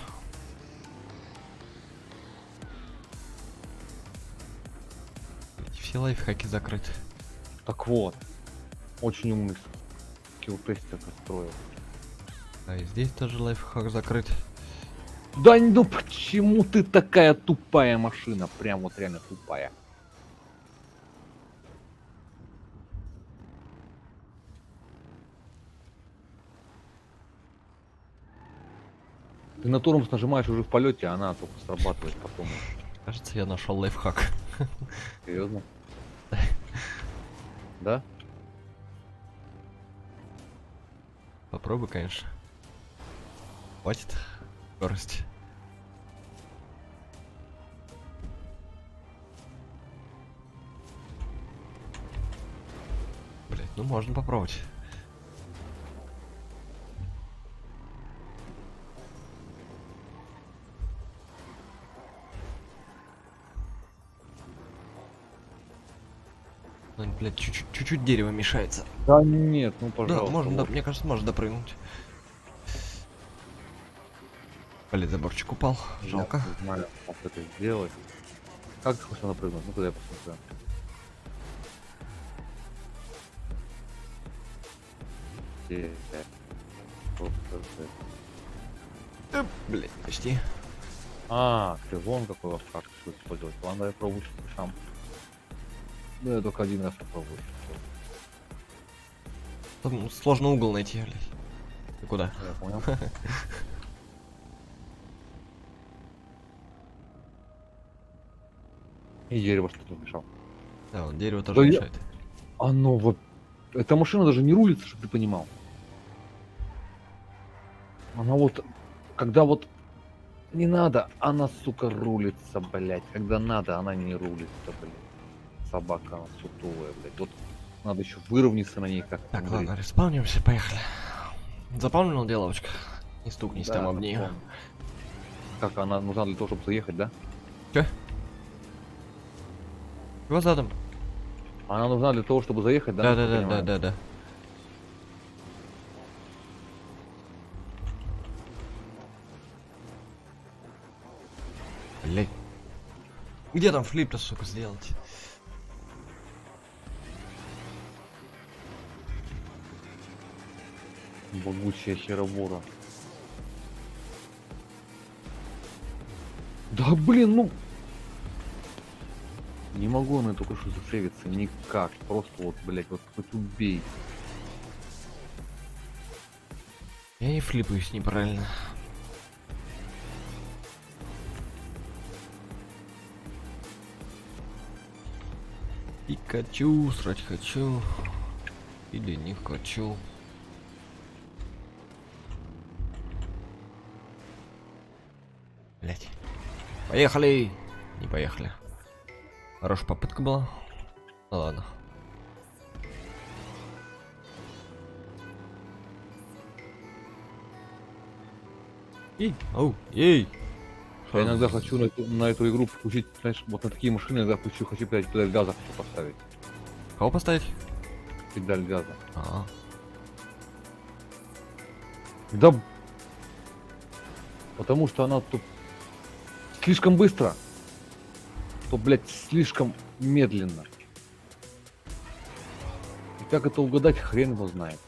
[SPEAKER 2] Эти все лайфхаки закрыты.
[SPEAKER 3] Так вот, очень умный скилл-тестер построил.
[SPEAKER 2] А и здесь тоже лайфхак закрыт.
[SPEAKER 3] Да ну почему ты такая тупая машина? Прям вот реально тупая. Ты на тормоз нажимаешь уже в полете, а она только срабатывает потом.
[SPEAKER 2] Кажется, я нашел лайфхак.
[SPEAKER 3] Серьезно? Да?
[SPEAKER 2] Попробуй, конечно. Хватит скорости. Блять, ну можно попробовать. Ну, блядь, чуть-чуть дерево мешается.
[SPEAKER 3] Да нет, ну
[SPEAKER 2] Да,
[SPEAKER 3] пожалуйста.
[SPEAKER 2] можно,
[SPEAKER 3] вот.
[SPEAKER 2] мне кажется, можно допрыгнуть. Блядь, заборчик упал.
[SPEAKER 3] Я
[SPEAKER 2] Жалко.
[SPEAKER 3] не знаю, как это сделать. Как ты хочешь напрыгнуть? Ну, куда я посмотрю.
[SPEAKER 2] Блядь, почти.
[SPEAKER 3] А, ты вон какой лайфхак решил использовать. Ладно, я пробую сам. Да, я только один раз попробую.
[SPEAKER 2] Там сложно угол найти, блядь. Ты куда?
[SPEAKER 3] Я понял. И дерево что-то мешал.
[SPEAKER 2] Да, вот дерево тоже
[SPEAKER 3] Да я-
[SPEAKER 2] мешает.
[SPEAKER 3] Оно вот... Эта машина даже не рулится, чтобы ты понимал. Она вот... Когда вот не надо, она, сука, рулится, блядь. Когда надо, она не рулится, блядь. Собака, она сутулая, блядь. Вот надо еще выровняться на ней как-то.
[SPEAKER 2] Так,
[SPEAKER 3] смотри.
[SPEAKER 2] ладно, респаунимся, поехали. Запомнил деловочка? Не стукнись
[SPEAKER 3] Да,
[SPEAKER 2] там об нее.
[SPEAKER 3] запомнил. Как она нужна для того, чтобы заехать, да?
[SPEAKER 2] Чё? Чего задом?
[SPEAKER 3] Она нужна для того, чтобы заехать, да? насколько я понимаю?
[SPEAKER 2] Да. Блять. Где там флип-то, сука, сделать?
[SPEAKER 3] Богучая херобора. Да блин, ну. Не могу на только что засейвиться никак. Просто вот, блять, вот хоть убей.
[SPEAKER 2] Я не флипаюсь неправильно. Пикачу, срать хочу. Или не хочу. Блять. Поехали! Не поехали. Хорошая попытка была. Ну ладно. Эй, оу, ей!
[SPEAKER 3] Я иногда хочу на эту игру включить, знаешь, вот на такие машины иногда хочу педаль газа хочу поставить.
[SPEAKER 2] Кого поставить?
[SPEAKER 3] Педаль газа.
[SPEAKER 2] А,
[SPEAKER 3] Да. Потому что она тут слишком быстро, то, блядь, слишком медленно. И как это угадать, хрен его знает.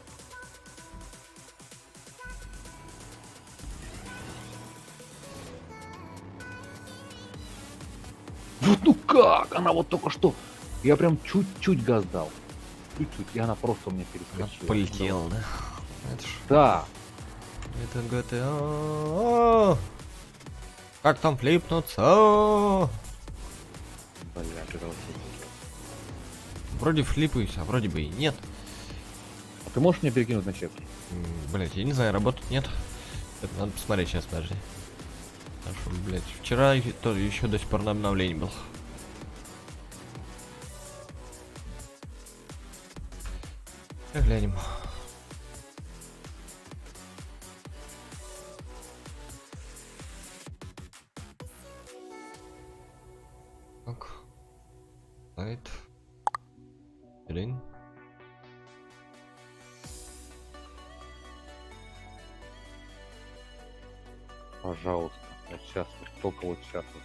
[SPEAKER 3] Вот ну как? Она вот только что. Я прям чуть-чуть газ дал. Чуть-чуть. И она просто у меня
[SPEAKER 2] она
[SPEAKER 3] перескочила.
[SPEAKER 2] полетела, да? Это ж...
[SPEAKER 3] Да.
[SPEAKER 2] Это GTA. Как там флипнуться?
[SPEAKER 3] Блядь, это вообще пиздец.
[SPEAKER 2] Вроде флипаюсь, а вроде бы и нет.
[SPEAKER 3] А ты можешь мне перекинуть на чек?
[SPEAKER 2] Блять, я не знаю, работать нет. Это надо посмотреть сейчас, подожди. Потому что, блять, вчера еще до сих пор на обновлении был. Глянем. Так. Сайт. Блин.
[SPEAKER 3] Пожалуйста. Вот сейчас, вот только вот сейчас. Вот.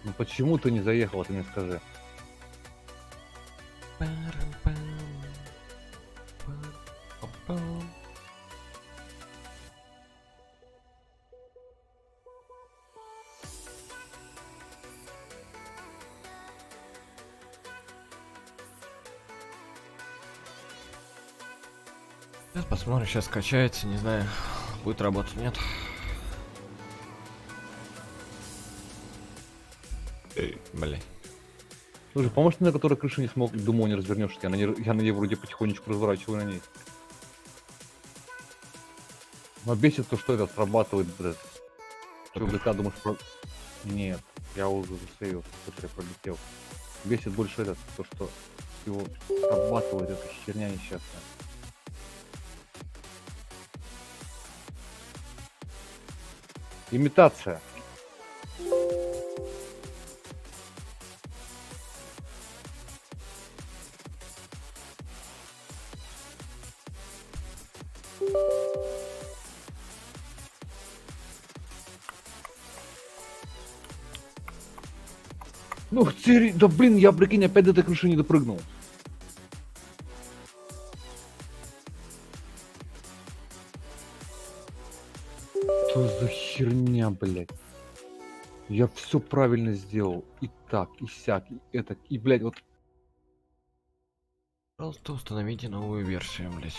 [SPEAKER 3] Ну почему ты не заехала, ты мне скажи.
[SPEAKER 2] Сейчас посмотрим, сейчас скачается, не знаю, будет работать, нет. Блин.
[SPEAKER 3] Слушай, поможешь мне, на которой крыше не смог, думаю, не развернешься. Я на ней вроде потихонечку разворачиваю на ней. Но бесит то, что это срабатывает, блядь. Что ГТА думаешь про... Нет, я уже засейвил, который пролетел. Бесит больше этот, то, что его срабатывает эта херня несчастная. Имитация. Ну, да блин, я, прикинь, опять до этой крыши не допрыгнул. Что за херня, блядь? Я все правильно сделал. И так, и сяк, и это, и, блядь, вот.
[SPEAKER 2] Пожалуйста, установите новую версию, блять.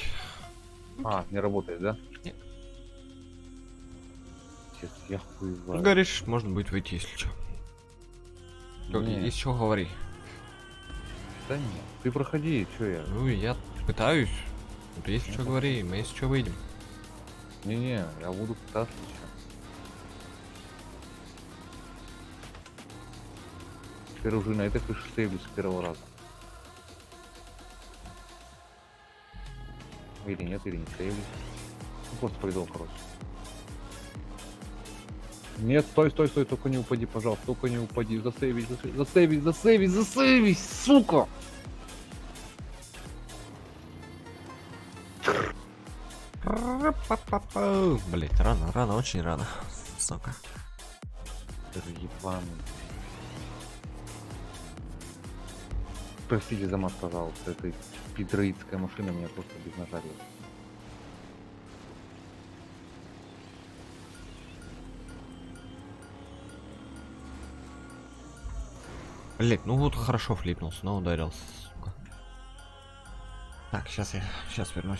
[SPEAKER 3] А, не работает, да?
[SPEAKER 2] Нет.
[SPEAKER 3] Пиздец, я хуеваю.
[SPEAKER 2] Говоришь, можно будет выйти, если что.
[SPEAKER 3] Не.
[SPEAKER 2] Если что, говори.
[SPEAKER 3] Да нет, ты проходи, что я?
[SPEAKER 2] Ну, я пытаюсь. Вот если что, говори, мы если что, выйдем.
[SPEAKER 3] Не-не, я буду пытаться еще. Теперь уже на этой крыше сейвлюсь с первого раза. Или нет, или не сейвлюсь. Ну, просто повезло, короче. Нет, стой, стой, стой, только не упади, пожалуйста, только не упади. Засейвись, засейвись, засейвись, засейвись, сука!
[SPEAKER 2] Блять, рано, рано, очень рано. Сука.
[SPEAKER 3] Ты же ебаный. Простите за мат, пожалуйста, эта питроидская машина меня просто безнажарила.
[SPEAKER 2] Блять, ну вот хорошо флипнулся, но ударился, сука. Так, сейчас я вернусь.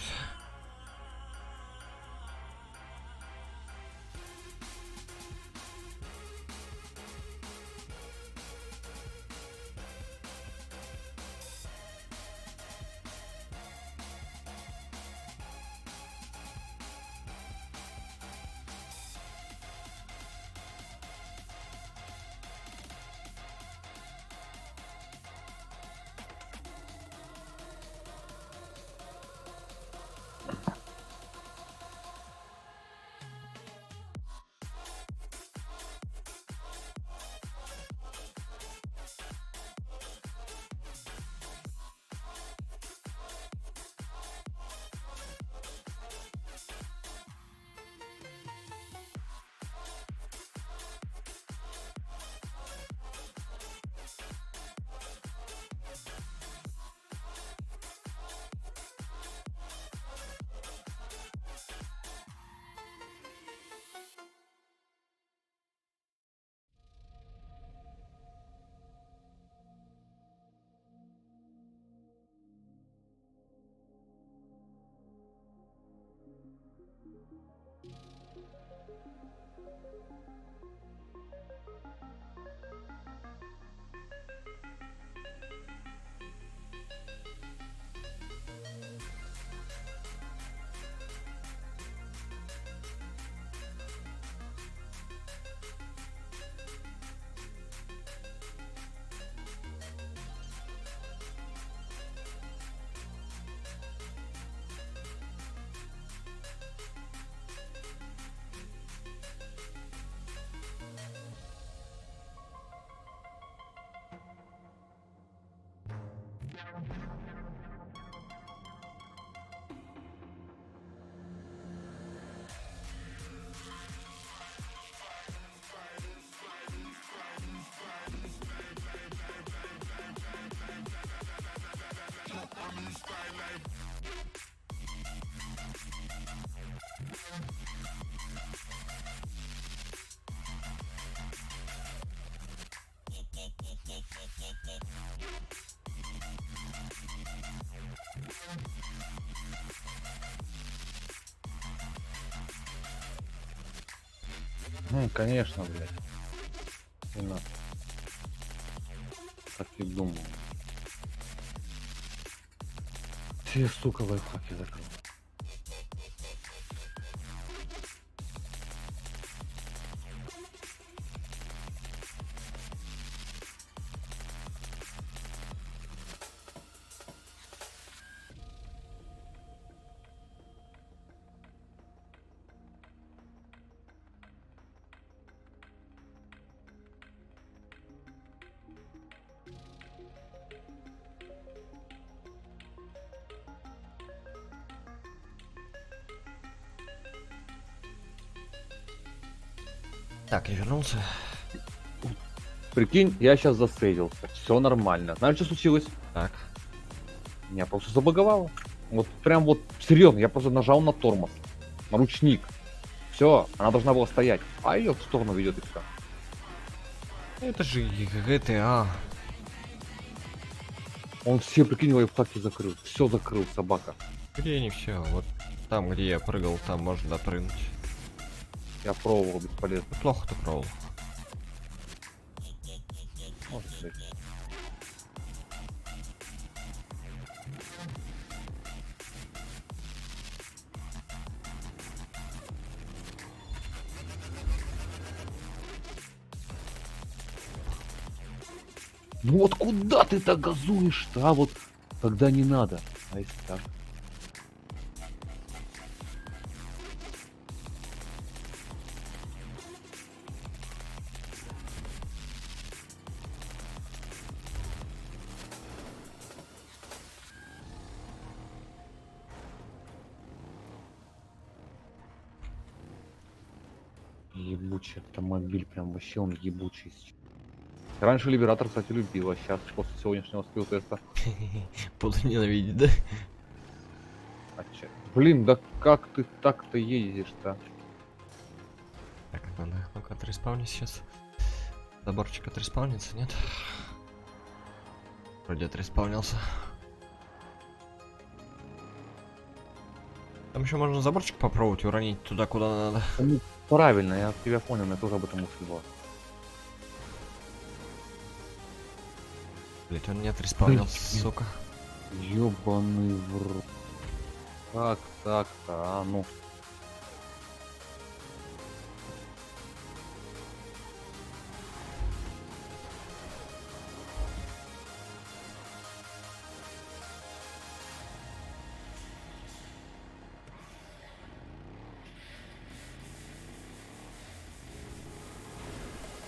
[SPEAKER 3] Конечно, блядь. Не надо. Так и думал. Все, сука, лайфхаки закрыл.
[SPEAKER 2] Так, я вернулся.
[SPEAKER 3] Прикинь, я сейчас засейвился. Все нормально. Знаешь, что случилось?
[SPEAKER 2] Так.
[SPEAKER 3] Меня просто забаговало. Вот прям вот серьезно, я просто нажал на тормоз. На ручник. Все, она должна была стоять. А ее в сторону ведет и все.
[SPEAKER 2] Это же GTA.
[SPEAKER 3] Он все, прикинь, лайфхаки закрыл. Все закрыл, собака.
[SPEAKER 2] Где не все? Вот там, где я прыгал, там можно допрыгнуть.
[SPEAKER 3] Я пробовал, бесполезно.
[SPEAKER 2] Плохо ты пробовал.
[SPEAKER 3] Может быть. Ну вот куда ты так газуешь-то, а вот когда не надо. А если так? Ебучий автомобиль, прям вообще он ебучий. Раньше Либератор, кстати, любил, а сейчас после сегодняшнего скилл-теста.
[SPEAKER 2] Буду ненавидеть, да?
[SPEAKER 3] Блин, да как ты так-то ездишь-то?
[SPEAKER 2] Так, надо. Ну-ка, отреспаунись сейчас. Заборчик отреспаунится, нет? Вроде отреспаунился. Там еще можно заборчик попробовать уронить туда, куда надо.
[SPEAKER 3] Ну, правильно, я тебя понял, я тоже об этом мыслил.
[SPEAKER 2] Блять, он не отреспаунился,
[SPEAKER 3] Блин.
[SPEAKER 2] сука.
[SPEAKER 3] Ёбаный в рот. Как так-то, а ну.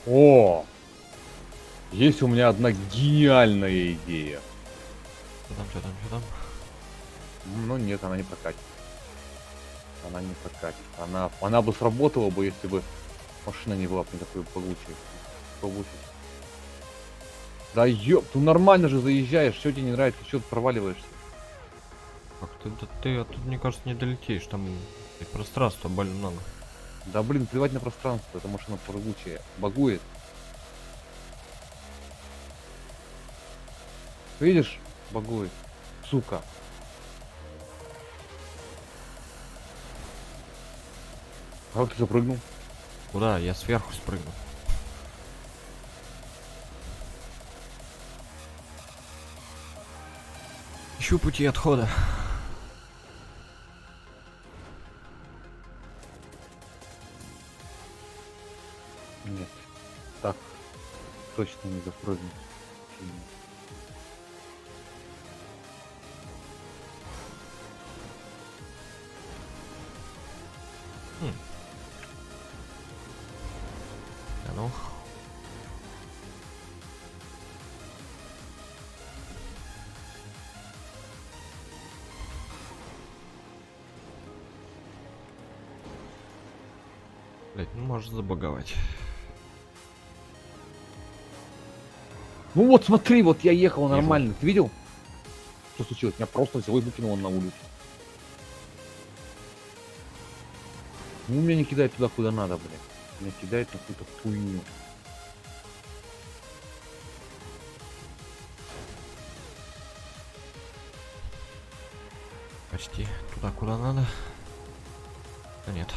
[SPEAKER 3] О! Есть у меня одна гениальная идея.
[SPEAKER 2] Что там, что там, что там?
[SPEAKER 3] Но нет, она не прокатит. Она не прокатит. Она бы сработала бы, если бы машина не была бы не такой получей. Да ёб, ты нормально же заезжаешь, что тебе не нравится, что ты проваливаешься?
[SPEAKER 2] Как ты, да ты оттуда, мне кажется, не долетишь, там блядь, пространства больно много.
[SPEAKER 3] Да блин, плевать на пространство, эта машина прыгучая, багует. Видишь, багует, сука. А как ты запрыгнул?
[SPEAKER 2] Куда? Я сверху спрыгнул. Ищу пути отхода.
[SPEAKER 3] Нет, так точно не запрыгнул.
[SPEAKER 2] А ну. Блять, ну может забаговать.
[SPEAKER 3] Ну вот смотри, вот я ехал
[SPEAKER 2] Вижу.
[SPEAKER 3] нормально, ты видел? Что случилось? Меня просто взял и выкинул на улицу. Ну меня не кидает туда, куда надо, блядь. Меня кидает на какую-то хуйню.
[SPEAKER 2] Почти туда, куда надо. Да нет.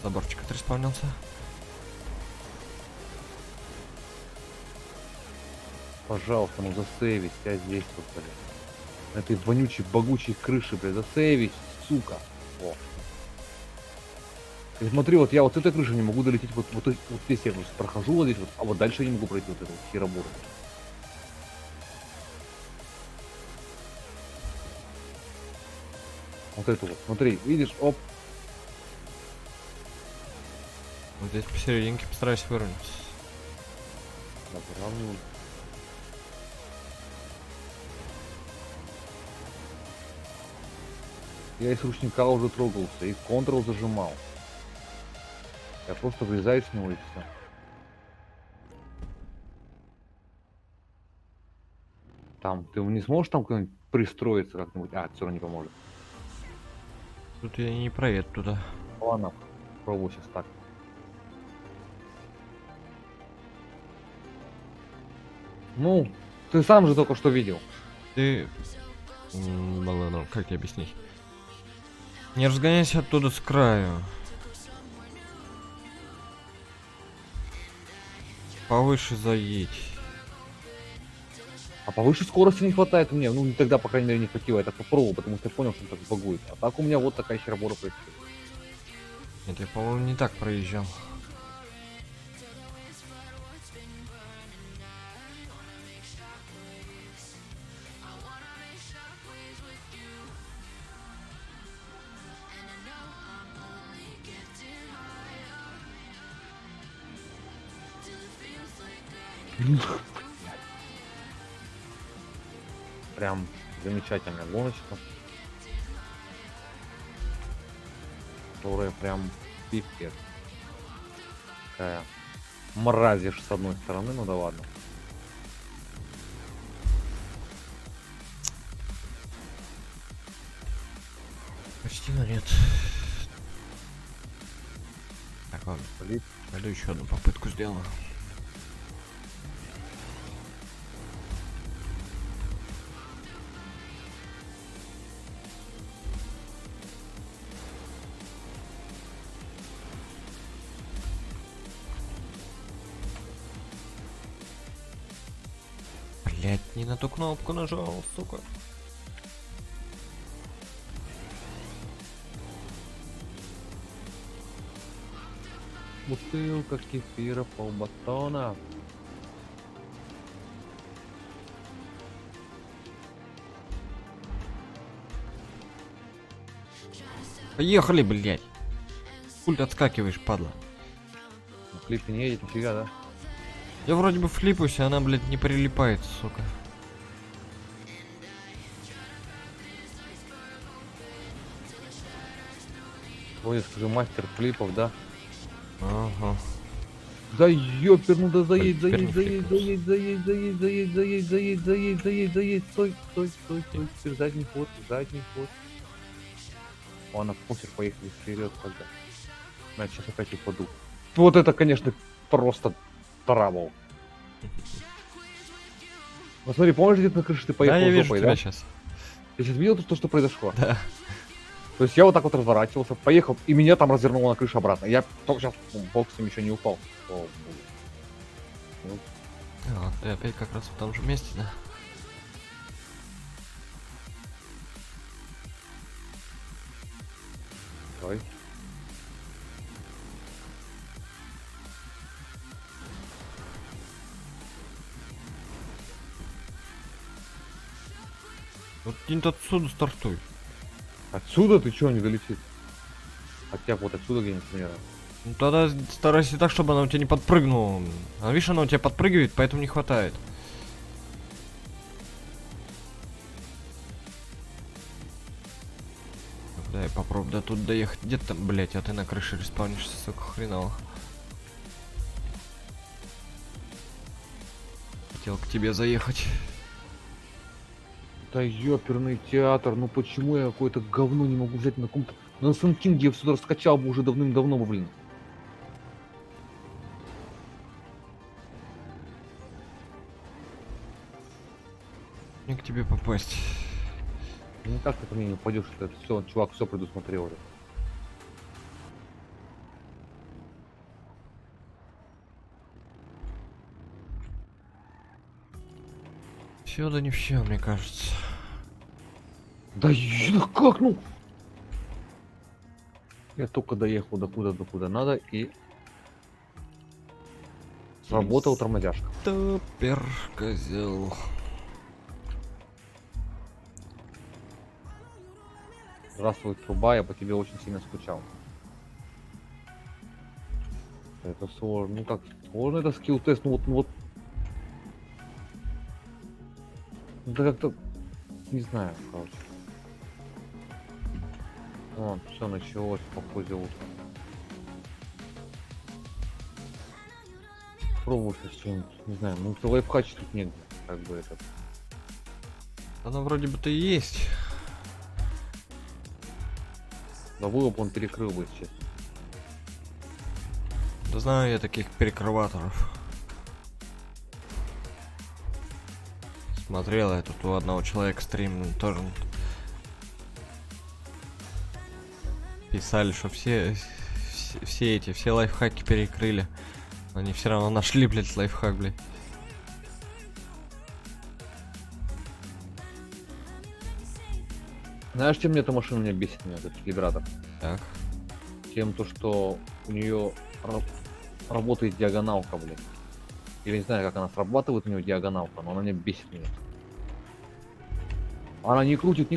[SPEAKER 2] Заборчик отреспавнился.
[SPEAKER 3] Пожалуйста, ну засейвись, я здесь вот, блядь. На этой вонючей, богучей крыше, блядь, засейвись, сука. О. И смотри, вот я вот с этой крыши не могу долететь, вот здесь я просто прохожу вот здесь вот, а вот дальше я не могу пройти вот эту вот херобору. Вот эту вот, смотри, видишь, оп.
[SPEAKER 2] Вот здесь посерединке постараюсь выровнять.
[SPEAKER 3] Выравнивай. Я из ручника уже трогался, и Ctrl зажимал. Я просто врезаюсь в него и все. Там, ты не сможешь там как-нибудь пристроиться как-нибудь? А, все равно не поможет.
[SPEAKER 2] Тут я не проеду туда.
[SPEAKER 3] Ладно, пробую сейчас так. Ну, ты сам же только что видел.
[SPEAKER 2] Ты... Ладно, как тебе объяснить? Не разгоняйся оттуда с краю. Повыше заедь.
[SPEAKER 3] А повыше скорости не хватает мне. Ну, тогда, по крайней мере, не хватило. Я так попробовал, потому что я понял, что он так багует. А так у меня вот такая херобора происходит.
[SPEAKER 2] Нет, я, по-моему, не так проезжал.
[SPEAKER 3] Прям замечательная гоночка. Которая прям пипец. Такая мразишь с одной стороны, ну да ладно.
[SPEAKER 2] Почти, но нет. Так, ладно.
[SPEAKER 3] Блин.
[SPEAKER 2] Пойду еще одну попытку сделаю. Блять, не на ту кнопку нажал, сука.
[SPEAKER 3] Бутылка кефира, полбатона.
[SPEAKER 2] Поехали, блять. Пульт отскакиваешь, падла.
[SPEAKER 3] Ну, клип не едет, нифига, да?
[SPEAKER 2] Я вроде бы флипаюсь, а она, блядь, не прилипает, сука.
[SPEAKER 3] Ой, скажи, мастер флипов, да?
[SPEAKER 2] Ага.
[SPEAKER 3] Да ёпер, ну да заедь,
[SPEAKER 2] Теперь не
[SPEAKER 3] заедь, заедь, заедь, заедь, заедь, заедь, заедь, заедь, заедь, заедь, стой, стой, стой, стой, теперь задний ход, задний ход. Ладно, похер, поехали вперед тогда. Я сейчас опять упаду. Вот это, конечно, просто травол. Вот смотри, помнишь, где-то на крыше ты поехал
[SPEAKER 2] Да, я вижу
[SPEAKER 3] жопой,
[SPEAKER 2] тебя
[SPEAKER 3] да?
[SPEAKER 2] сейчас.
[SPEAKER 3] Ты сейчас видел то, что произошло?
[SPEAKER 2] Да.
[SPEAKER 3] То есть я вот так вот разворачивался, поехал, и меня там развернуло на крышу обратно. Я только сейчас бог с ним еще не упал. Слава богу. Ну,
[SPEAKER 2] А, ты опять как раз в том же месте, да?
[SPEAKER 3] давай.
[SPEAKER 2] Вот где-нибудь отсюда стартуй.
[SPEAKER 3] Отсюда ты чё не долетит? Хотя вот отсюда где-нибудь примерно.
[SPEAKER 2] Ну тогда старайся так, чтобы она у тебя не подпрыгнула. А видишь, она у тебя подпрыгивает, поэтому не хватает. Дай попробуй до тут доехать. Где ты там, блять, а ты на крыше респаунишься, сука, хреново. Хотел к тебе заехать.
[SPEAKER 3] Да ёперный театр, ну почему я какое-то говно не могу взять на каком-то... На Сэнкинге я сюда раскачал бы уже давным-давно, бы, блин.
[SPEAKER 2] Мне к тебе попасть.
[SPEAKER 3] Ну как ты ко мне не упадешь, это все, чувак все предусмотрел уже.
[SPEAKER 2] все, да не все, мне кажется.
[SPEAKER 3] Да как, ну? Я только доехал до куда надо и сработал тормозяшка.
[SPEAKER 2] Топер, козел.
[SPEAKER 3] Здравствуй, труба, я по тебе очень сильно скучал. Это сложно. Ну как сложно это скилл-тест, ну вот. Это как-то. Не знаю, короче. Вот, все началось, похоже, утро. Пробую сейчас что-нибудь, не знаю, ну лайфхачить тут нет, как бы это.
[SPEAKER 2] Она вроде бы-то и есть.
[SPEAKER 3] Да было бы он перекрыл бы, если честно.
[SPEAKER 2] Да знаю я таких перекрываторов. Смотрел я тут у одного человека стрим, тоже писали, что все лайфхаки перекрыли. Но они все равно нашли, блядь, лайфхак, блядь.
[SPEAKER 3] Знаешь, чем мне эта машина меня бесит, меня этот вибратор?
[SPEAKER 2] Так.
[SPEAKER 3] Тем то, что у нее работает диагоналка, блин. Или не знаю, как она срабатывает у нее диагоналка, но она меня бесит меня. Она не крутит,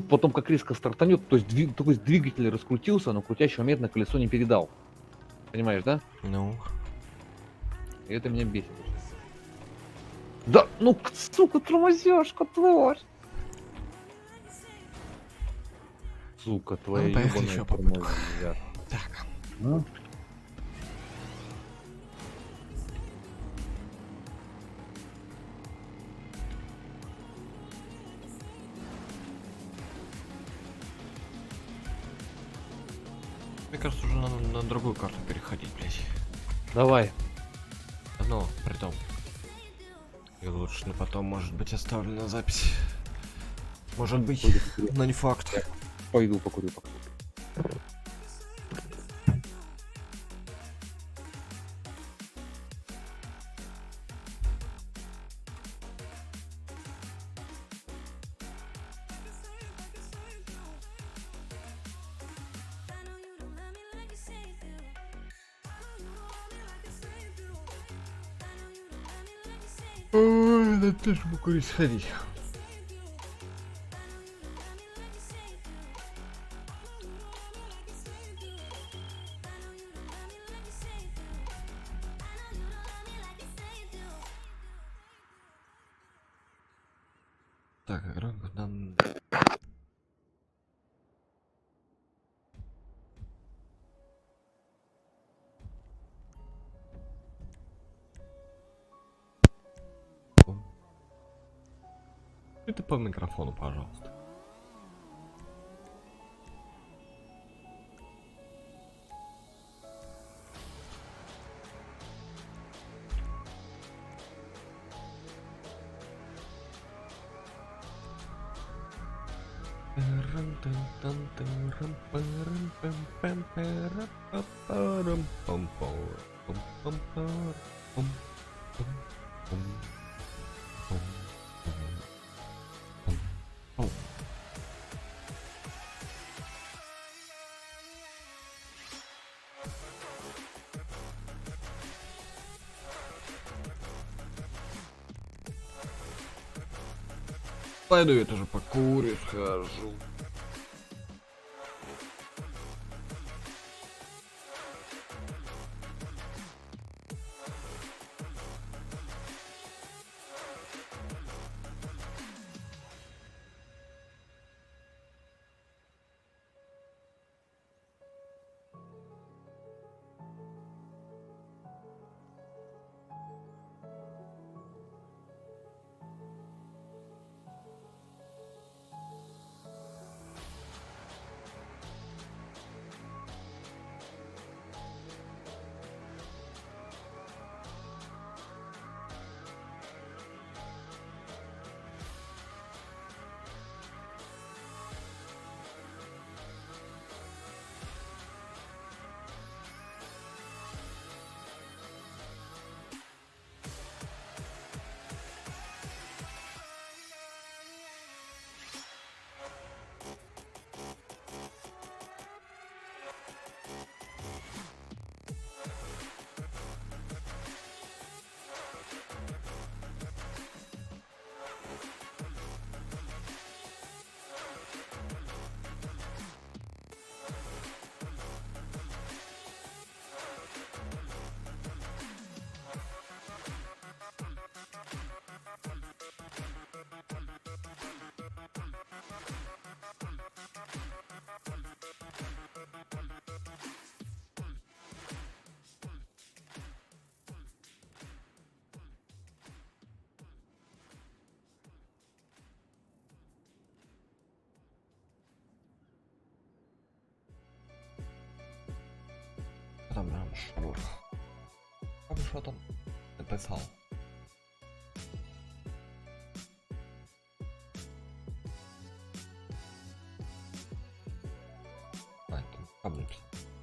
[SPEAKER 3] потом как резко стартанет, то есть, то есть двигатель раскрутился, но крутящий момент на колесо не передал. Понимаешь, да?
[SPEAKER 2] Ну.
[SPEAKER 3] И это меня бесит. Да, ну, сука, тормозяшка, тварь! Сука, твоя
[SPEAKER 2] поехали
[SPEAKER 3] ебаная
[SPEAKER 2] еще попытку.
[SPEAKER 3] тормозяшка.
[SPEAKER 2] Так.
[SPEAKER 3] Ну?
[SPEAKER 2] Мне кажется, уже надо на другую карту переходить, блядь.
[SPEAKER 3] Давай.
[SPEAKER 2] Но, при том. И лучше на потом, может быть, оставлю на запись. Может быть, но не факт.
[SPEAKER 3] Пойду покурю.
[SPEAKER 2] Ой, да ты ж покурить сходить. Так, игра нам... Это по микрофону, пожалуйста. Пойду я тоже покурю, схожу. Адам Шур. Что там написал?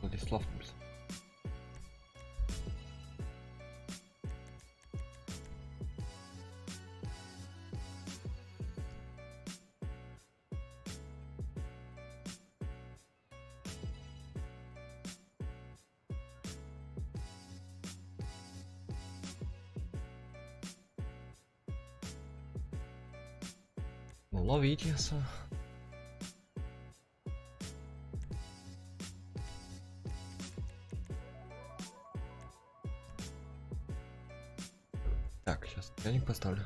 [SPEAKER 2] Владислав написал. Ну, ловите. Так, сейчас ценник поставлю.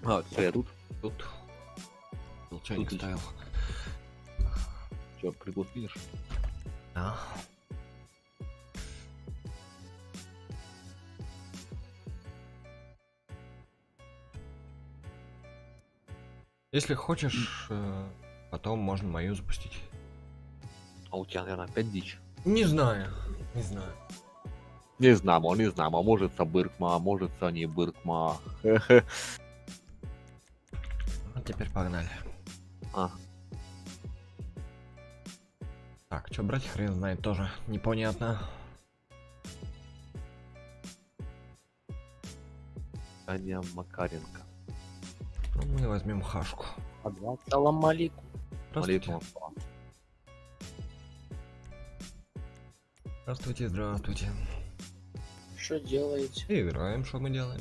[SPEAKER 3] А, все, я тут.
[SPEAKER 2] Тут чайник
[SPEAKER 3] Тут
[SPEAKER 2] ставил.
[SPEAKER 3] Че, прикол видишь?
[SPEAKER 2] Да. Если хочешь, потом можно мою запустить.
[SPEAKER 3] А у тебя, наверное, опять дичь.
[SPEAKER 2] Не знаю. Не знаю.
[SPEAKER 3] Не знаю, а может це Биркма, а может це не Биркма.
[SPEAKER 2] Ну, теперь погнали.
[SPEAKER 3] А.
[SPEAKER 2] Так, что брать, хрен знает, тоже непонятно.
[SPEAKER 3] Аня Макаренко.
[SPEAKER 2] Ну, мы возьмем хашку.
[SPEAKER 4] Салам алейкум.
[SPEAKER 2] Здравствуйте.
[SPEAKER 3] Алейкум.
[SPEAKER 2] Здравствуйте, здравствуйте.
[SPEAKER 4] Что делаете?
[SPEAKER 2] И играем, что мы делаем.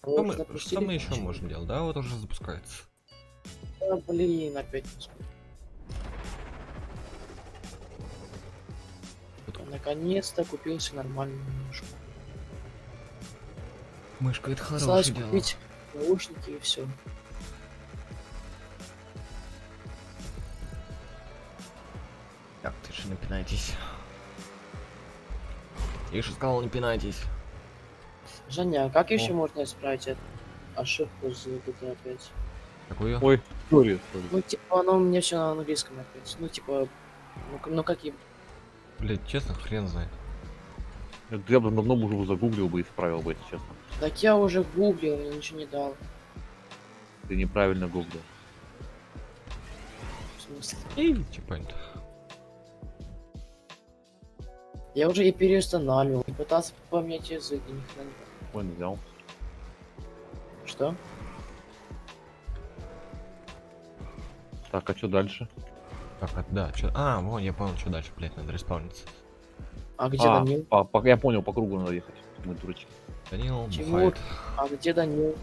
[SPEAKER 4] Вот,
[SPEAKER 2] Что
[SPEAKER 4] запустили
[SPEAKER 2] мы еще
[SPEAKER 4] матч?
[SPEAKER 2] можем делать? Да, вот уже запускается.
[SPEAKER 4] Да, блин, опять не успел. Наконец-то купился нормальную мышку.
[SPEAKER 2] Мышка, это
[SPEAKER 4] Осталось
[SPEAKER 2] хорошее дело.
[SPEAKER 4] купить наушники и все.
[SPEAKER 2] Так, тише, не пинайтесь. Тише, сказал, не пинайтесь.
[SPEAKER 4] Женя, а как еще можно исправить эту ошибку с GTA 5?
[SPEAKER 2] Какую?
[SPEAKER 3] Ой, сори.
[SPEAKER 4] Ну, типа, оно у меня все на английском опять. Ну, типа, ну какие?
[SPEAKER 2] Блять, честно, хрен знает.
[SPEAKER 3] Я бы давно уже загуглил бы и исправил бы, если честно.
[SPEAKER 4] Так я уже гуглил, мне ничего не дал.
[SPEAKER 3] Ты неправильно гуглил.
[SPEAKER 4] В смысле?
[SPEAKER 2] И чипант.
[SPEAKER 4] Я уже и переустанавливал, и пытался поменять язык, и ни хрена не так.
[SPEAKER 3] Ой, взял.
[SPEAKER 4] Что?
[SPEAKER 3] Так, а что дальше?
[SPEAKER 2] Так, да, чё... А, вон, я понял, что дальше, блять, надо респауниться.
[SPEAKER 4] А где Данил?
[SPEAKER 3] Я понял, по кругу надо ехать. Мы дурачки.
[SPEAKER 2] Данил
[SPEAKER 4] Чего?
[SPEAKER 2] бухает.
[SPEAKER 4] А где Данил?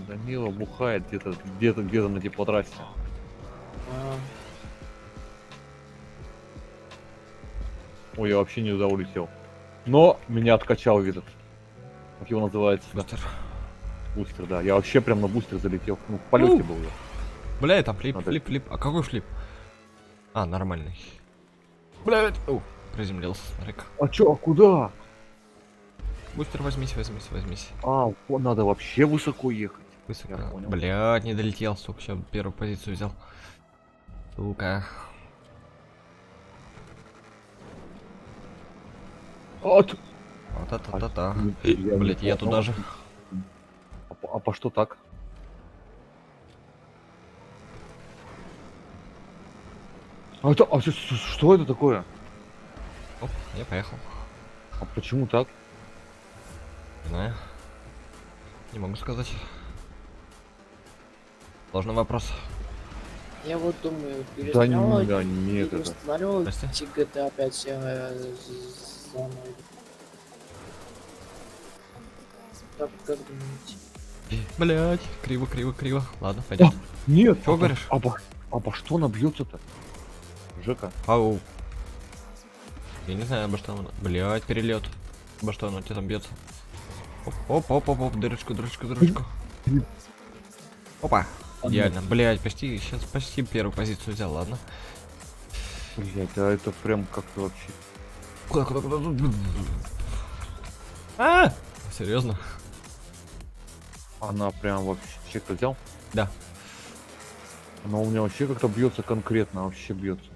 [SPEAKER 3] Данила бухает где-то на теплотрассе.
[SPEAKER 4] А,
[SPEAKER 3] Ой, я вообще не туда улетел. Но меня откачал этот. Как его называется?
[SPEAKER 2] Бустер.
[SPEAKER 3] Бустер, да. Я вообще прям на бустер залетел. Ну, в полете был я.
[SPEAKER 2] Бля, там флип,
[SPEAKER 3] Надо-
[SPEAKER 2] флип. А какой флип? А, нормальный. Блядь. О, приземлился, смотри-ка.
[SPEAKER 3] А чё, а куда?
[SPEAKER 2] Бустер возьмись.
[SPEAKER 3] А, вот надо вообще высоко ехать.
[SPEAKER 2] Высоко.
[SPEAKER 3] Я понял.
[SPEAKER 2] Блядь, не долетел, сука, сейчас первую позицию взял. Сука.
[SPEAKER 3] Вот.
[SPEAKER 2] Вот это-то-то.
[SPEAKER 3] Я
[SPEAKER 2] Блять,
[SPEAKER 3] не
[SPEAKER 2] я
[SPEAKER 3] понял.
[SPEAKER 2] туда же.
[SPEAKER 3] А по что так? Что это такое?
[SPEAKER 2] Оп, я поехал.
[SPEAKER 3] А почему так?
[SPEAKER 2] Не знаю. Не могу сказать. Сложный вопрос.
[SPEAKER 4] я вот думаю,
[SPEAKER 3] Да,
[SPEAKER 4] переустанавливать,
[SPEAKER 3] да нет, это.
[SPEAKER 4] переустанавливать
[SPEAKER 2] Здрасте.
[SPEAKER 4] GTA 5 заново. Как думаете?
[SPEAKER 2] Блять, криво. Ладно, пойдет.
[SPEAKER 3] Нет.
[SPEAKER 2] Чего говоришь?
[SPEAKER 3] Обо что она бьется-то? Жека.
[SPEAKER 2] Ау. Я не знаю, обо что оно. Блять, перелет. Обо что оно тебе там бьется. Оп, дырочку. Опа. Идеально. Блять, почти, сейчас почти первую позицию взял, ладно.
[SPEAKER 3] Блять, а это прям как-то вообще...
[SPEAKER 2] Куда? А! Серьезно?
[SPEAKER 3] Она прям вообще... Чек-то взял?
[SPEAKER 2] Да.
[SPEAKER 3] Она у меня вообще как-то бьется конкретно, вообще бьется.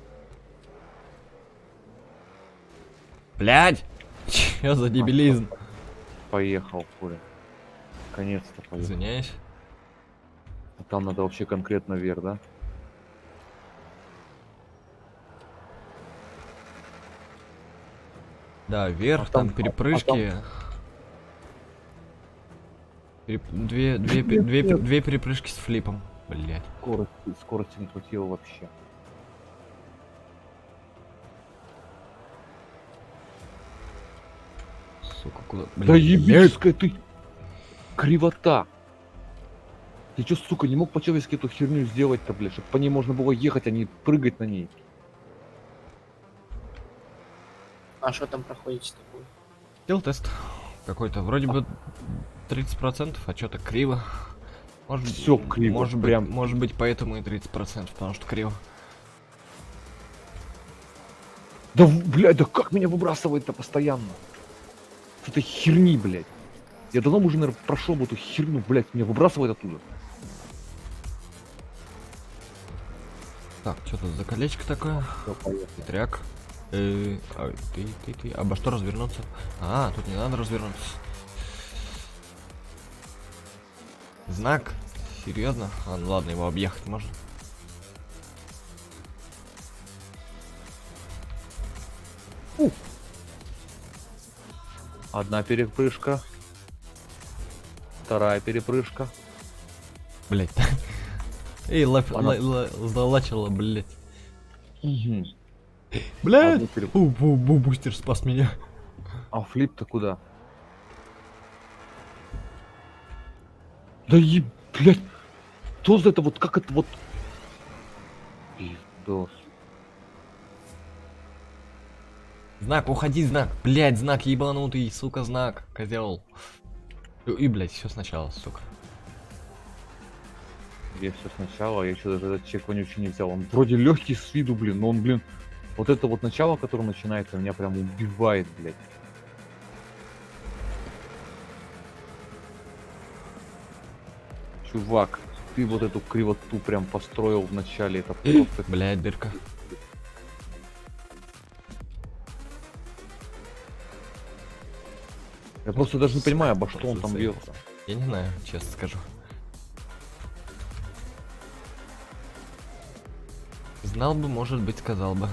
[SPEAKER 2] Блять! Чё за дебилизм?
[SPEAKER 3] Поехал, хули. Наконец-то поехал.
[SPEAKER 2] Извиняюсь.
[SPEAKER 3] А там надо вообще конкретно вверх, да?
[SPEAKER 2] Да, вверх,
[SPEAKER 3] А
[SPEAKER 2] там
[SPEAKER 3] там-
[SPEAKER 2] перепрыжки. Две перепрыжки с флипом. Блять.
[SPEAKER 3] Скорости не хватило вообще.
[SPEAKER 2] Сука, куда?
[SPEAKER 3] Да ебическая ты кривота. Ты чё, сука, не мог по-человечески эту херню сделать-то, блядь, чтобы по ней можно было ехать, а не прыгать на ней?
[SPEAKER 4] А что там проходите такое?
[SPEAKER 2] Сделал тест. Какой-то вроде бы 30%, а что-то криво. Может,
[SPEAKER 3] Всё криво,
[SPEAKER 2] может
[SPEAKER 3] прям.
[SPEAKER 2] может быть поэтому и 30%, потому что криво.
[SPEAKER 3] Да, блядь, да как меня выбрасывает-то постоянно? С этой херни, блядь. Я давно уже, наверное, прошел бы эту херню, блядь, меня выбрасывает оттуда.
[SPEAKER 2] Так, что тут за колечко такое?
[SPEAKER 3] Всё, поехали.
[SPEAKER 2] Хитряк. Ты. Обо что развернуться? А, тут не надо развернуться. Знак? Серьезно? А, ну ладно, его объехать можно.
[SPEAKER 3] Одна перепрыжка. Вторая перепрыжка.
[SPEAKER 2] Блять. Эй, залачила, блять.
[SPEAKER 3] Угу.
[SPEAKER 2] Блять! Бустер спас меня.
[SPEAKER 3] А флип-то куда? Да блядь, что за это вот, как это вот? Пиздос.
[SPEAKER 2] Знак, уходи, знак. Блять, знак ебанутый, сука, знак, козел. И, блять, все сначала, сука.
[SPEAKER 3] Я все сначала, я еще даже этот чек вонючий не взял. Он вроде легкий с виду, блин, но он, блин, вот это вот начало, которое начинается, меня прям убивает, блядь. Чувак, ты вот эту кривоту прям построил в начале, это просто...
[SPEAKER 2] Блять, дырка.
[SPEAKER 3] Я просто даже не понимаю, обо что он там
[SPEAKER 2] Процессы.
[SPEAKER 3] бьется.
[SPEAKER 2] Я не знаю, честно скажу. Знал бы, может быть, сказал бы.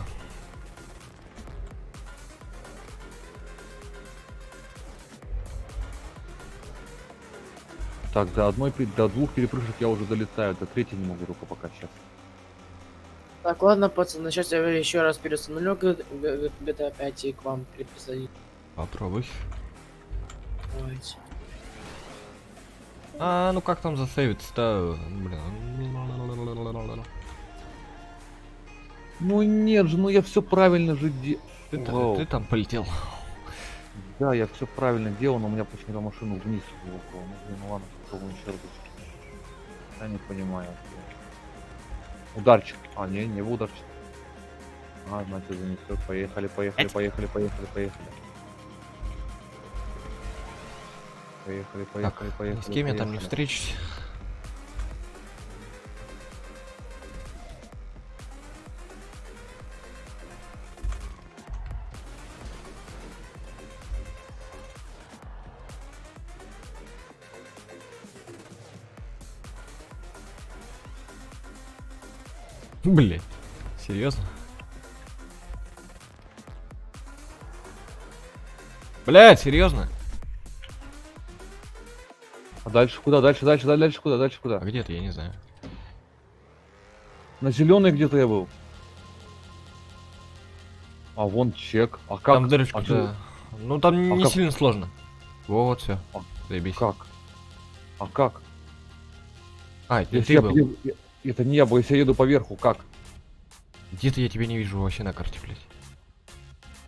[SPEAKER 3] Так, до двух перепрыжек я уже долетаю, до третьей не могу только пока сейчас.
[SPEAKER 4] Так, ладно, пацаны, сейчас я еще раз перестановлю GTA 5 и к вам присоединюсь.
[SPEAKER 2] Попробуй.
[SPEAKER 4] Давайте.
[SPEAKER 2] А, ну как там засейвиться-то? Блин.
[SPEAKER 3] Ну нет же, ну я все правильно же
[SPEAKER 2] Ты там полетел.
[SPEAKER 3] Да, я все правильно делал, но у меня почему-то машину вниз увлекло. Ну, блин, ну ладно, попробуем еще разочек. Я не понимаю. Ударчик. А, не его ударчик. А, значит занесет. Поехали. Поехали.
[SPEAKER 2] С кем я там не встречусь? Блять, серьезно? Блять, серьезно?
[SPEAKER 3] А дальше куда? Дальше куда?
[SPEAKER 2] А где ты, я не знаю.
[SPEAKER 3] На зеленый где-то я был. А вон чек. А как?
[SPEAKER 2] Там дырочка,
[SPEAKER 3] А чё-
[SPEAKER 2] да. Ну там не
[SPEAKER 3] как?
[SPEAKER 2] сильно сложно. Вот, все.
[SPEAKER 3] А,
[SPEAKER 2] Заебись.
[SPEAKER 3] Как? А как?
[SPEAKER 2] А, это
[SPEAKER 3] Если
[SPEAKER 2] ты
[SPEAKER 3] я
[SPEAKER 2] был.
[SPEAKER 3] это не я был, если я еду поверху, как?
[SPEAKER 2] Где-то я тебя не вижу вообще на карте, блядь.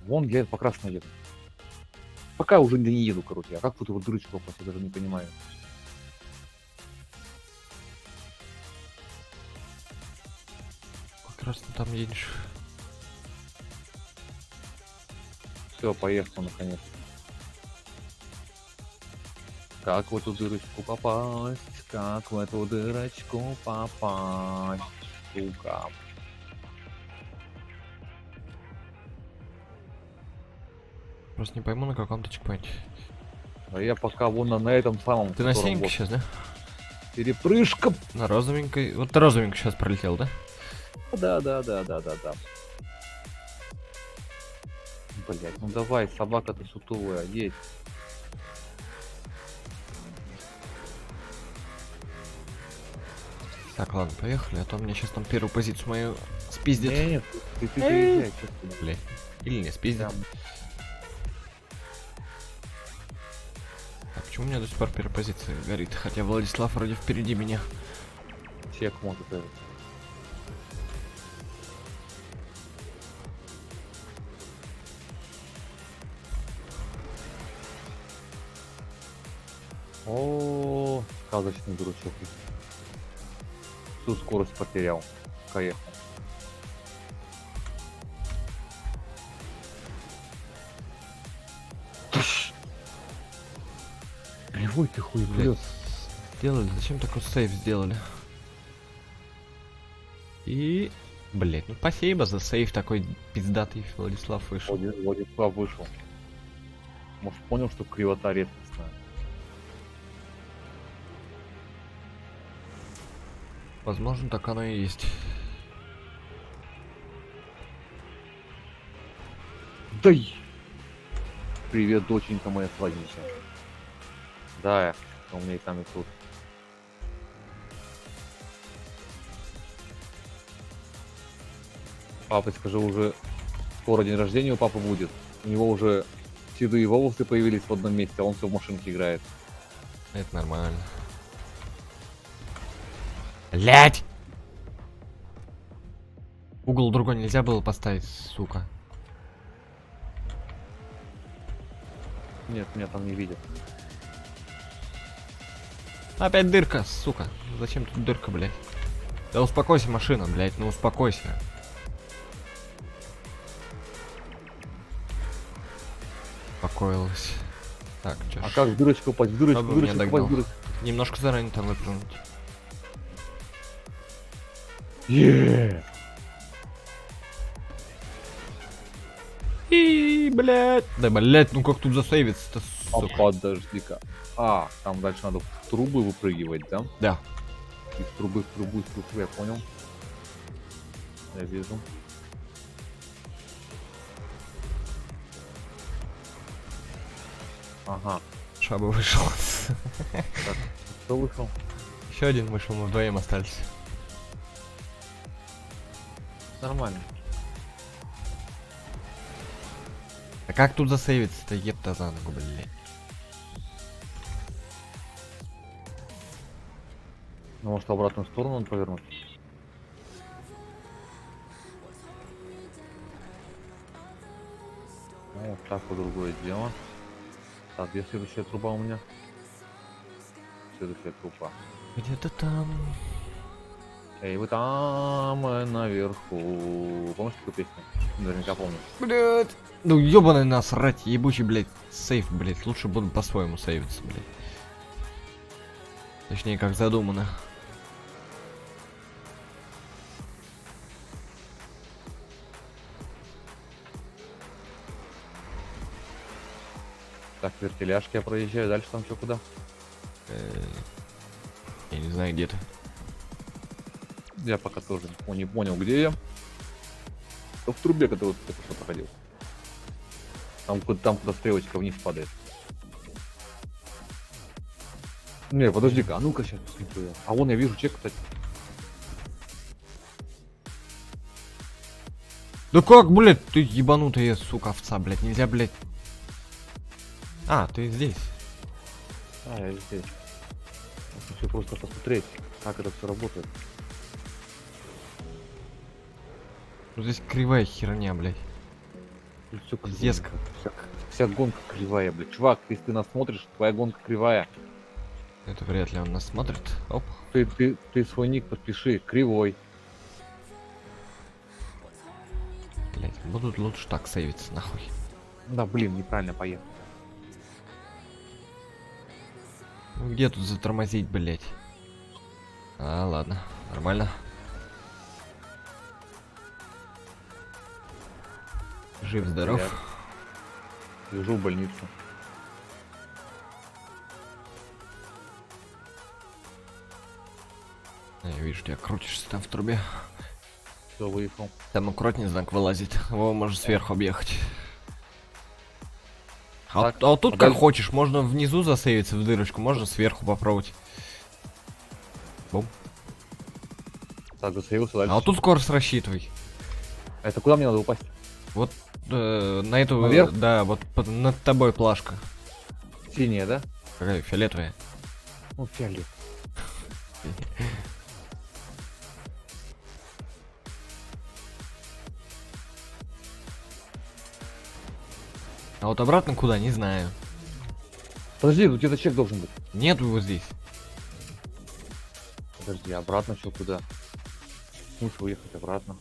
[SPEAKER 3] Вон я по красной еду. пока уже не еду, короче. А как тут его дырочку попасть, я даже не понимаю.
[SPEAKER 2] Как раз ты там едешь.
[SPEAKER 3] Все, поехал наконец. Как в эту дырочку попасть? Как в эту дырочку попасть? Сука.
[SPEAKER 2] Просто не пойму, на каком ты чекпоинте.
[SPEAKER 3] А я пока вон на этом самом.
[SPEAKER 2] Ты на
[SPEAKER 3] котором
[SPEAKER 2] синенькой
[SPEAKER 3] вот
[SPEAKER 2] сейчас, да?
[SPEAKER 3] перепрыжка.
[SPEAKER 2] На розовенькой. Вот ты розовенькой сейчас пролетел, да?
[SPEAKER 3] Да. Блять, ну давай, собака ты сутулая, едь.
[SPEAKER 2] Так, ладно, поехали, а то мне сейчас там первую позицию мою спиздит.
[SPEAKER 3] Нет, ты переезжай, чё ты,
[SPEAKER 2] Блядь. Или не спиздит.
[SPEAKER 3] прям.
[SPEAKER 2] А почему у меня до сих пор первая позиция горит? Хотя Владислав вроде впереди меня.
[SPEAKER 3] Чек может это. О, сказочный дурачок. Всю скорость потерял. Поехал. Кривой ты хуй,
[SPEAKER 2] Блядь. Сделали? Зачем такой сейф сделали? И... Блять, ну спасибо за сейф такой пиздатый, Владислав вышел.
[SPEAKER 3] Владислав вышел. Может, понял, что кривота редкостная.
[SPEAKER 2] Возможно, так оно и есть.
[SPEAKER 3] Дай! Привет, доченька моя сладенькая. Да, у меня и там, и тут. Папа, скажи, уже скоро день рождения у папы будет. У него уже седые волосы появились в одном месте, а он все в машинке играет.
[SPEAKER 2] Это нормально. Блять! Угол другой нельзя было поставить, сука.
[SPEAKER 3] Нет, меня там не видят.
[SPEAKER 2] Опять дырка, сука. Зачем тут дырка, блядь? Да успокойся, машина, блядь, ну успокойся. Успокоилась. Так, чё
[SPEAKER 3] А
[SPEAKER 2] ж.
[SPEAKER 3] как в дырочку попасть? В дырочку,
[SPEAKER 2] Чтобы
[SPEAKER 3] в
[SPEAKER 2] меня
[SPEAKER 3] дырочку попасть, в
[SPEAKER 2] догнал.
[SPEAKER 3] дырочку.
[SPEAKER 2] Немножко заранее там выпрыгнуть.
[SPEAKER 3] Еее!
[SPEAKER 2] И, блядь. Да, блядь, ну как тут засейвиться-то,
[SPEAKER 3] А
[SPEAKER 2] сука.
[SPEAKER 3] подожди-ка. А, там дальше надо в трубы выпрыгивать, да?
[SPEAKER 2] Да.
[SPEAKER 3] Из трубы в трубу, из трубы, я понял. Я вижу. Ага.
[SPEAKER 2] Шаба вышел.
[SPEAKER 3] Кто вышел?
[SPEAKER 2] Еще один вышел, мы вдвоем остались.
[SPEAKER 3] Нормально.
[SPEAKER 2] А как тут засейвиться-то, ебта за ногу, блядь.
[SPEAKER 3] Ну, может, в обратную сторону надо повернуть? Ну, вот так вот другое дело. Так, где следующая труба у меня? Следующая труба.
[SPEAKER 2] Где-то там.
[SPEAKER 3] Эй, вы там наверху. Помнишь такую песню? Наверняка помню.
[SPEAKER 2] Блядь. Ну ёбаный насрать, ебучий, блядь, сейф, блядь. Лучше буду по-своему сейвиться, блядь. Точнее, как задумано.
[SPEAKER 3] Так, вертеляшки я проезжаю. Дальше там что, куда?
[SPEAKER 2] Я не знаю, где ты.
[SPEAKER 3] Я пока тоже не понял, где я. В трубе, который вот только что проходил. Там, куда стрелочка вниз падает. Не, подожди-ка, а ну-ка сейчас посмотрю. А вон я вижу чек, кстати.
[SPEAKER 2] Да как, блядь, ты ебанутая, сука, овца, блядь. Нельзя, блядь. А, ты здесь.
[SPEAKER 3] А, я здесь. Все просто посмотреть, как это все работает.
[SPEAKER 2] Ну, здесь кривая херня, блядь.
[SPEAKER 3] Тут всё
[SPEAKER 2] Пиздец,
[SPEAKER 3] криво.
[SPEAKER 2] как
[SPEAKER 3] Вся гонка кривая, блядь. Чувак, если ты нас смотришь, твоя гонка кривая.
[SPEAKER 2] Это вряд ли он нас смотрит. Оп.
[SPEAKER 3] Ты свой ник подпиши, кривой.
[SPEAKER 2] Блять, будут лучше так сейвиться, нахуй.
[SPEAKER 3] Да, блин, неправильно поехал.
[SPEAKER 2] Ну, где тут затормозить, блять? А, ладно, нормально. Жив-здоров.
[SPEAKER 3] Блядь. Лежу в больницу.
[SPEAKER 2] Я вижу, тебя крутишься там в трубе.
[SPEAKER 3] Все, выехал.
[SPEAKER 2] Там аккуратнее знак вылазит. Его можно сверху объехать. А,
[SPEAKER 3] Так,
[SPEAKER 2] вот тут
[SPEAKER 3] а
[SPEAKER 2] как
[SPEAKER 3] дальше?
[SPEAKER 2] хочешь, можно внизу засейвиться в дырочку, можно сверху попробовать. Бум.
[SPEAKER 3] Так, засейвился дальше.
[SPEAKER 2] А вот тут скорость рассчитывай.
[SPEAKER 3] Это куда мне надо упасть?
[SPEAKER 2] Вот на эту,
[SPEAKER 3] Наверх?
[SPEAKER 2] да, вот над тобой плашка.
[SPEAKER 3] Синяя, да?
[SPEAKER 2] Какая фиолетовая.
[SPEAKER 3] Ну, фиолет.
[SPEAKER 2] А вот обратно куда, не знаю.
[SPEAKER 3] Подожди, тут где-то чек должен быть.
[SPEAKER 2] Нету его здесь.
[SPEAKER 3] Подожди, обратно что, куда? Смысл уехать обратно?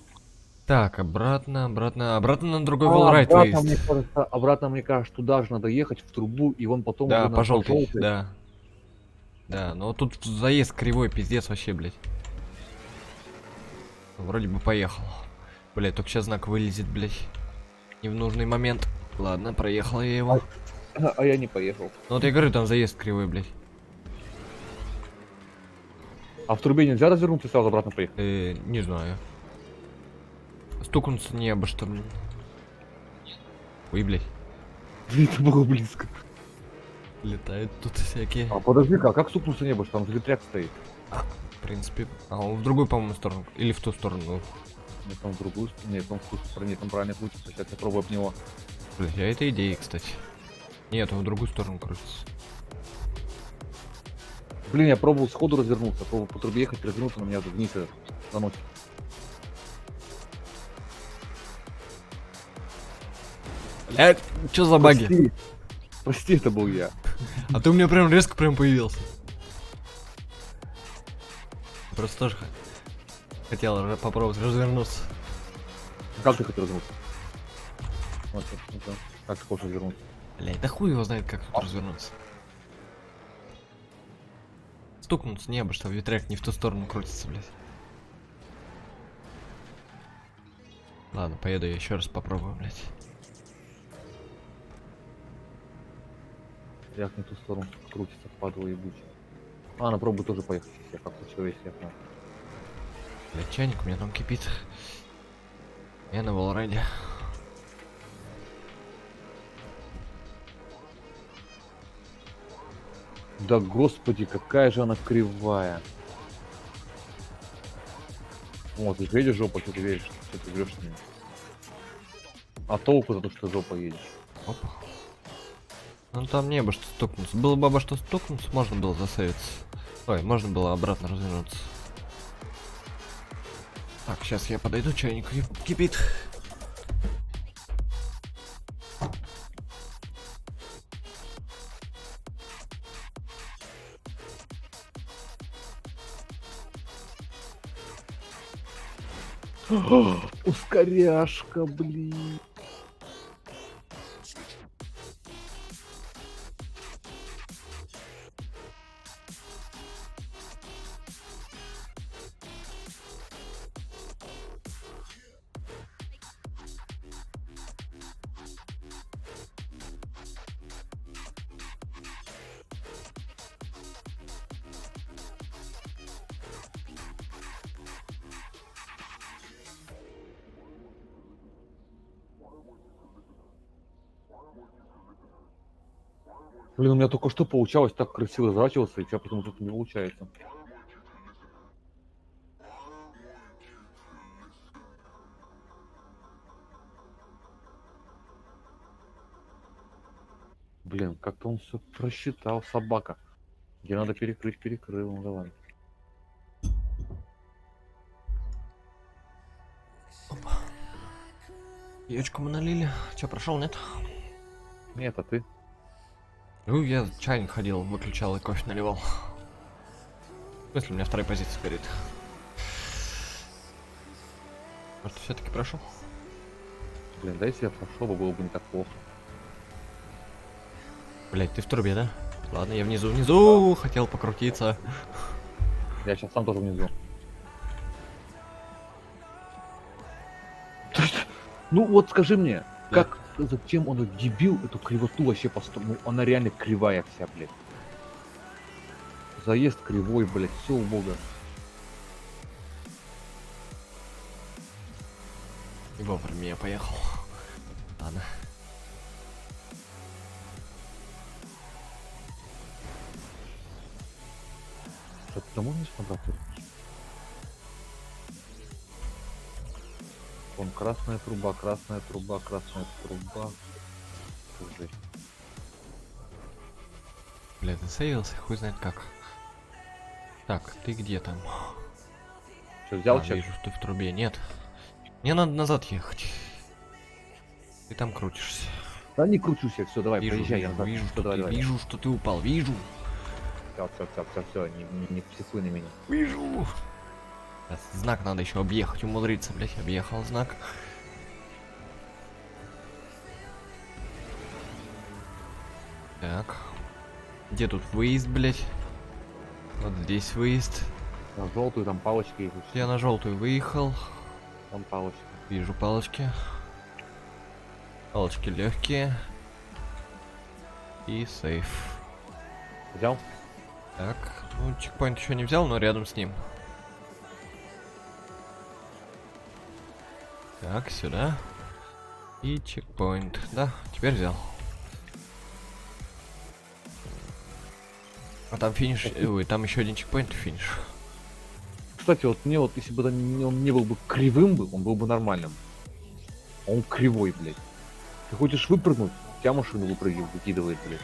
[SPEAKER 2] Так, обратно на другой
[SPEAKER 3] А,
[SPEAKER 2] wallride
[SPEAKER 3] обратно, мне
[SPEAKER 2] выезд.
[SPEAKER 3] кажется, обратно, мне кажется, туда же надо ехать в трубу, и он потом
[SPEAKER 2] Да,
[SPEAKER 3] уже
[SPEAKER 2] по желтой,
[SPEAKER 3] желтой.
[SPEAKER 2] да. Да, но тут заезд кривой, пиздец вообще, блядь. Вроде бы поехал. Блядь, только сейчас знак вылезет, блядь. Не в нужный момент. Ладно, проехал я его.
[SPEAKER 3] А я не поехал.
[SPEAKER 2] Ну вот я говорю, там заезд кривой, блядь.
[SPEAKER 3] А в трубе нельзя развернуться и сразу обратно поехать?
[SPEAKER 2] Не знаю. Стукнуться не обо что, блин. Ой, блядь.
[SPEAKER 3] Блин, это было близко.
[SPEAKER 2] Летают тут всякие.
[SPEAKER 3] А подожди-ка, а как стукнуться не было? Там же ветряк стоит.
[SPEAKER 2] В принципе. А он в другую, по-моему, сторону. Или в ту сторону.
[SPEAKER 3] Нет, там в другую сторону. Нет, он в ту сторону. Нет, там правильно крутится. Сейчас я пробую об него.
[SPEAKER 2] Блядь, а это идея, кстати. Нет, он в другую сторону крутится.
[SPEAKER 3] Блин, я пробовал сходу развернуться. Пробовал по трубе ехать, развернуться, но меня тут вниз заносит.
[SPEAKER 2] Блядь, чё за баги?
[SPEAKER 3] Прости. Прости, это был я.
[SPEAKER 2] А ты у меня прям резко прям появился. Просто тоже хотел попробовать развернуться.
[SPEAKER 3] Как ты хотел развернуться? Вот, вот. Как ты хочешь развернуться?
[SPEAKER 2] Блядь, да хуй его знает, как тут развернуться. Стукнуться не обо что, ветряк не в ту сторону крутится, блядь. Ладно, поеду я еще раз попробую, блядь.
[SPEAKER 3] Я не ту сторону крутится, падал ебучий. А, попробуй тоже поехать. Я как-то человеческий окно.
[SPEAKER 2] Блядь, чайник у меня там кипит. Я на волрайде.
[SPEAKER 3] Да господи, какая же она кривая. Вот, ты же едешь жопа, что ты веришь, что ты врешь с ним. А толку за то, что жопа едешь.
[SPEAKER 2] Опа. Ну там не обо что стукнуться. Было бы обо что стукнуться, можно было засейвиться. Ой, можно было обратно развернуться. Так, сейчас я подойду, чайник кипит.
[SPEAKER 3] Ускоряшка, блин. Блин, у меня только что получалось так красиво разворачиваться, и сейчас почему-то не получается. Блин, как-то он все просчитал, собака. Где надо перекрыть, перекрыл, ну давай.
[SPEAKER 2] Яичку мы налили. Че, прошел, нет?
[SPEAKER 3] Нет, а ты?
[SPEAKER 2] Ну, я чайник ходил, выключал и кофе наливал. В смысле, у меня вторая позиция горит. Может, все-таки прошел?
[SPEAKER 3] Блин, да если я прошел бы, было бы не так плохо.
[SPEAKER 2] Блять, ты в трубе, да? Ладно, я внизу, хотел покрутиться.
[SPEAKER 3] Я сейчас сам тоже внизу. Ну вот скажи мне,
[SPEAKER 2] Да.
[SPEAKER 3] как, зачем он дебил эту кривоту вообще построил? Ну она реально кривая вся, блядь. Заезд кривой, блядь, все у бога.
[SPEAKER 2] И вовремя я поехал. Ладно.
[SPEAKER 3] Что ты домой не смотрел? Вон красная труба, красная труба, красная труба. Жесть.
[SPEAKER 2] Бля, ты сейвился, хуй знает как. Так, ты где там?
[SPEAKER 3] Что, взял
[SPEAKER 2] А,
[SPEAKER 3] чек?
[SPEAKER 2] вижу, ты в трубе. Нет. Мне надо назад ехать. Ты там крутишься.
[SPEAKER 3] Да не кручусь я, все, давай,
[SPEAKER 2] Вижу,
[SPEAKER 3] проезжай, я
[SPEAKER 2] вижу,
[SPEAKER 3] назад.
[SPEAKER 2] вижу,
[SPEAKER 3] Всё,
[SPEAKER 2] что
[SPEAKER 3] давай,
[SPEAKER 2] ты,
[SPEAKER 3] давай.
[SPEAKER 2] вижу, что ты упал, вижу.
[SPEAKER 3] Все, не психуй на меня.
[SPEAKER 2] Вижу. Знак надо еще объехать, умудриться, блять, объехал знак. Так. Где тут выезд, блять? Вот здесь выезд.
[SPEAKER 3] На желтую там палочки есть.
[SPEAKER 2] Я на желтую выехал.
[SPEAKER 3] Там палочки.
[SPEAKER 2] Вижу палочки. Палочки легкие. И сейф.
[SPEAKER 3] Взял?
[SPEAKER 2] Так, ну чекпоинт еще не взял, но рядом с ним. Так, сюда. И чекпоинт. Да, теперь взял. А там финиш. Ой, там еще один чекпоинт и финиш.
[SPEAKER 3] Кстати, вот мне вот, если бы он не был бы кривым бы, он был бы нормальным. А он кривой, блядь. Ты хочешь выпрыгнуть, у тебя машину выкидывает, блядь.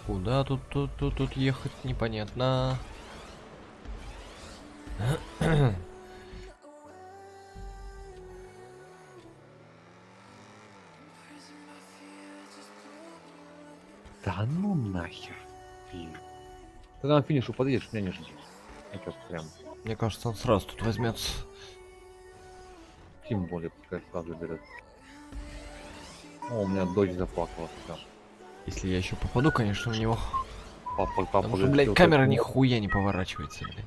[SPEAKER 2] Куда тут ехать непонятно.
[SPEAKER 3] Да ну нахер. Когда на финишу подъедешь, меня не жди. Я сейчас прям,
[SPEAKER 2] Мне кажется, он сразу тут возьмется.
[SPEAKER 3] тем более, пускай сразу берет. О, у меня дочь заплакала. Прям.
[SPEAKER 2] Если я еще попаду, конечно, в него.
[SPEAKER 3] Папа,
[SPEAKER 2] Потому что,
[SPEAKER 3] говорит,
[SPEAKER 2] блядь,
[SPEAKER 3] «Всё,
[SPEAKER 2] камера
[SPEAKER 3] так,
[SPEAKER 2] нихуя не поворачивается, блядь.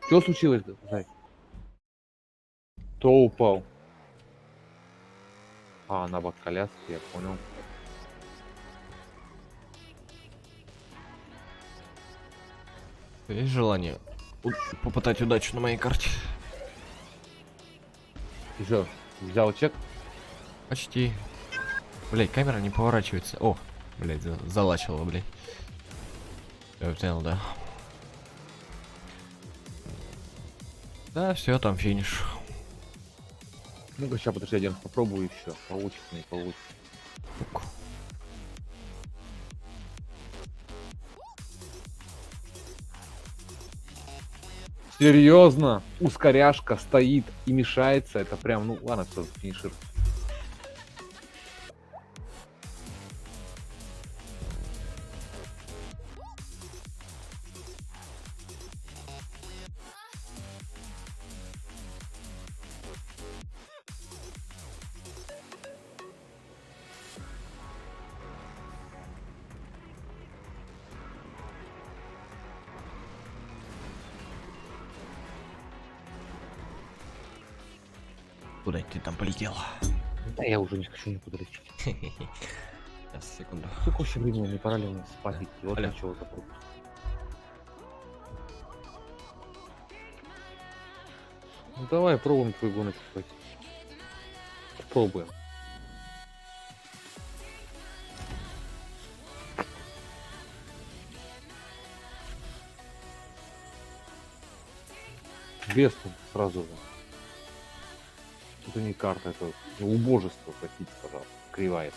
[SPEAKER 3] Что случилось, Зай? Кто упал? А, она в коляске, я понял.
[SPEAKER 2] Есть желание попытать удачу на моей карте?
[SPEAKER 3] Ты что, взял чек?
[SPEAKER 2] Почти. Блядь, камера не поворачивается. О, блядь, залачила, блядь. Я взял, да. Да, все, там финиш.
[SPEAKER 3] Ну-ка, сейчас, подожди, один попробую еще. Получится, не получится.
[SPEAKER 2] Фук.
[SPEAKER 3] Серьезно? Ускоряшка стоит и мешается. Это прям, ну ладно, все, финишир.
[SPEAKER 2] Куда ты там полетел?
[SPEAKER 3] Да я уже не хочу никуда лететь.
[SPEAKER 2] Сейчас, секунду.
[SPEAKER 3] Сколько вообще времени, не пора ли мне спать идти? Вот
[SPEAKER 2] Алло.
[SPEAKER 3] на чего забыл. Ну давай, пробуем твою гоночку пойти. Пробуем. Без тут сразу же. Это не карта, это убожество, простите, пожалуйста. Кривая.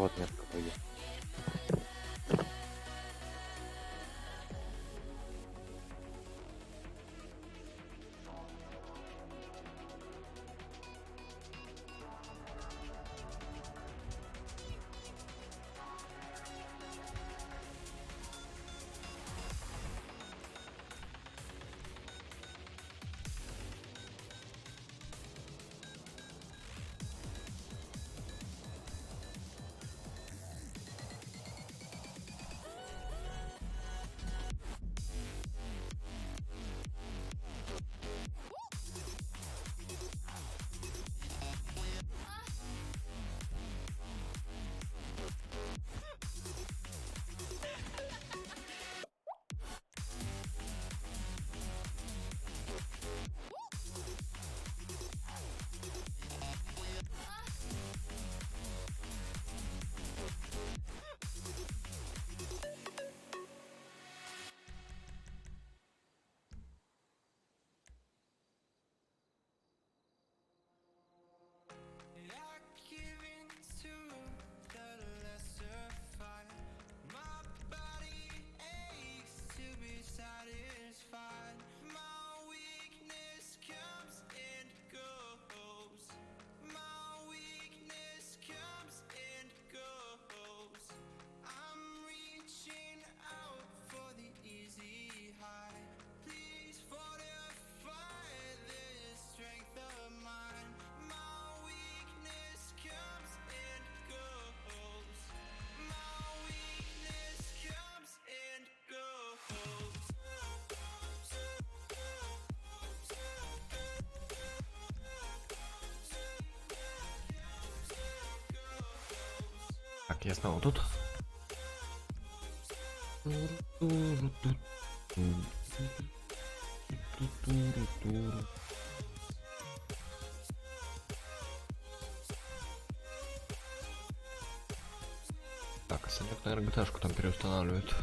[SPEAKER 3] отметка пойдет.
[SPEAKER 2] Так, я снова тут. Так, а Санек, наверное, ГТшку там переустанавливает.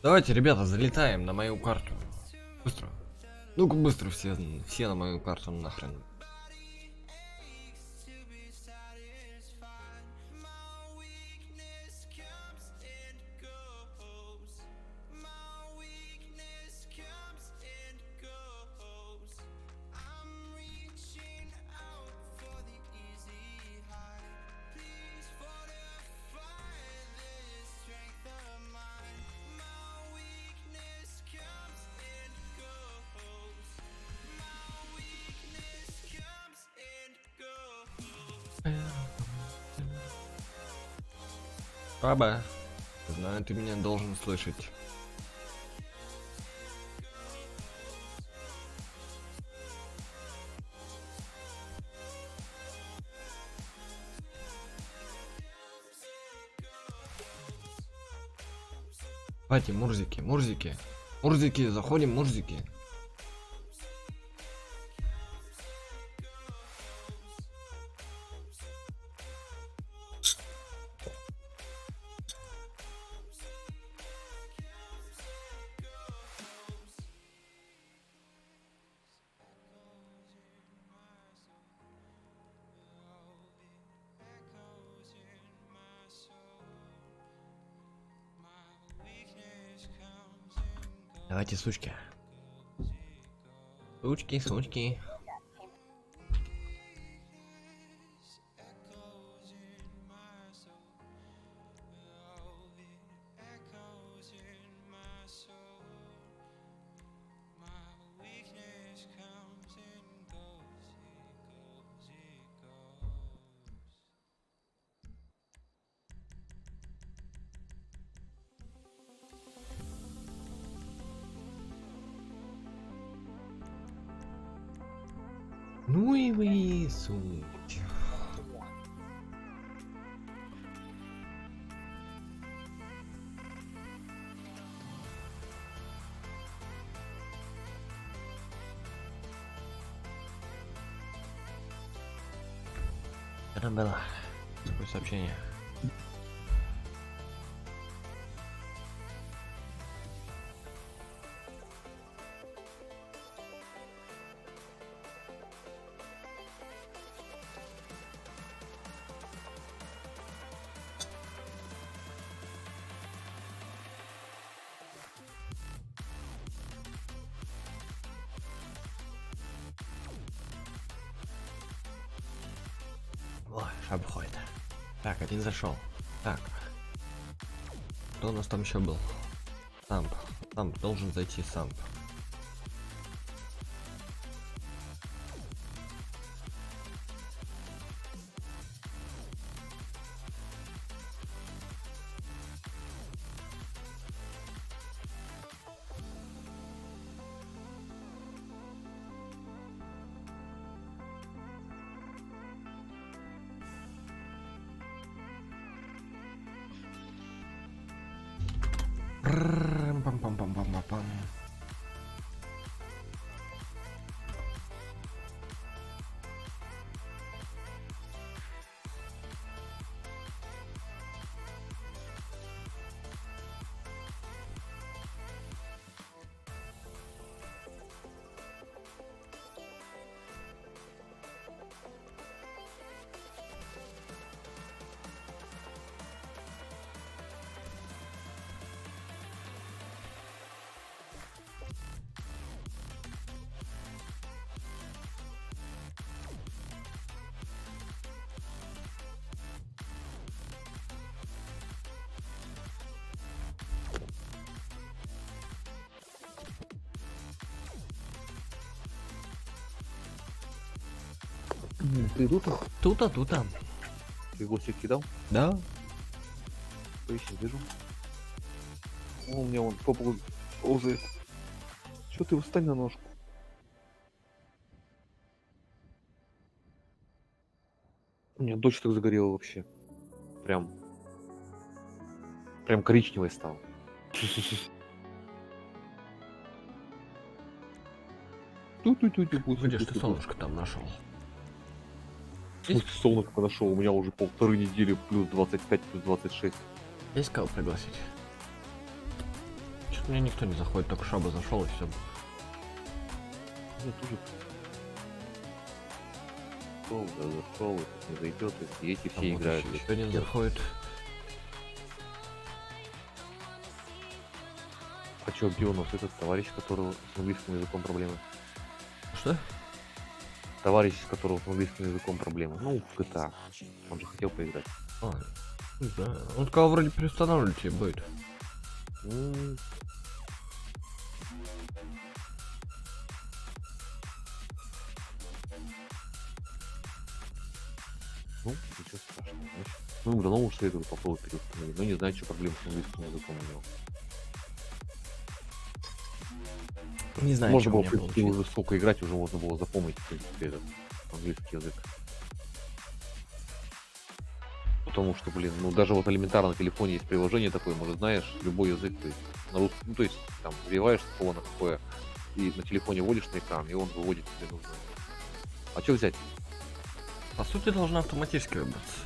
[SPEAKER 2] Давайте, ребята, залетаем на мою карту. Быстро. Ну-ка, быстро все на мою карту нахрен. Баба, знаю, ты меня должен слышать. Давайте, Мурзики, Мурзики. Мурзики, заходим, Мурзики. Давайте, сучки. Сучки, сучки. Ну и вы, суть. Это было такое сообщение. обходит. Так, один зашел. Так. Кто у нас там еще был? Самп. Самп должен зайти самп. Пам-пам-пам-пам-пам.
[SPEAKER 3] Ты тут?
[SPEAKER 2] Тута.
[SPEAKER 3] Ты гостик кидал?
[SPEAKER 2] Да?
[SPEAKER 3] Поищи, вижу. О, у меня вон попа ползает. Чё ты встань на ножку? У меня дочь так загорела вообще. Прям коричневой стала.
[SPEAKER 2] Где ж ты солнышко там нашел?
[SPEAKER 3] Солнышко нашел, у меня уже 1,5 недели плюс 25, плюс 26.
[SPEAKER 2] Есть кого пригласить? Что-то мне никто не заходит, только Шаба зашел и все.
[SPEAKER 3] Я тоже. Зашел, этот не зайдет, и эти все играют.
[SPEAKER 2] Еще один заходит.
[SPEAKER 3] А чё, где у нас этот товарищ, которого с английским языком проблемы?
[SPEAKER 2] Что?
[SPEAKER 3] Товарищ, с которого с английским языком проблемы. Ну, в GTA. Он же хотел поиграть.
[SPEAKER 2] А, не знаю. Он кого вроде переустанавливать тебе будет.
[SPEAKER 3] Ну, ничего страшного. Значит, ну, давно уж советую попробовать переустановить. Но не знаю, что проблем с английским языком у него.
[SPEAKER 2] Не знаю,
[SPEAKER 3] Можно
[SPEAKER 2] что
[SPEAKER 3] было,
[SPEAKER 2] у
[SPEAKER 3] в
[SPEAKER 2] меня
[SPEAKER 3] принципе,
[SPEAKER 2] получилось.
[SPEAKER 3] уже сколько играть, уже можно было запомнить, в принципе, этот английский язык. Потому что, блин, ну даже вот элементарно на телефоне есть приложение такое, может, знаешь, любой язык, то есть, на русский, ну, то есть, там, вбиваешь слово на какое, и на телефоне вводишь на экран, и он выводит тебе нужное. А что взять?
[SPEAKER 2] По сути, должна автоматически выбраться.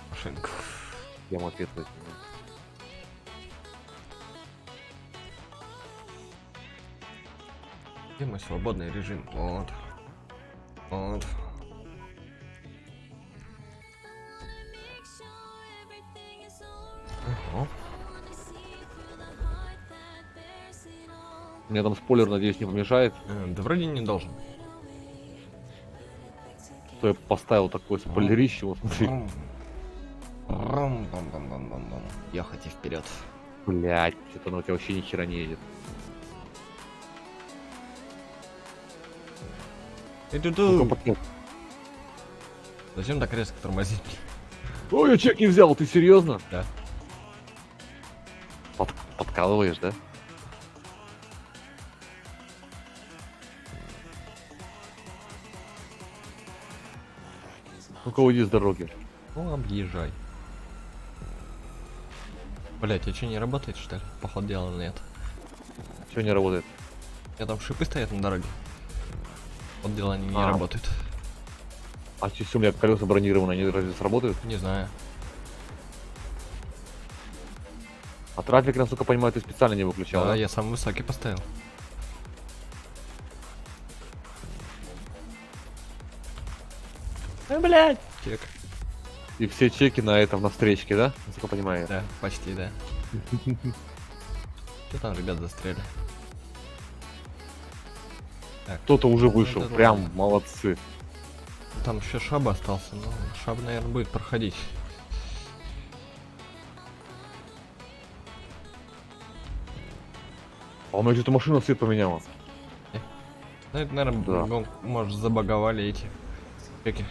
[SPEAKER 2] Машинка.
[SPEAKER 3] Я ему ответ возьму.
[SPEAKER 2] Где мой свободный режим? Вот. Вот. Ого.
[SPEAKER 3] У меня там спойлер, надеюсь, не помешает.
[SPEAKER 2] Да вроде не должен.
[SPEAKER 3] То я поставил такое спойлерище, вот смотри.
[SPEAKER 2] Ехайте вперед.
[SPEAKER 3] Блять, что-то оно у тебя вообще ни хера не едет. Ну-ка, потом.
[SPEAKER 2] Зачем так резко тормозить?
[SPEAKER 3] Ой, я чек не взял, ты серьезно?
[SPEAKER 2] Да.
[SPEAKER 3] Подкалываешь, да? Ну-ка, уйди с дороги.
[SPEAKER 2] Ну, объезжай. Блять, а что, не работает, что ли? Походу дела нет.
[SPEAKER 3] Чего не работает?
[SPEAKER 2] У меня там шипы стоят на дороге. Вот дела они не
[SPEAKER 3] А.
[SPEAKER 2] работают.
[SPEAKER 3] А если у меня колеса бронированы, они разве сработают?
[SPEAKER 2] Не знаю.
[SPEAKER 3] А трафик, насколько понимаю, ты специально не выключал,
[SPEAKER 2] Да,
[SPEAKER 3] да?
[SPEAKER 2] я самый высокий поставил. Блять. Чек.
[SPEAKER 3] И все чеки на этом, на встречке, да? Насколько понимаю.
[SPEAKER 2] Да, почти, да. Что там ребят застряли? Так,
[SPEAKER 3] Кто-то уже
[SPEAKER 2] ну,
[SPEAKER 3] вышел,
[SPEAKER 2] это
[SPEAKER 3] прям
[SPEAKER 2] ладно.
[SPEAKER 3] молодцы.
[SPEAKER 2] там еще Шаба остался, но Шаб, наверное, будет проходить.
[SPEAKER 3] А у меня что-то машина цвет поменяла.
[SPEAKER 2] Ну, это, наверное,
[SPEAKER 3] Да.
[SPEAKER 2] может, забаговали эти чеки.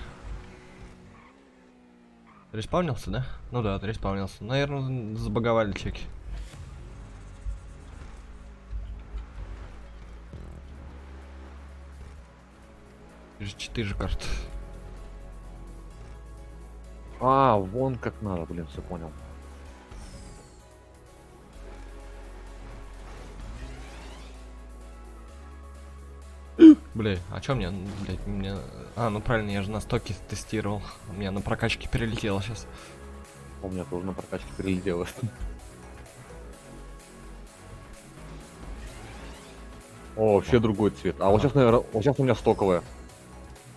[SPEAKER 2] Респаунился, да? Ну да, респаунился. Наверное, забаговали чеки. Четыре же карты.
[SPEAKER 3] А, вон как надо, блин, все понял.
[SPEAKER 2] Бля, а чё мне, блядь, мне... А, ну правильно, я же на стоке тестировал. У меня на прокачке перелетело сейчас.
[SPEAKER 3] У меня тоже на прокачке перелетело. О, вообще другой цвет. А вот сейчас, наверное, вот сейчас у меня стоковая.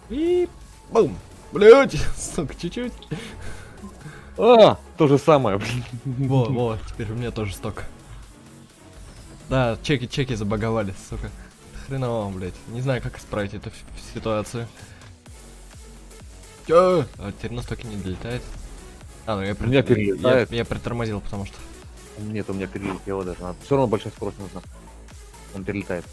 [SPEAKER 2] И бум! Блять, сука, чуть-чуть.
[SPEAKER 3] А, то же самое, блин.
[SPEAKER 2] Во, теперь у меня тоже сток. Да, чеки забаговали, сука. Хреново, блять. Не знаю, как исправить эту ситуацию. Чё? А теперь на стоке не долетает. А, ну я,
[SPEAKER 3] У меня перелетает.
[SPEAKER 2] я притормозил, потому что...
[SPEAKER 3] Нет, у меня перелетело даже. Все равно большая скорость нужна. Он перелетает.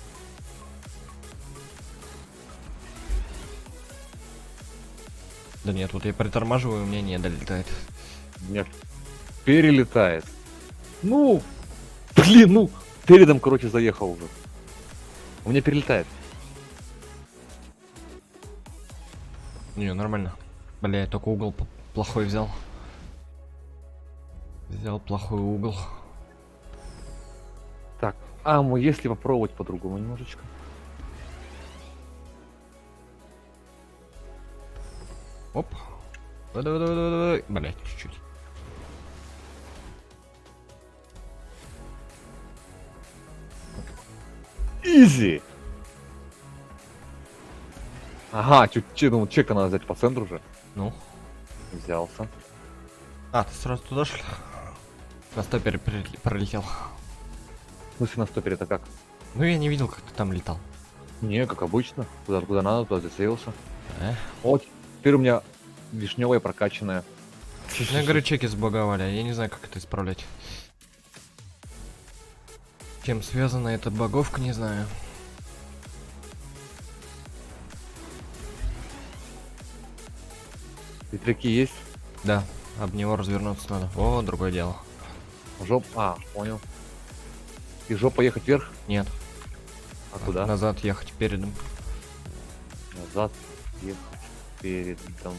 [SPEAKER 2] Да нет, вот я притормаживаю, у меня не долетает.
[SPEAKER 3] У меня перелетает. Ну, блин, ну, передом, короче, заехал уже. У меня перелетает.
[SPEAKER 2] Не, нормально. Бля, я только угол плохой взял. Взял плохой угол.
[SPEAKER 3] Так, если попробовать по-другому немножечко.
[SPEAKER 2] Оп. Давай. Блять, чуть-чуть.
[SPEAKER 3] Изи! Ага, ну, чека надо взять по центру же.
[SPEAKER 2] Ну.
[SPEAKER 3] Взялся.
[SPEAKER 2] А, ты сразу туда шли? На стопере пролетел.
[SPEAKER 3] В смысле на стопере это как?
[SPEAKER 2] Ну я не видел, как ты там летал.
[SPEAKER 3] Не, как обычно. Куда надо, туда зацелился.
[SPEAKER 2] Э?
[SPEAKER 3] Вот, теперь у меня вишневая прокачанная.
[SPEAKER 2] Я говорю, чеки забаговали, а я не знаю, как это исправлять. Чем связана эта баговка, не знаю.
[SPEAKER 3] Ветряки есть?
[SPEAKER 2] Да, об него развернуться надо. О, другое дело.
[SPEAKER 3] Понял. И жопа ехать вверх?
[SPEAKER 2] Нет.
[SPEAKER 3] А куда?
[SPEAKER 2] Назад ехать передом.
[SPEAKER 3] Назад ехать передом.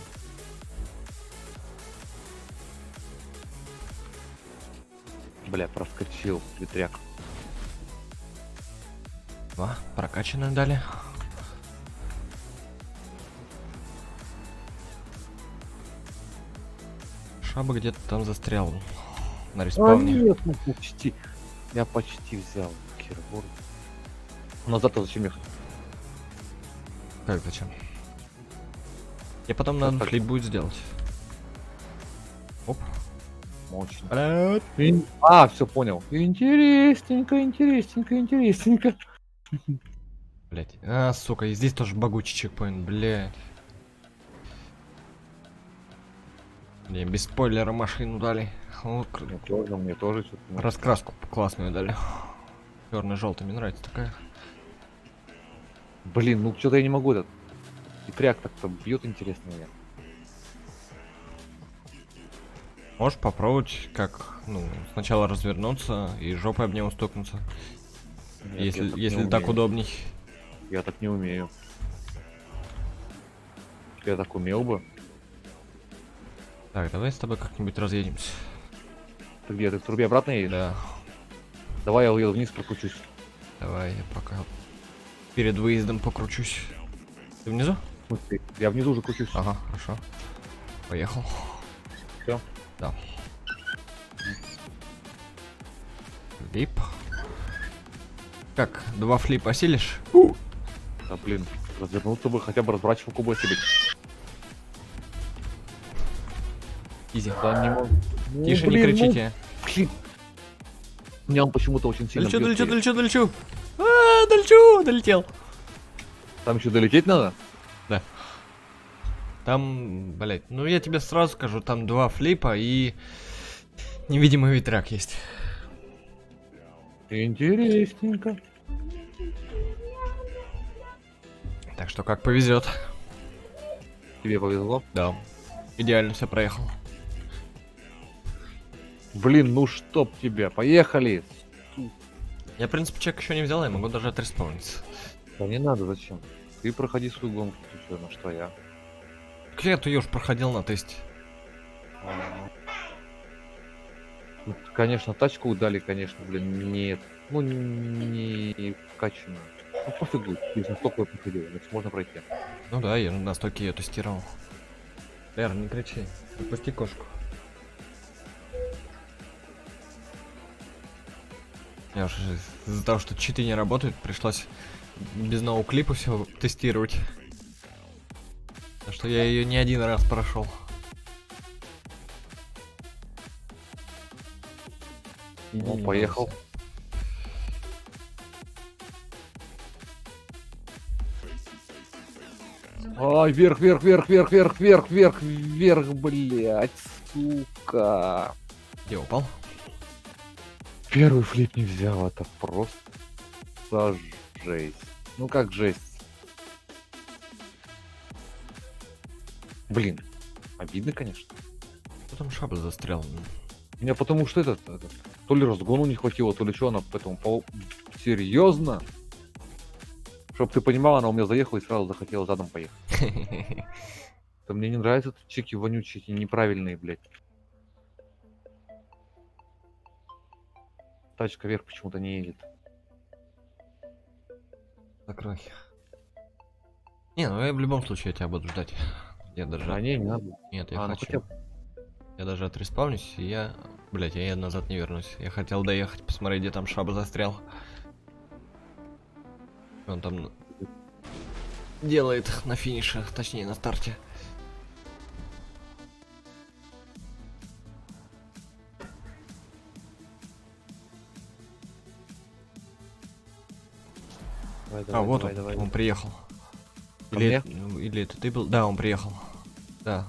[SPEAKER 3] Бля, проскочил ветряк.
[SPEAKER 2] Два, прокачанную дали. Шаба где-то там застрял. На респауне.
[SPEAKER 3] Нет, ну почти. Я почти взял Кирборд. Назад-то зачем ехать?
[SPEAKER 2] Как зачем? Я потом надо
[SPEAKER 3] так.
[SPEAKER 2] флип будет сделать. Оп.
[SPEAKER 3] Мощно.
[SPEAKER 2] Блядь.
[SPEAKER 3] Все понял. Интересненько.
[SPEAKER 2] Блять. А, сука, и здесь тоже багучий чекпоинт, блять. Мне без спойлера машину дали. О,
[SPEAKER 3] Мне тоже что-то.
[SPEAKER 2] раскраску классную дали. Черно-желтый, мне нравится такая.
[SPEAKER 3] Блин, ну что-то я не могу этот. Ветряк так-то бьет интересно меня.
[SPEAKER 2] Можешь попробовать, как, ну, сначала развернуться и жопой об него стукнуться.
[SPEAKER 3] Нет, я
[SPEAKER 2] если
[SPEAKER 3] не
[SPEAKER 2] так
[SPEAKER 3] умею.
[SPEAKER 2] удобней.
[SPEAKER 3] Я так не умею. Я так умел бы.
[SPEAKER 2] Так, давай с тобой как-нибудь разъедемся.
[SPEAKER 3] Ты где? Ты в трубе обратно едешь?
[SPEAKER 2] Да,
[SPEAKER 3] Давай я уеду вниз, прокручусь.
[SPEAKER 2] давай я пока перед выездом покручусь. Ты внизу?
[SPEAKER 3] В смысле? Я внизу уже кручусь.
[SPEAKER 2] Ага, хорошо. Поехал.
[SPEAKER 3] Всё?
[SPEAKER 2] Да. Флип. Как, два флипа осилишь?
[SPEAKER 3] Да блин, развернуться бы, хотя бы разворачивалку бы себе.
[SPEAKER 2] Изи.
[SPEAKER 3] Да не могу. Ну,
[SPEAKER 2] Тише, не
[SPEAKER 3] блин,
[SPEAKER 2] кричите.
[SPEAKER 3] ну, блин. Меня он почему-то очень сильно бьёт.
[SPEAKER 2] Долечу. А, долетел.
[SPEAKER 3] Там еще долететь надо?
[SPEAKER 2] Да. Там, блять, ну я тебе сразу скажу, там 2 флипа и невидимый ветряк есть.
[SPEAKER 3] Интересненько.
[SPEAKER 2] Так что как повезет.
[SPEAKER 3] Тебе повезло.
[SPEAKER 2] Да. Идеально все проехал.
[SPEAKER 3] Блин, ну чтоб тебя. Поехали.
[SPEAKER 2] Я, в принципе, чек еще не взял, я могу даже отреспауниться.
[SPEAKER 3] Да не надо, зачем? Ты проходи свою гонку, ты что, на что я?
[SPEAKER 2] Как я уж проходил на тесте.
[SPEAKER 3] Ну, конечно, тачку дали, конечно, блин, нет. Ну, не вкачанную. Ну, пофигу, ты же столько проходил, значит, можно пройти.
[SPEAKER 2] Ну да, я на стоке ее тестировал. Лер, не кричи. Отпусти кошку. Я уже из-за того, что читы не работают, пришлось без нового клипа все тестировать. Так что я ее не один раз прошел.
[SPEAKER 3] Ну, поехал. Ай, вверх, вверх, вверх, вверх, вверх, вверх, вверх, вверх, блядь, сука.
[SPEAKER 2] Где упал?
[SPEAKER 3] Первый флип не взял, это просто жесть. Ну как жесть? Блин, обидно, конечно.
[SPEAKER 2] Потом шабль застрял.
[SPEAKER 3] У меня потому что этот то ли разгону не хватило, то ли что, она поэтому серьезно? Чтоб ты понимал, она у меня заехала и сразу захотела задом поехать. Да мне не нравятся эти чеки вонючие, эти неправильные, блядь. Тачка вверх почему-то не едет.
[SPEAKER 2] Закрой. Не, ну я в любом случае тебя буду ждать. Я даже...
[SPEAKER 3] А не надо.
[SPEAKER 2] Нет, я
[SPEAKER 3] Ну
[SPEAKER 2] хочу.
[SPEAKER 3] хотя бы.
[SPEAKER 2] Я даже отреспавнюсь, и я... Блять, я назад не вернусь. Я хотел доехать, посмотреть, где там шаба застрял. Он там делает на финише, точнее на старте.
[SPEAKER 3] Давай,
[SPEAKER 2] А,
[SPEAKER 3] давай,
[SPEAKER 2] вот
[SPEAKER 3] давай,
[SPEAKER 2] он,
[SPEAKER 3] давай.
[SPEAKER 2] он приехал.
[SPEAKER 3] Ко
[SPEAKER 2] Или,
[SPEAKER 3] мне?
[SPEAKER 2] ну, или это ты был? Да, он приехал. Да.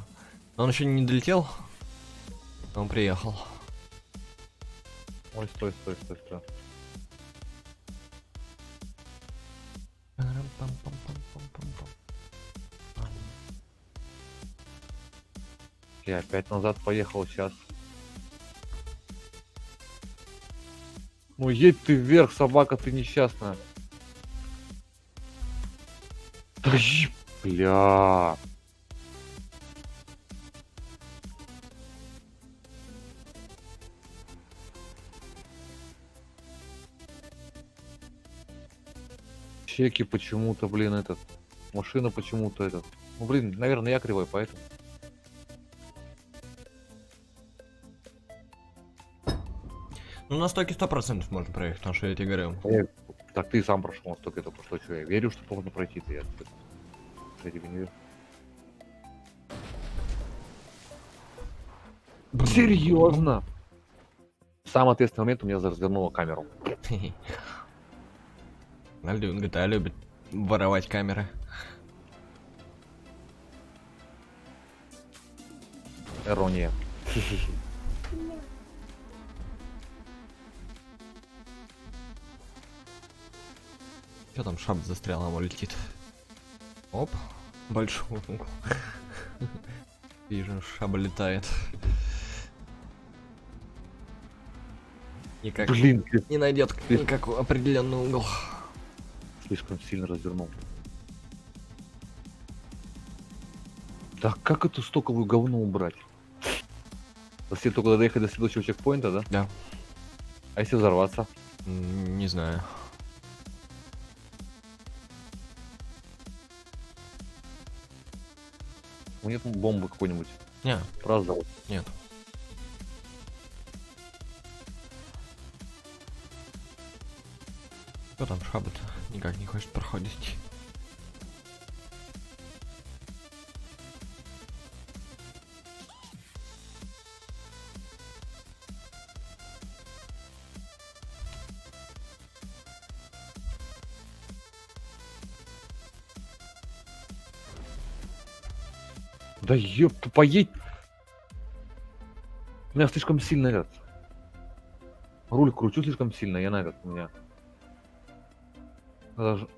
[SPEAKER 2] Но он еще не долетел. Но он приехал.
[SPEAKER 3] Ой, стой, стой, стой, стой. Я опять назад поехал сейчас. Ну едь ты вверх, собака, ты несчастная. Да бля. Чеки почему-то, блин, этот. Машина почему-то этот. Ну, блин, наверное, я кривой, поэтому.
[SPEAKER 2] Ну на стойке 100% можно проехать, потому что я тебе говорю.
[SPEAKER 3] Так ты сам прошел столько это прошло, что я верю, что можно пройти-то. Я тебе не верю. Серьезно? В самый ответственный момент у меня развернула камеру.
[SPEAKER 2] GTA любит воровать камеры.
[SPEAKER 3] Ирония.
[SPEAKER 2] Что там шаб застрял, он летит. Оп, большой угол. Вижу, шаба летает. Никак
[SPEAKER 3] Блин, ты
[SPEAKER 2] не найдет никакой определенный угол.
[SPEAKER 3] слишком сильно развернул. Так как эту стоковую говно убрать? Если только доехать до следующего чекпоинта, да?
[SPEAKER 2] Да.
[SPEAKER 3] А если взорваться?
[SPEAKER 2] Не знаю.
[SPEAKER 3] Ну нет бомбы какой-нибудь.
[SPEAKER 2] Не,
[SPEAKER 3] Правда.
[SPEAKER 2] нет. Кто там шабы-то? Никак не хочет проходить.
[SPEAKER 3] Да ёп, поедь. У меня слишком сильно этот. Руль кручу слишком сильно, я на этот у меня. Даже...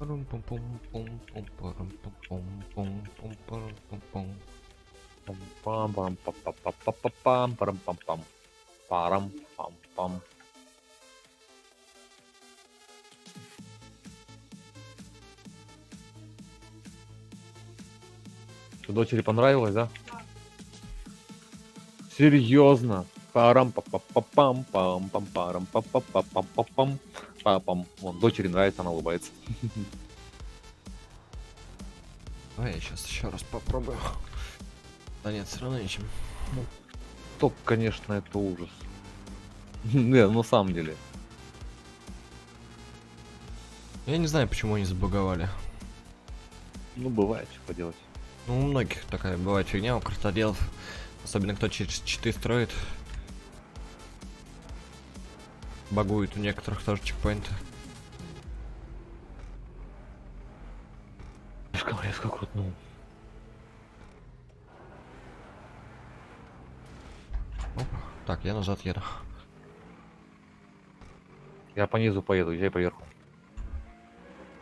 [SPEAKER 3] Пам пам пам пам пам пам пам парам пам пам парам пам пам. Дочери понравилось, да? Серьезно? Парам пам пам пам пам пам парам пам пам пам пам пам пам. Вон, дочери нравится, она улыбается.
[SPEAKER 2] Давай я сейчас еще раз попробую. Да нет, все равно ничем.
[SPEAKER 3] Топ, конечно, это ужас. Не, на самом деле.
[SPEAKER 2] Я не знаю, почему они забаговали.
[SPEAKER 3] Ну, бывает, что поделать.
[SPEAKER 2] Ну, у многих такая бывает фигня, у картоделов. Особенно кто через читы строит. Багует у некоторых тоже чекпоинты.
[SPEAKER 3] Слишком резко крутнул.
[SPEAKER 2] Опа. Так, я назад еду.
[SPEAKER 3] Я по низу поеду, езжай поверху.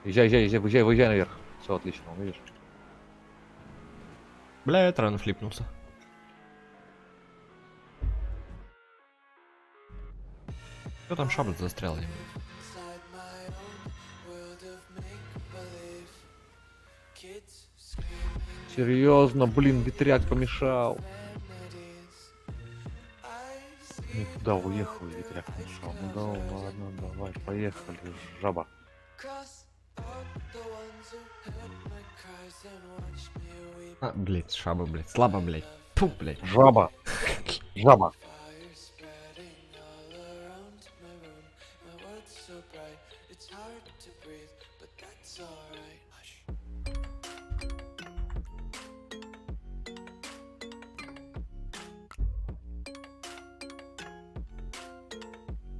[SPEAKER 3] Езжай, выезжай наверх. Все отлично, видишь?
[SPEAKER 2] Бля, я рано флипнулся. Кто там шаблет застрял?
[SPEAKER 3] Серьезно, блин, ветряк помешал. Никуда уехал, ветряк помешал. Ну да, ладно, давай, поехали, жаба.
[SPEAKER 2] А, блять, шаба, блять, слабо, блять. Пу, блять.
[SPEAKER 3] Жаба. Жаба.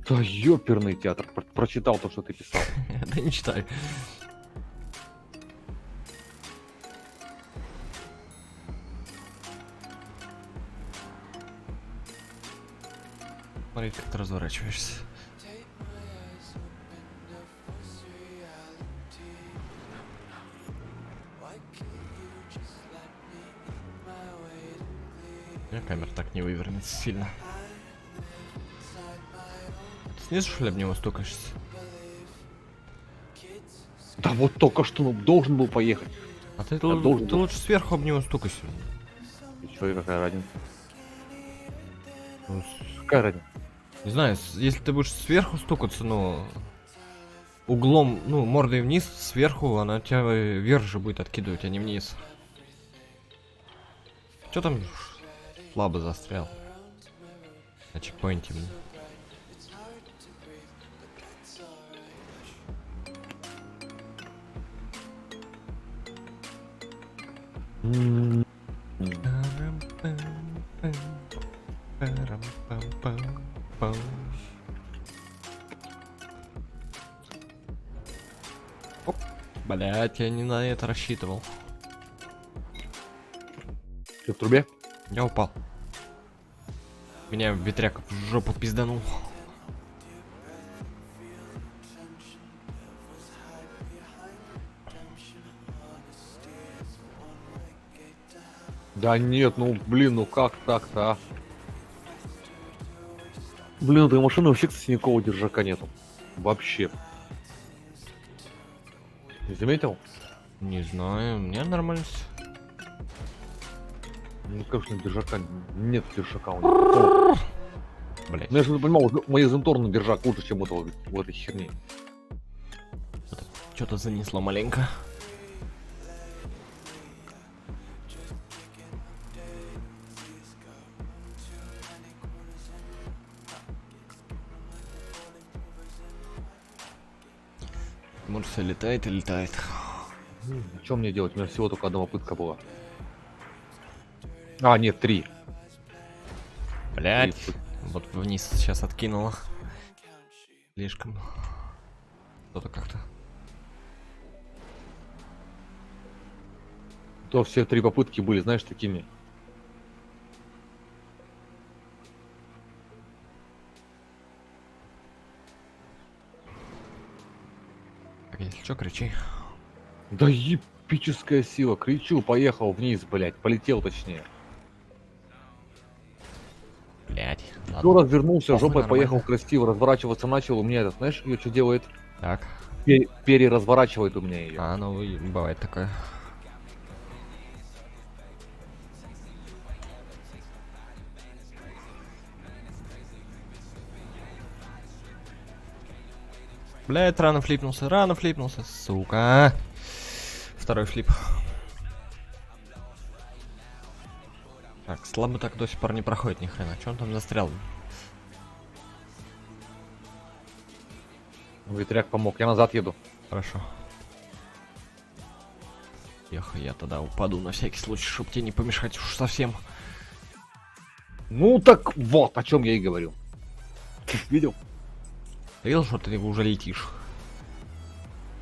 [SPEAKER 3] Да ёперный театр, прочитал то, что ты писал.
[SPEAKER 2] Да не читай. Смотри, как ты разворачиваешься. Камера так не вывернется сильно. Ты снизу, что ли, об него стукаешься?
[SPEAKER 3] Да вот только что ну, должен был поехать.
[SPEAKER 2] А ты,
[SPEAKER 3] должен
[SPEAKER 2] ты
[SPEAKER 3] был.
[SPEAKER 2] лучше сверху об него стукайся.
[SPEAKER 3] И чё, и какая разница?
[SPEAKER 2] Ну,
[SPEAKER 3] Какая разница?
[SPEAKER 2] не знаю, если ты будешь сверху стукаться, ну, углом, ну, мордой вниз, сверху, она тебя вверх же будет откидывать, а не вниз. Чё там слабо застрял? На чекпоинте, блин. Блять, я не на это рассчитывал.
[SPEAKER 3] Ты в трубе?
[SPEAKER 2] Я упал. Меня ветряк в жопу пизданул.
[SPEAKER 3] Да нет, ну блин, ну как так-то, а? Блин, у этой машины вообще, кстати, никакого держака нету. Вообще. Не заметил?
[SPEAKER 2] Не знаю, мне нормально всё.
[SPEAKER 3] Ну, конечно, держака нет держака у него.
[SPEAKER 2] Блять.
[SPEAKER 3] Ну я же не понимал, мои зенторный держак лучше, чем этого в этой херне.
[SPEAKER 2] Что-то занесло маленько. Может, все летает и летает.
[SPEAKER 3] Что мне делать? У меня всего только одна попытка была. А, нет, 3.
[SPEAKER 2] Блять. Вот вниз сейчас откинуло. Слишком. Что-то как-то.
[SPEAKER 3] То все 3 попытки были, знаешь, такими.
[SPEAKER 2] Так, если что, кричи.
[SPEAKER 3] Да епическая сила, кричу, поехал вниз, блядь, полетел точнее.
[SPEAKER 2] Блять.
[SPEAKER 3] Все развернулся,
[SPEAKER 2] Похуй,
[SPEAKER 3] жопой поехал
[SPEAKER 2] нормально.
[SPEAKER 3] красиво, разворачиваться начал, у меня это, знаешь, ее что делает?
[SPEAKER 2] Так.
[SPEAKER 3] Переразворачивает у меня ее.
[SPEAKER 2] А, ну бывает такое. Блять, рано флипнулся, сука. Второй флип. Так, слабо так до сих пор не проходит ни хрена. Че он там застрял?
[SPEAKER 3] Ветряк помог, я назад еду.
[SPEAKER 2] Хорошо. Ехай, я тогда упаду на всякий случай, чтобы тебе не помешать уж совсем.
[SPEAKER 3] Ну так вот, о чем я и говорю. Видел?
[SPEAKER 2] Ты видел, что ты уже летишь?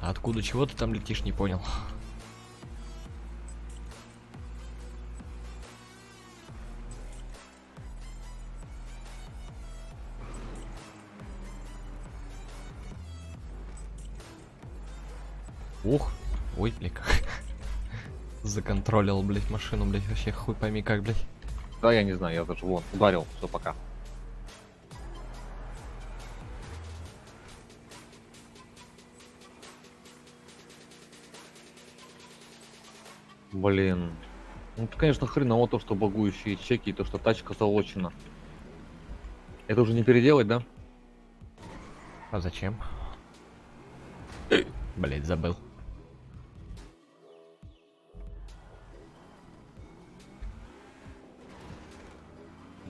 [SPEAKER 2] А откуда, чего ты там летишь, не понял. Ух, ой, блядь, как. Законтролил, блядь, машину, блядь, вообще хуй пойми как, блядь.
[SPEAKER 3] Да, я не знаю, я даже вон, ударил, все, пока. Блин. Ну, это, конечно, хреново то, что багующие чеки и то, что тачка залочена. Это уже не переделать, да?
[SPEAKER 2] А зачем? Блядь, забыл.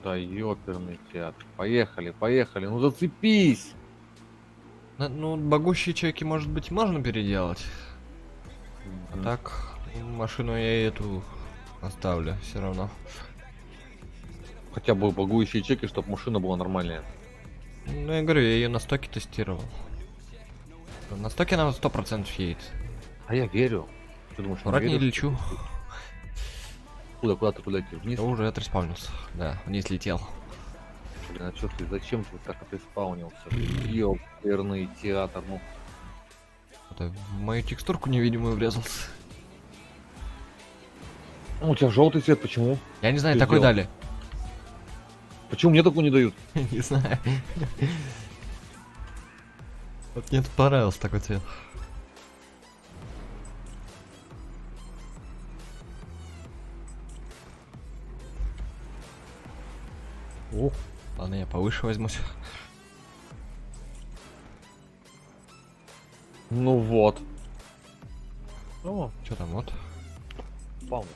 [SPEAKER 3] Да ёперный театр. Поехали, поехали, ну зацепись!
[SPEAKER 2] Ну, багущие чеки, может быть, можно переделать. А так, машину я и эту оставлю все равно.
[SPEAKER 3] Хотя бы багующие чеки, чтобы машина была нормальная.
[SPEAKER 2] Ну, я говорю, я ее на стоке тестировал. На стоке она 100% едет.
[SPEAKER 3] А я верю. Ты думаешь, не
[SPEAKER 2] Аккуратнее
[SPEAKER 3] веришь?
[SPEAKER 2] лечу.
[SPEAKER 3] Куда ты куда идти? Вниз?
[SPEAKER 2] Я уже отреспаунился. Да, вниз летел.
[SPEAKER 3] Блин, а чё ты, зачем ты так отреспаунился? Ёперный театр, ну.
[SPEAKER 2] Это в мою текстурку невидимую врезался.
[SPEAKER 3] Ну, у тебя желтый цвет, почему?
[SPEAKER 2] Я не знаю,
[SPEAKER 3] Ты
[SPEAKER 2] такой
[SPEAKER 3] сделал?
[SPEAKER 2] дали.
[SPEAKER 3] Почему мне такого не дают?
[SPEAKER 2] Не знаю. Вот мне понравился такой цвет. О, ладно, я повыше возьмусь.
[SPEAKER 3] Ну вот. О,
[SPEAKER 2] Что там, вот?
[SPEAKER 3] вполне.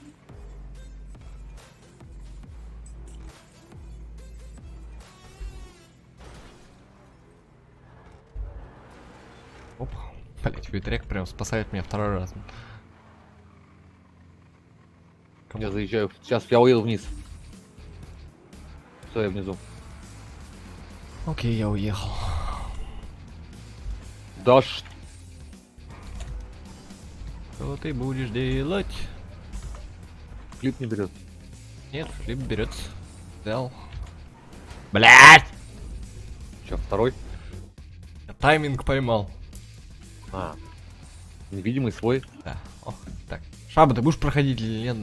[SPEAKER 2] Оп. Блять, ветряк прям спасает меня второй раз.
[SPEAKER 3] Я заезжаю. Сейчас я уеду вниз. Все, я внизу.
[SPEAKER 2] Окей, я уехал.
[SPEAKER 3] Да
[SPEAKER 2] Что ты будешь делать?
[SPEAKER 3] клип не берет.
[SPEAKER 2] Нет, флип берется. Взял. Блять!
[SPEAKER 3] Че, второй?
[SPEAKER 2] Я тайминг поймал.
[SPEAKER 3] А. Невидимый свой.
[SPEAKER 2] Да. Ох, так. Шаба, ты будешь проходить или нет?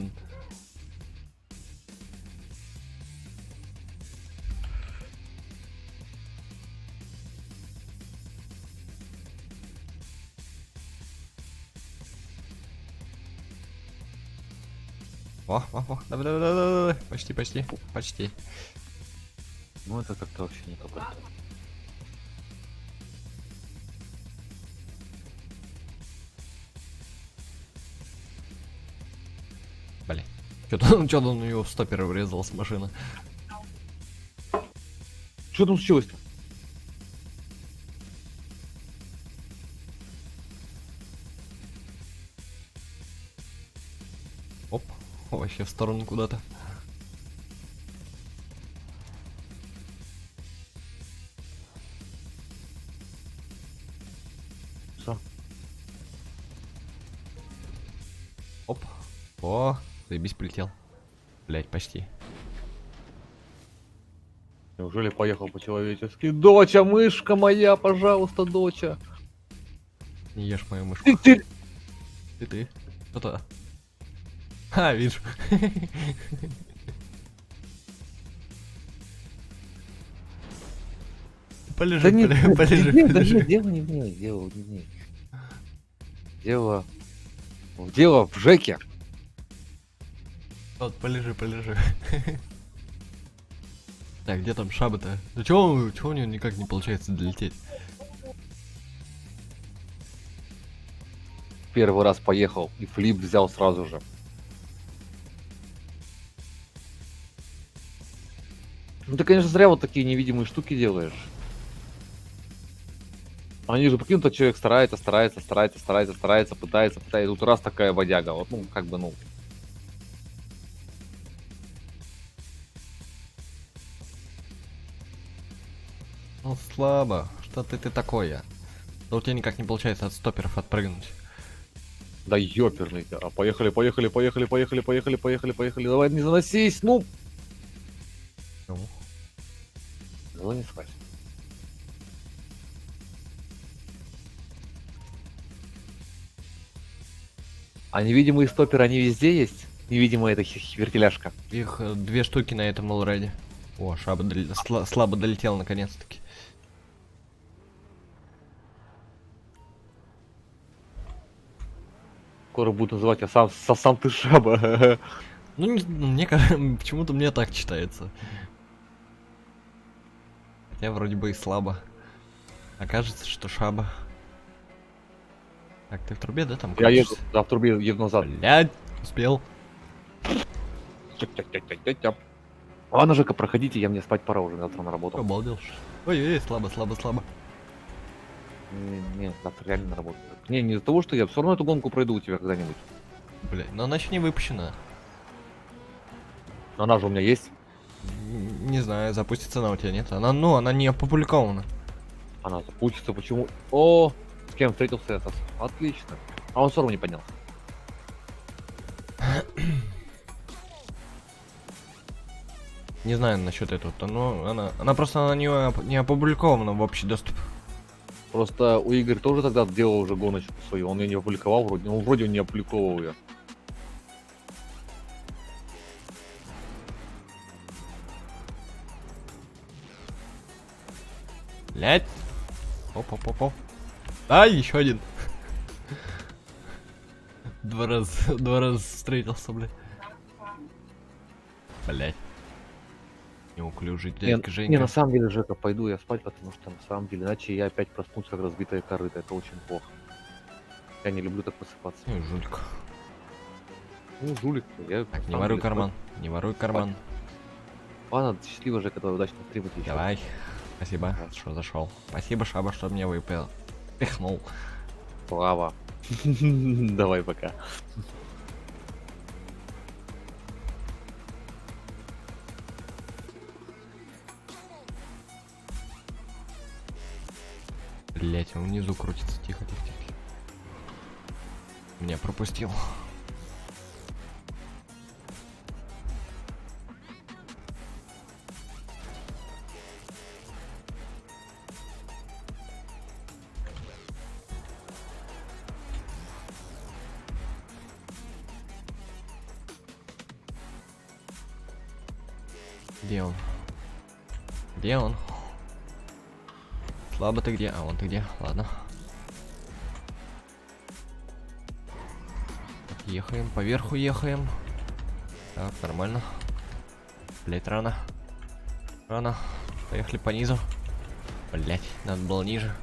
[SPEAKER 2] О, давай. Почти.
[SPEAKER 3] Ну это как-то вообще не какой-то.
[SPEAKER 2] Блин. Что-то он у него в стопер врезалась машина.
[SPEAKER 3] Что там случилось-то?
[SPEAKER 2] Оп. Вообще в сторону куда-то. Оп. О, заебись, прилетел. Блять, почти.
[SPEAKER 3] Неужели поехал по-человечески? Доча, мышка моя, пожалуйста, доча.
[SPEAKER 2] Не ешь мою мышку.
[SPEAKER 3] Ты.
[SPEAKER 2] Ты. Кто-то. А, вижу. Полежи,
[SPEAKER 3] Да нет,
[SPEAKER 2] полежи,
[SPEAKER 3] дело
[SPEAKER 2] полежи.
[SPEAKER 3] не в ней, дело не в ней. Дело в Жеке.
[SPEAKER 2] Вот, полежи, полежи. Так, где там шаба-то? Да чего у него никак не получается долететь?
[SPEAKER 3] Первый раз поехал и флип взял сразу же. Ну ты, конечно, зря вот такие невидимые штуки делаешь. Они же, прикинь, человек старается, пытается. И тут раз такая водяга. Вот, ну, как бы, ну.
[SPEAKER 2] Ну слабо. Что ты такое? Да у тебя никак не получается от стоперов отпрыгнуть.
[SPEAKER 3] Да ёперный. А поехали. Давай, не заносись, ну.
[SPEAKER 2] Ну.
[SPEAKER 3] Занеслась. А невидимые стоперы, они везде есть? Невидимая эта вертеляшка.
[SPEAKER 2] Их 2 штуки на этом лоурайде. О, шаба слабо долетел наконец-таки.
[SPEAKER 3] Скоро будут называть, сам ты шаба.
[SPEAKER 2] Ну, мне почему-то мне так читается. Хотя вроде бы и слабо. Окажется, что шаба. Так, ты в трубе, да, там?
[SPEAKER 3] Я еду,
[SPEAKER 2] крутишься?
[SPEAKER 3] да, в трубе еду назад.
[SPEAKER 2] Блядь, успел.
[SPEAKER 3] Ладно, Жека, проходите, мне спать пора уже, завтра на работу.
[SPEAKER 2] Обалдел. Ой-ой, слабо.
[SPEAKER 3] Не, завтра реально на работу. Не из-за того, что я все равно эту гонку пройду у тебя когда-нибудь.
[SPEAKER 2] Блядь, но она еще не выпущена.
[SPEAKER 3] Но она же у меня есть.
[SPEAKER 2] Не знаю, запустится она у тебя, нет? Она не опубликована.
[SPEAKER 3] Она запустится, почему? О, с кем встретился этот? Отлично. А он все равно не поднялся.
[SPEAKER 2] Не знаю насчет этого, но она просто не опубликована в общий доступ.
[SPEAKER 3] Просто у Игоря тоже тогда делал уже гоночку свою, он ее не опубликовал вроде, ну вроде он не опубликовал ее.
[SPEAKER 2] Блять. Оп. А, еще один. Два раза встретился, блядь. Блять. Неуклюжий дядька Женька.
[SPEAKER 3] Не, на самом деле, Жека, пойду я спать, потому что на самом деле, иначе я опять проснусь как разбитая корыта, это очень плохо. Я не люблю так просыпаться.
[SPEAKER 2] Ну и жулька.
[SPEAKER 3] Ну, жулик, я...
[SPEAKER 2] Так, не воруй карман. Не воруй карман.
[SPEAKER 3] Ладно, счастливо, Жека, давай удачного стрима тебе.
[SPEAKER 2] Давай. Спасибо, что зашел. Спасибо, Шаба, что мне выпил. Пихнул.
[SPEAKER 3] Слава. Давай, пока.
[SPEAKER 2] Блять, он внизу крутится. Тихо. Меня пропустил. Где он? Слабо ты где? А вон ты где? Ладно. Так, ехаем, поверху ехаем. Так, нормально. Блять, рано. Поехали по низу. Блять, надо было ниже.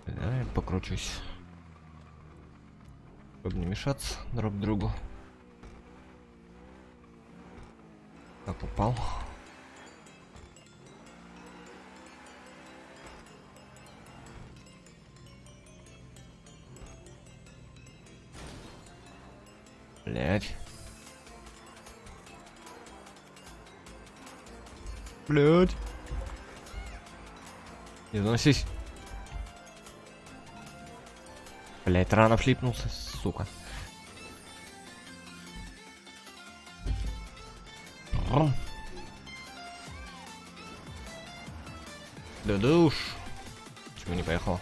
[SPEAKER 2] Давай покручусь. Чтобы не мешаться друг другу. Так, упал. Блять. Блять. Не заносись. Блять, рано флипнулся, сука. Да уж. Почему не поехал?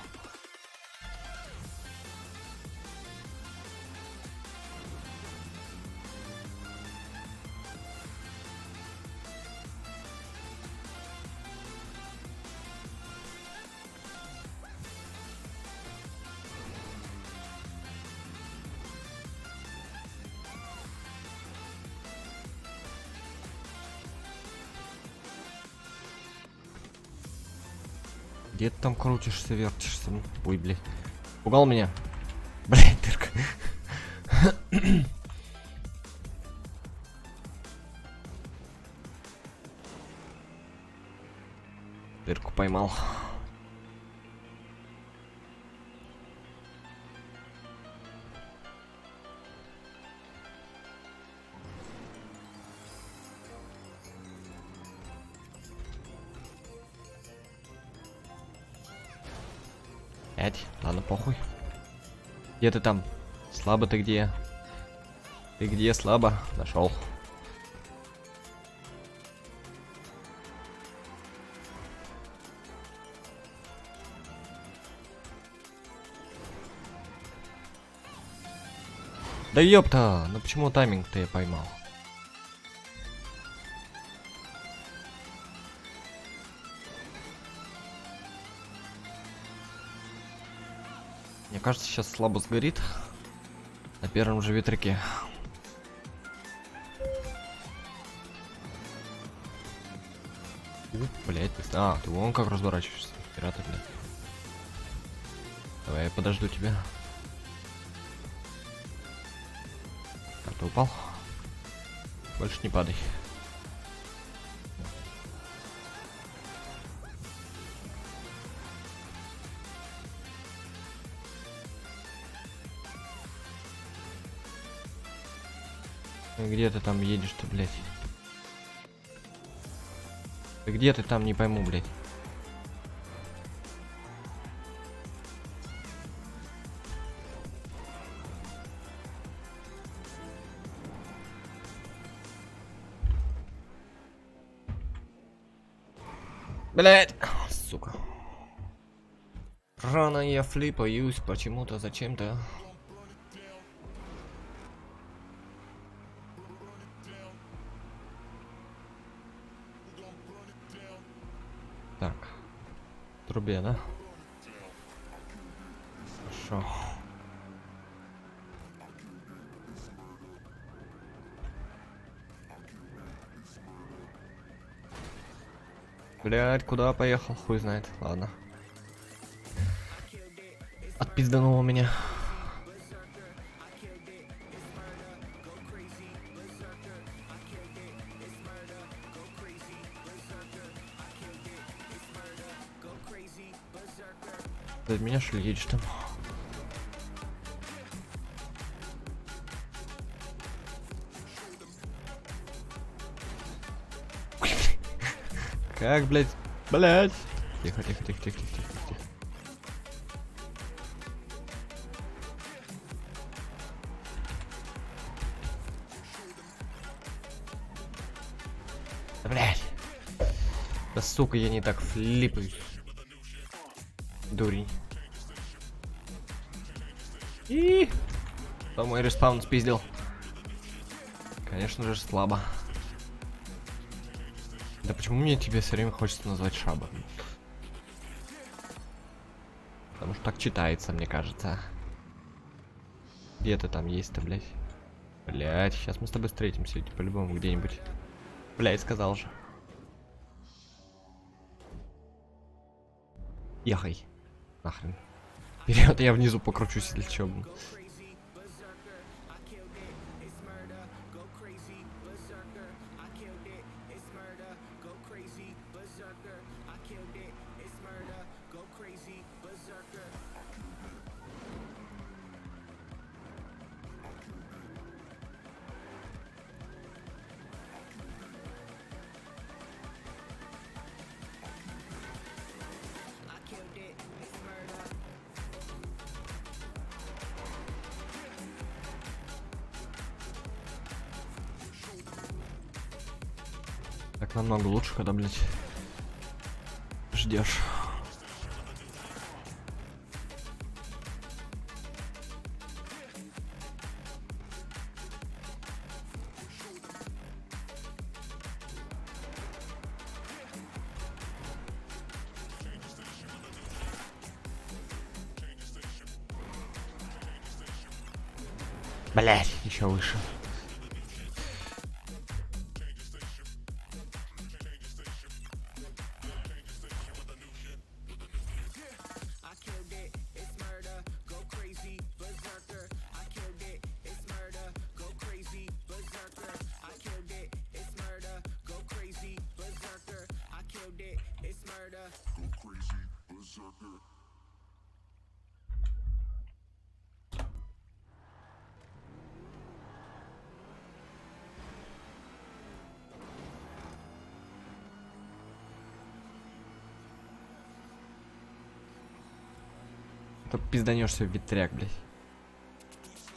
[SPEAKER 2] Где ты там крутишься, вертишься? Ой, блядь. Пугал меня. Блядь, дырка. Дырку поймал. Ладно, похуй. Где ты там? Слабо ты где? Ты где слабо? Нашел. Да ёпта, ну почему тайминг-то я поймал? Мне кажется, сейчас слабо сгорит на первом же ветряке. Блять, ты вон как разворачиваешься. Пираты, блядь. Давай я подожду тебя. А ты упал? Больше не падай. Где ты там едешь-то, блядь? Ты где ты там, не пойму, блядь. Блядь, сука. Рано я флипаюсь почему-то, зачем-то. Так, трубе, да? Хорошо. Блядь, куда поехал? Хуй знает. Ладно. Отпиздануло меня. Ты от меня что ли едешь там? Как, блядь? Блядь! Тихо, тихо, тихо, тихо, тихо, тихо, тихо. Да, блядь! Да сука, я не так флипаюсь. Дурень. И кто мой респаун спиздил? Конечно же, слабо. Да почему мне тебе все время хочется назвать Шаба? Потому что так читается, мне кажется. Где ты там есть-то, блядь? Блядь, сейчас мы с тобой встретимся, по-любому где-нибудь. Блядь, сказал же. Ехай. Нахрен. Вперед, я внизу покручусь, или чё, блин. Так намного лучше, когда, блядь, ждешь. Блять, еще выше. То пизданешься в ветряк, блядь.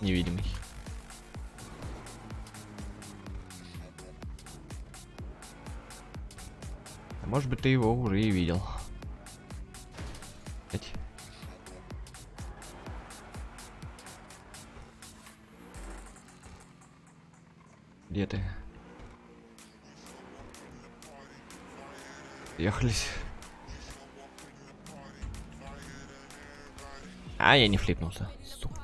[SPEAKER 2] Невидимый. А может быть, ты его уже и видел. Блядь. Где ты? Ехались. А, я не флипнулся. Сука.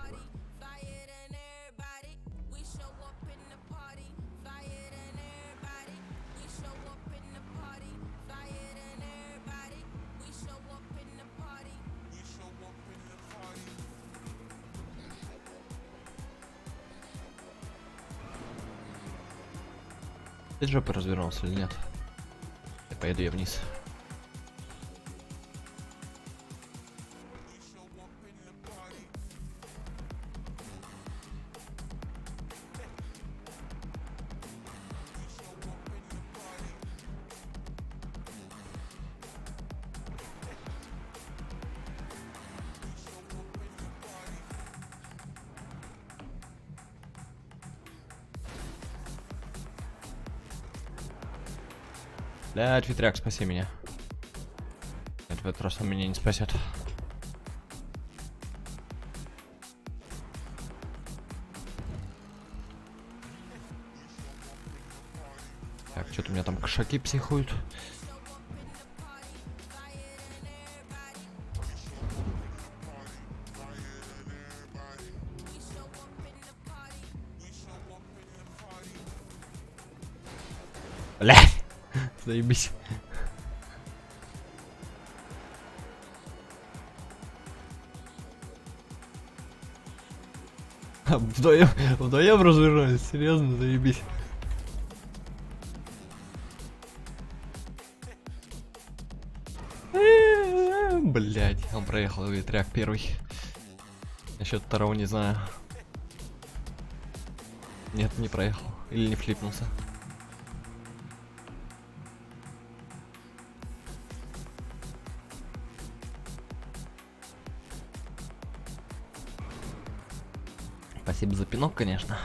[SPEAKER 2] Ты жопы развернулся или нет? Я поеду я вниз. Блядь, ветряк, спаси меня. Нет, в этот раз он меня не спасет. Так, что-то у меня там кошаки психуют. Блядь! Заебись. Вдвоем развернулись, серьезно, заебись. Блять, он проехал ветряк первый. Насчет второго не знаю. Нет, не проехал. Или не флипнулся. Спасибо за пинок, конечно.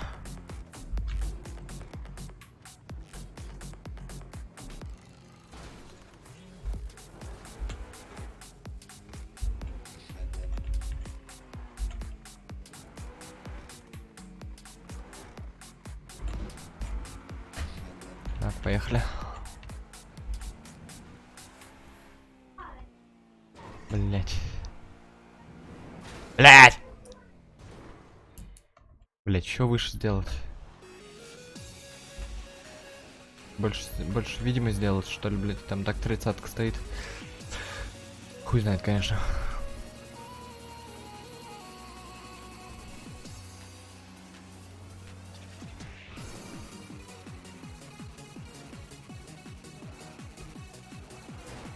[SPEAKER 2] Так, поехали. Блять. Блять! Блять, что выше сделать? Больше видимость сделать, что ли, блять, там так 30-ка стоит. Хуй знает, конечно.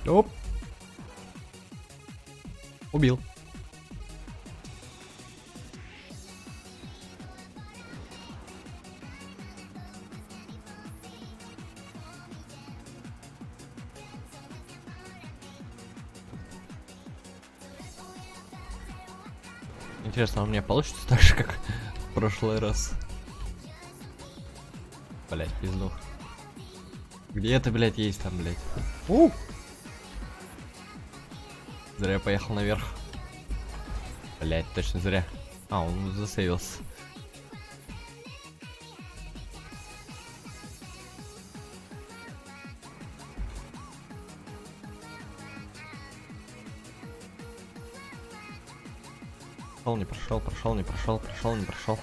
[SPEAKER 2] Оп. Убил. Интересно, у меня получится так же, как в прошлый раз? Блять, пизду. Где ты, блядь, есть там, блядь? Зря я поехал наверх. Блядь, точно зря. А, он засейвился. Не прошел, прошел, не прошел, прошел, не прошел.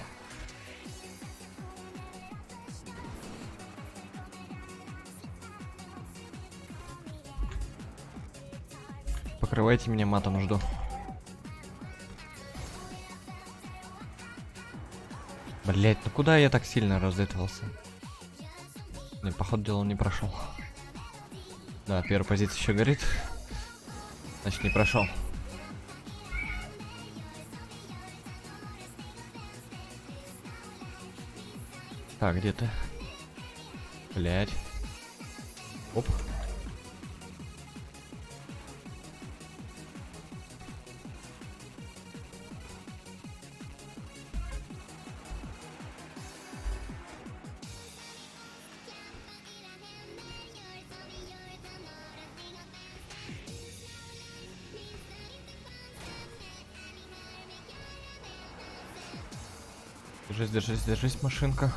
[SPEAKER 2] Покрывайте меня матом, жду. Блять, ну куда я так сильно раздытывался? Не, походу дела он не прошел. Да, первая позиция еще горит. Значит, не прошел. Так, где ты? Блять. Оп. Держись, держись, держись, машинка.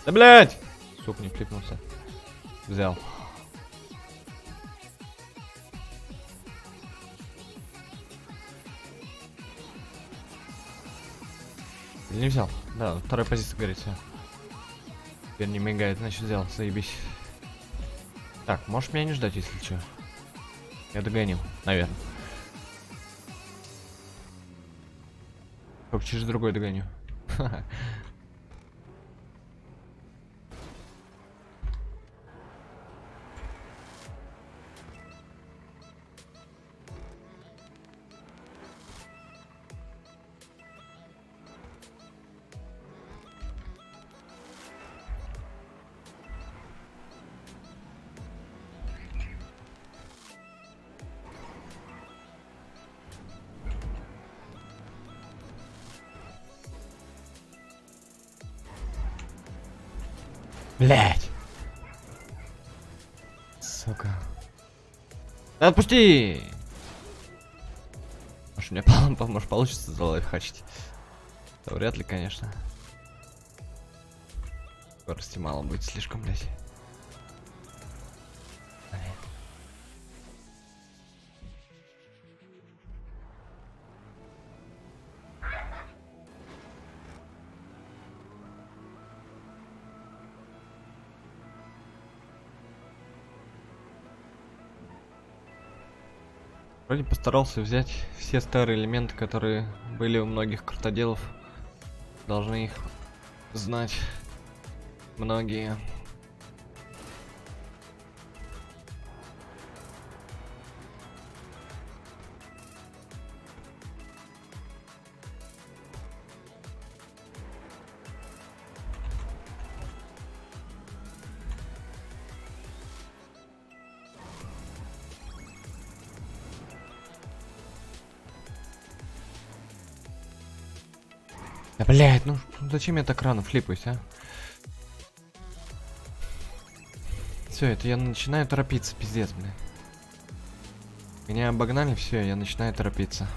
[SPEAKER 2] Да блять! Сука, не флипнулся. Взял. Или не взял? Да, вторая позиция горит, все. Теперь не мигает, значит взял, заебись. Так, можешь меня не ждать, если что. Я догонил, наверное. Только через другой догоню. Блять. Сука. Да отпусти! Может мне может получится за лайфхачить. Да вряд ли, конечно. Скорости мало будет слишком, блять. Вроде постарался взять все старые элементы, которые были у многих крутоделов. Должны их знать многие. Да блять, ну зачем я так рано флипаюсь, а? Все, это я начинаю торопиться, пиздец, блядь. Меня обогнали, все, я начинаю торопиться.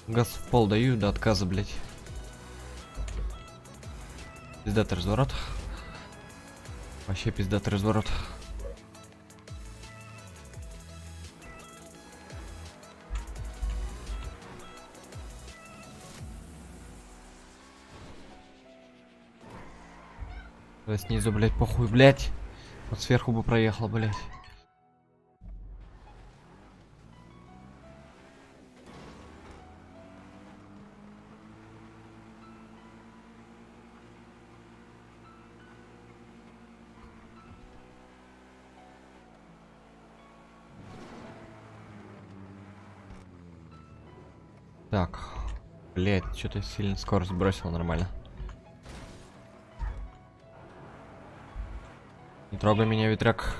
[SPEAKER 2] Газ в пол даю до отказа, блять. Пиздатый разворот. Вообще пиздатый разворот. Да снизу, блять, похуй, блять. Вот сверху бы проехал, блять. Так, блять, что-то сильно скорость бросил, нормально. Не трогай меня, ветряк.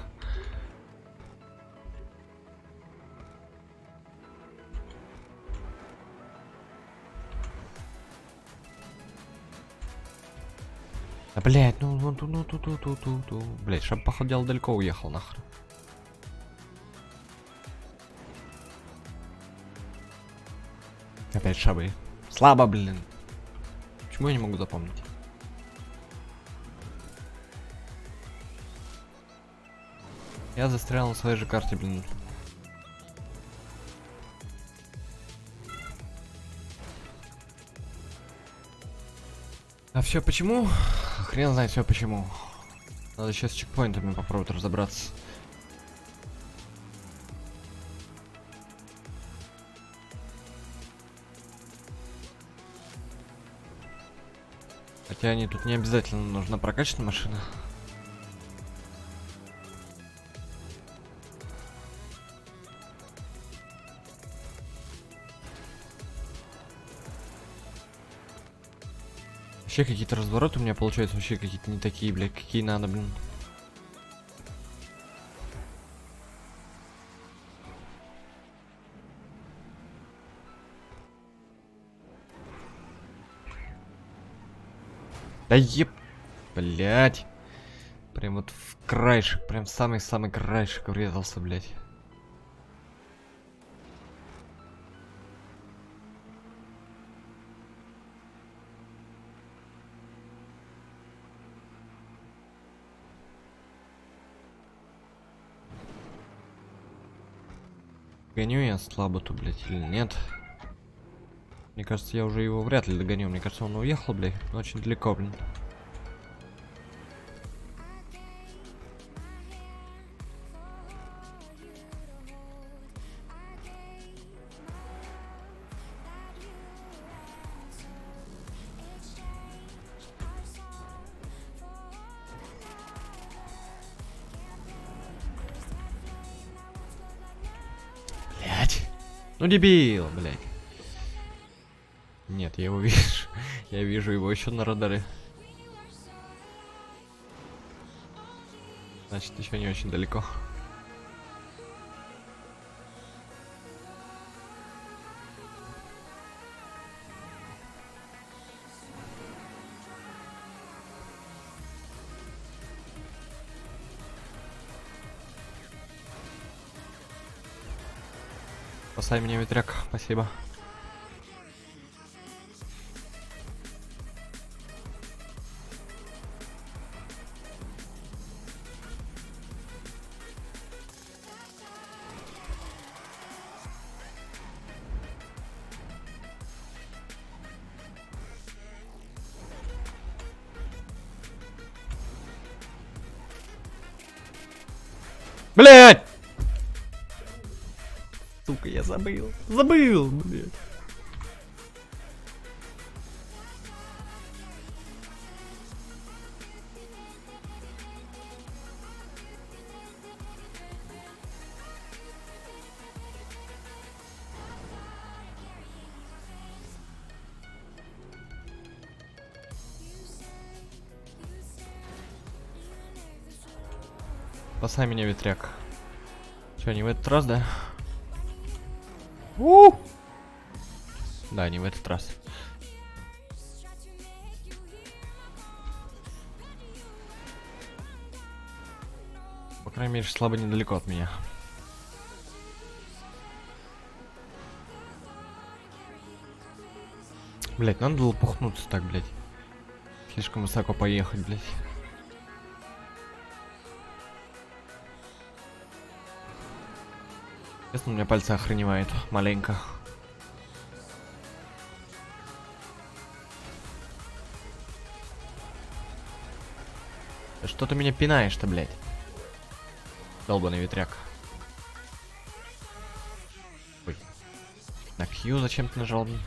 [SPEAKER 2] Да, блять, ну. Блять, шап, походу, дело далеко уехал, нахрен. Опять шабы. Слабо, блин. Почему я не могу запомнить? Я застрял на своей же карте, блин. А все почему? Хрен знает все почему. Надо сейчас с чекпоинтами попробовать разобраться. Хотя они тут не обязательно нужна прокачанная машина. Вообще какие-то развороты у меня получаются вообще какие-то не такие, блядь, какие надо, блин. Да еб... Блядь. Прям вот в краешек, прям в самый-самый краешек врезался, блядь. Гоню я слабо-то, блядь, или нет? Мне кажется, я уже его вряд ли догоню. Мне кажется, он уехал, блядь, очень далеко, блин. Блядь. Ну дебил, блядь. Нет, я его вижу. Я вижу его еще на радаре. Значит, еще не очень далеко. Спасай меня, ветряк, спасибо. Блять! Сука, я забыл. Забыл, блядь. Спасай меня, ветряк. Че, не в этот раз, да? Да, не в этот раз. По крайней мере, слабо недалеко от меня. Блять, надо было пухнуться так, блять. Слишком высоко поехать, блять. Честно, у меня пальцы охреневают маленько. Да что ты меня пинаешь-то, блядь? Долбаный ветряк. Ой. На Q зачем ты нажал, блин?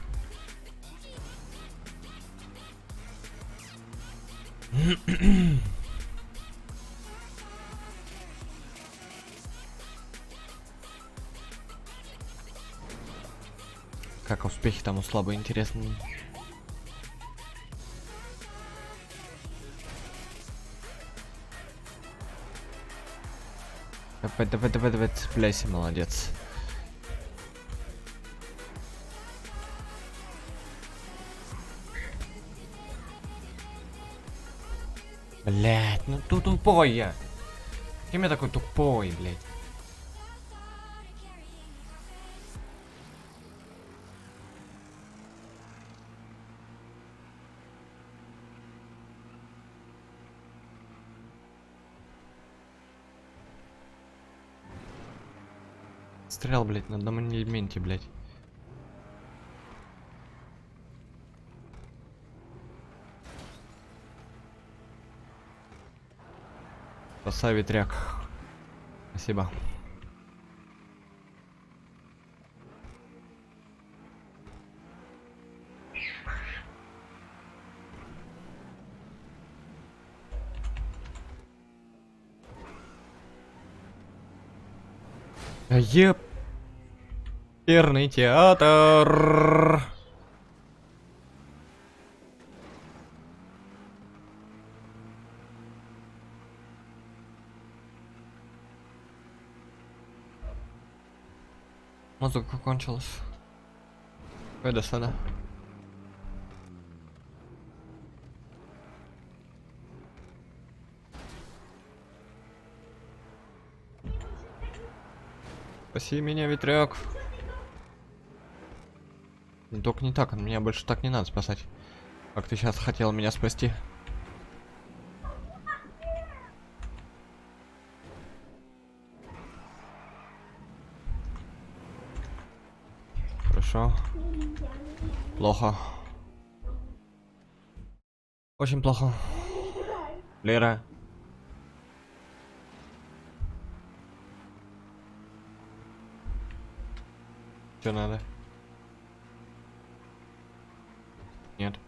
[SPEAKER 2] Как успехи там у слабо, интересно. Давай, давай, давай, давай, цепляйся, молодец. Блять, ну ты тупой я. Кем я такой тупой, блять? Стрелял, блять, на одном элементе, блять. Спасай, ветряк. Спасибо. Еп. Перный театр. Музыка кончилась. Ой, досада. Спаси меня, ветряк. Только не так, меня больше так не надо спасать. Как ты сейчас хотел меня спасти. Хорошо. Плохо. Очень плохо. Лера. Что надо? Нет.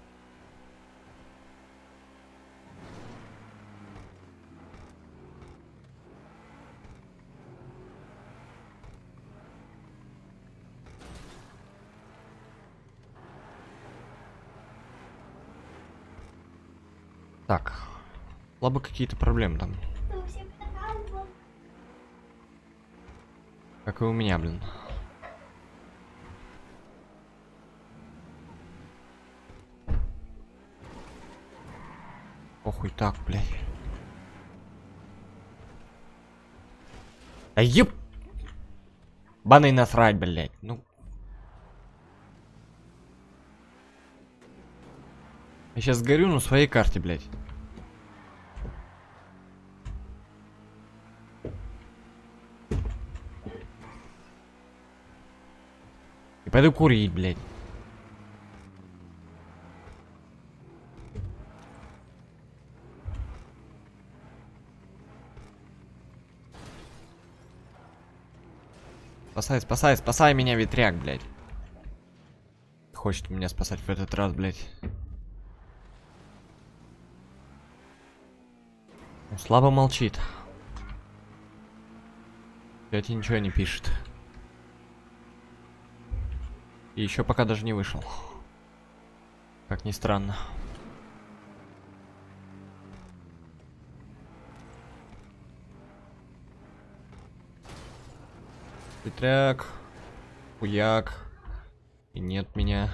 [SPEAKER 2] Так. Слабо какие-то проблемы там. Как и у меня, блин. Охуй так, блядь. Да еб! Баной насрать, блядь. Ну. Я сейчас сгорю на своей карте, блядь. И пойду курить, блядь. Спасай, спасай, спасай меня, ветряк, блядь. Хочет меня спасать в этот раз, блядь. Он слабо молчит. Кстати, ничего не пишет. И еще пока даже не вышел. Как ни странно. Ветряк. Хуяк. И нет меня.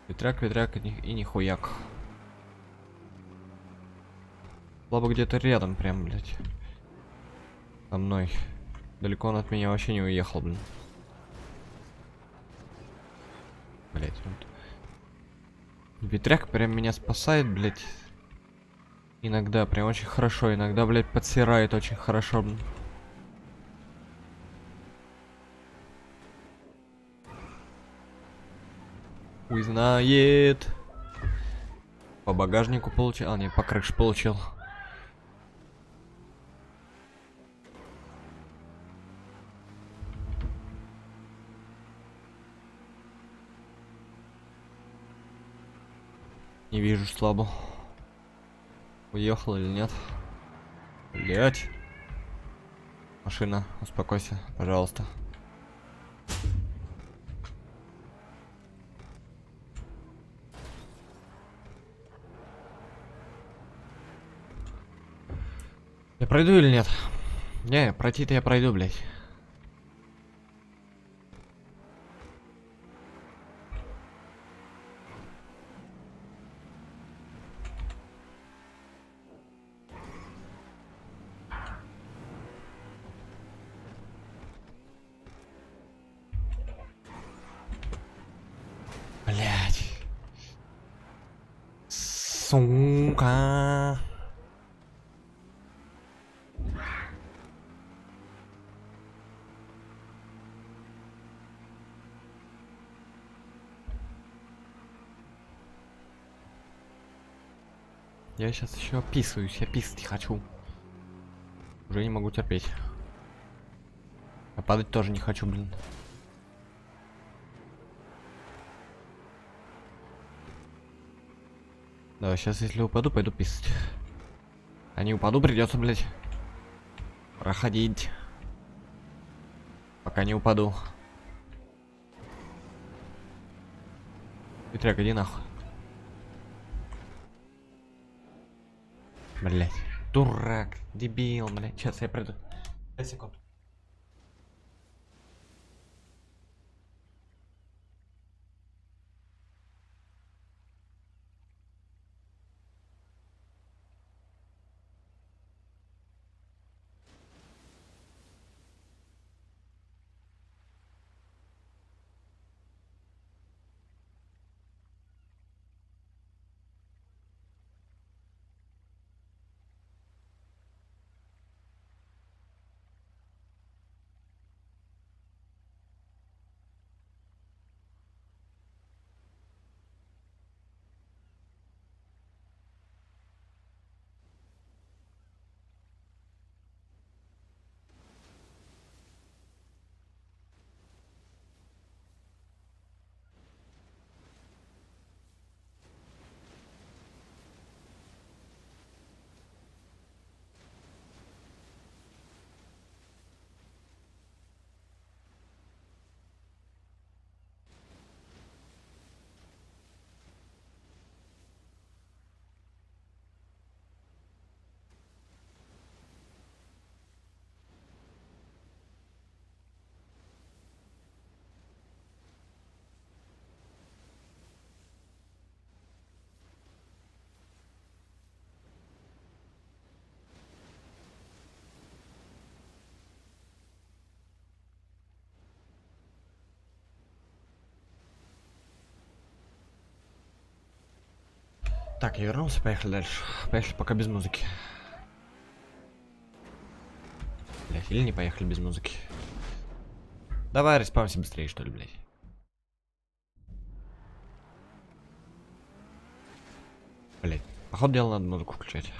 [SPEAKER 2] Ветряк, ветряк и не хуяк. Слабо где-то рядом прям, блядь. Со мной. Далеко он от меня вообще не уехал, блин. Блять, вот. Ветряк прям меня спасает, блять. Иногда прям очень хорошо, иногда, блять, подсирает очень хорошо, блин. Хуй знает. По багажнику получил, а не, по крыше получил. Не вижу слабо. Уехал или нет? Блять. Машина, успокойся, пожалуйста. Я пройду или нет? Не, пройти-то я пройду, блядь. Блядь. Сука. Я сейчас еще описываюсь, я писать хочу. Уже не могу терпеть. А падать тоже не хочу, блин. Да, сейчас если упаду, пойду писать. А не упаду, придется, блядь, проходить. Пока не упаду. Петряк, иди нахуй. Блядь. Дурак, дебил, блядь. Сейчас я приду. 5 секунд. Так, я вернулся, поехали дальше. Поехали пока без музыки. Блять, или не поехали без музыки. Давай респамся быстрее, что ли, блять. Блять, походу дела надо музыку включать.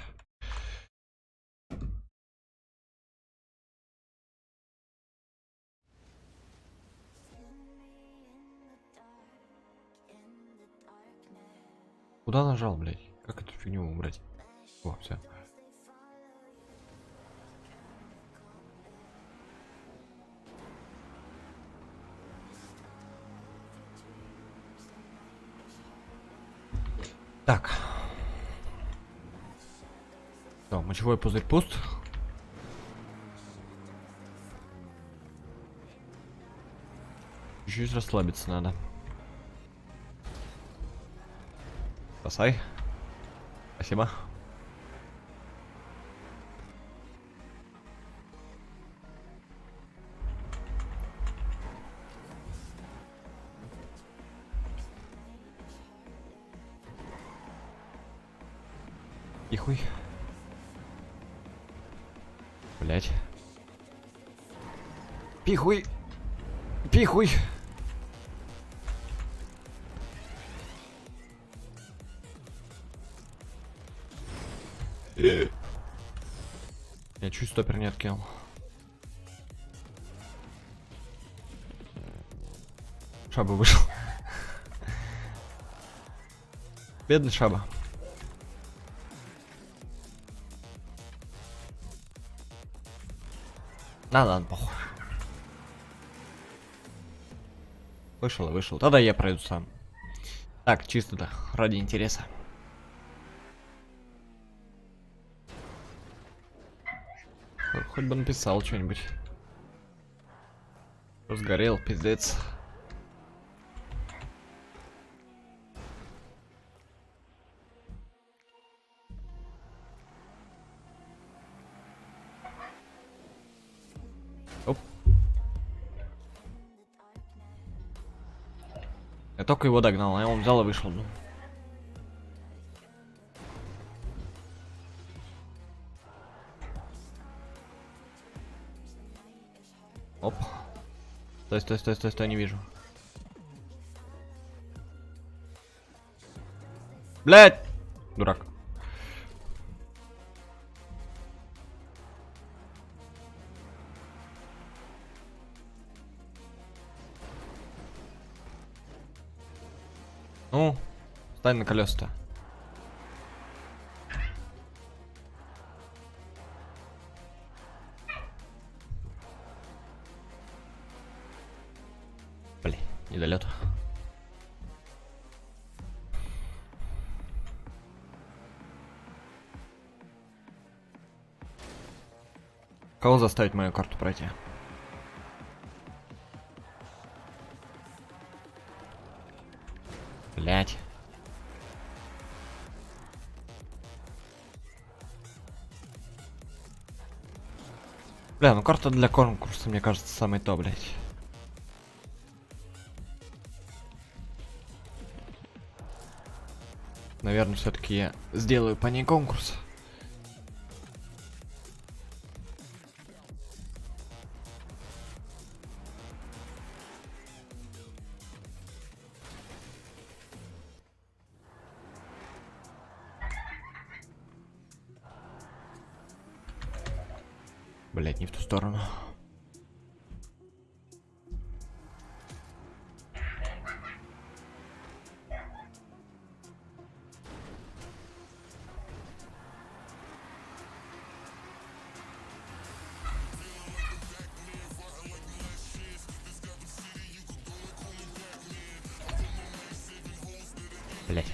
[SPEAKER 2] Куда нажал, блять? Как эту фигню убрать? О, все. Так. Все, мочевой пузырь пуст. Чуть-чуть расслабиться надо. Спасай. Спасибо. И хуй. Блять. Пихуй. Пихуй. Я чуть стопер не откинул. Шаба вышел. Бедный Шаба. Ладно, похуй. Вышел и вышел. Тогда я пройду сам. Так, чисто да, ради интереса. Хоть бы написал что-нибудь. Сгорел, пиздец. Оп. Я только его догнал, а он взял и вышел. Ну. Оп. Стой, стой, стой, стой, стой, не вижу. Блять! Дурак. Ну, стань на колеса-то. Блин, недолет. Кого заставить мою карту пройти? Блять. Бля, ну карта для конкурса, мне кажется, самый то, блять. Наверное, все-таки я сделаю по ней конкурс. Блять, не в ту сторону. Блять.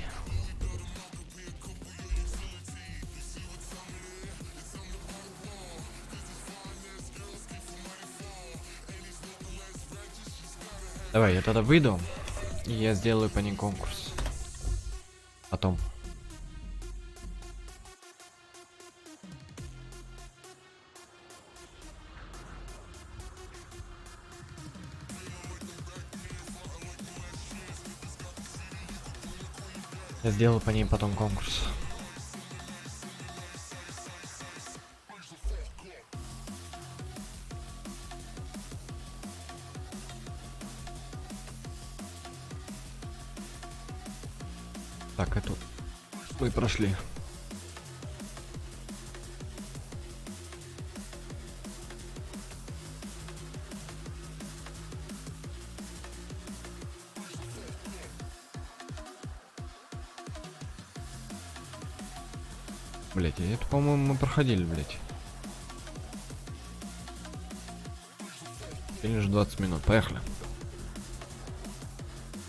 [SPEAKER 2] Давай, я тогда выйду, и я сделаю по ней конкурс. Потом. Я сделаю по ней потом конкурс. Так, эту мы прошли. Блять, это, по-моему, мы проходили, блять. Или же 20 минут. Поехали.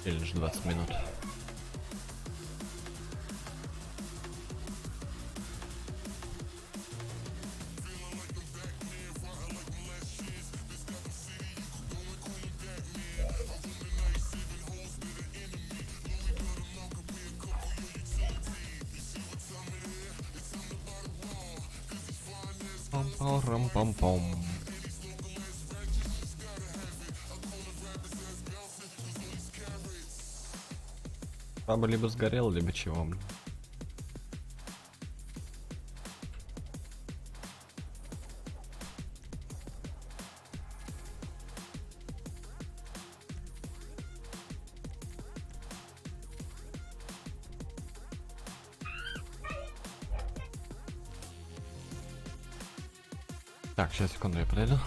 [SPEAKER 2] Или же 20 минут. Пам-пам-пам-пам. Баба либо сгорел, либо чего, блин. Так, сейчас, секунду, я подойду.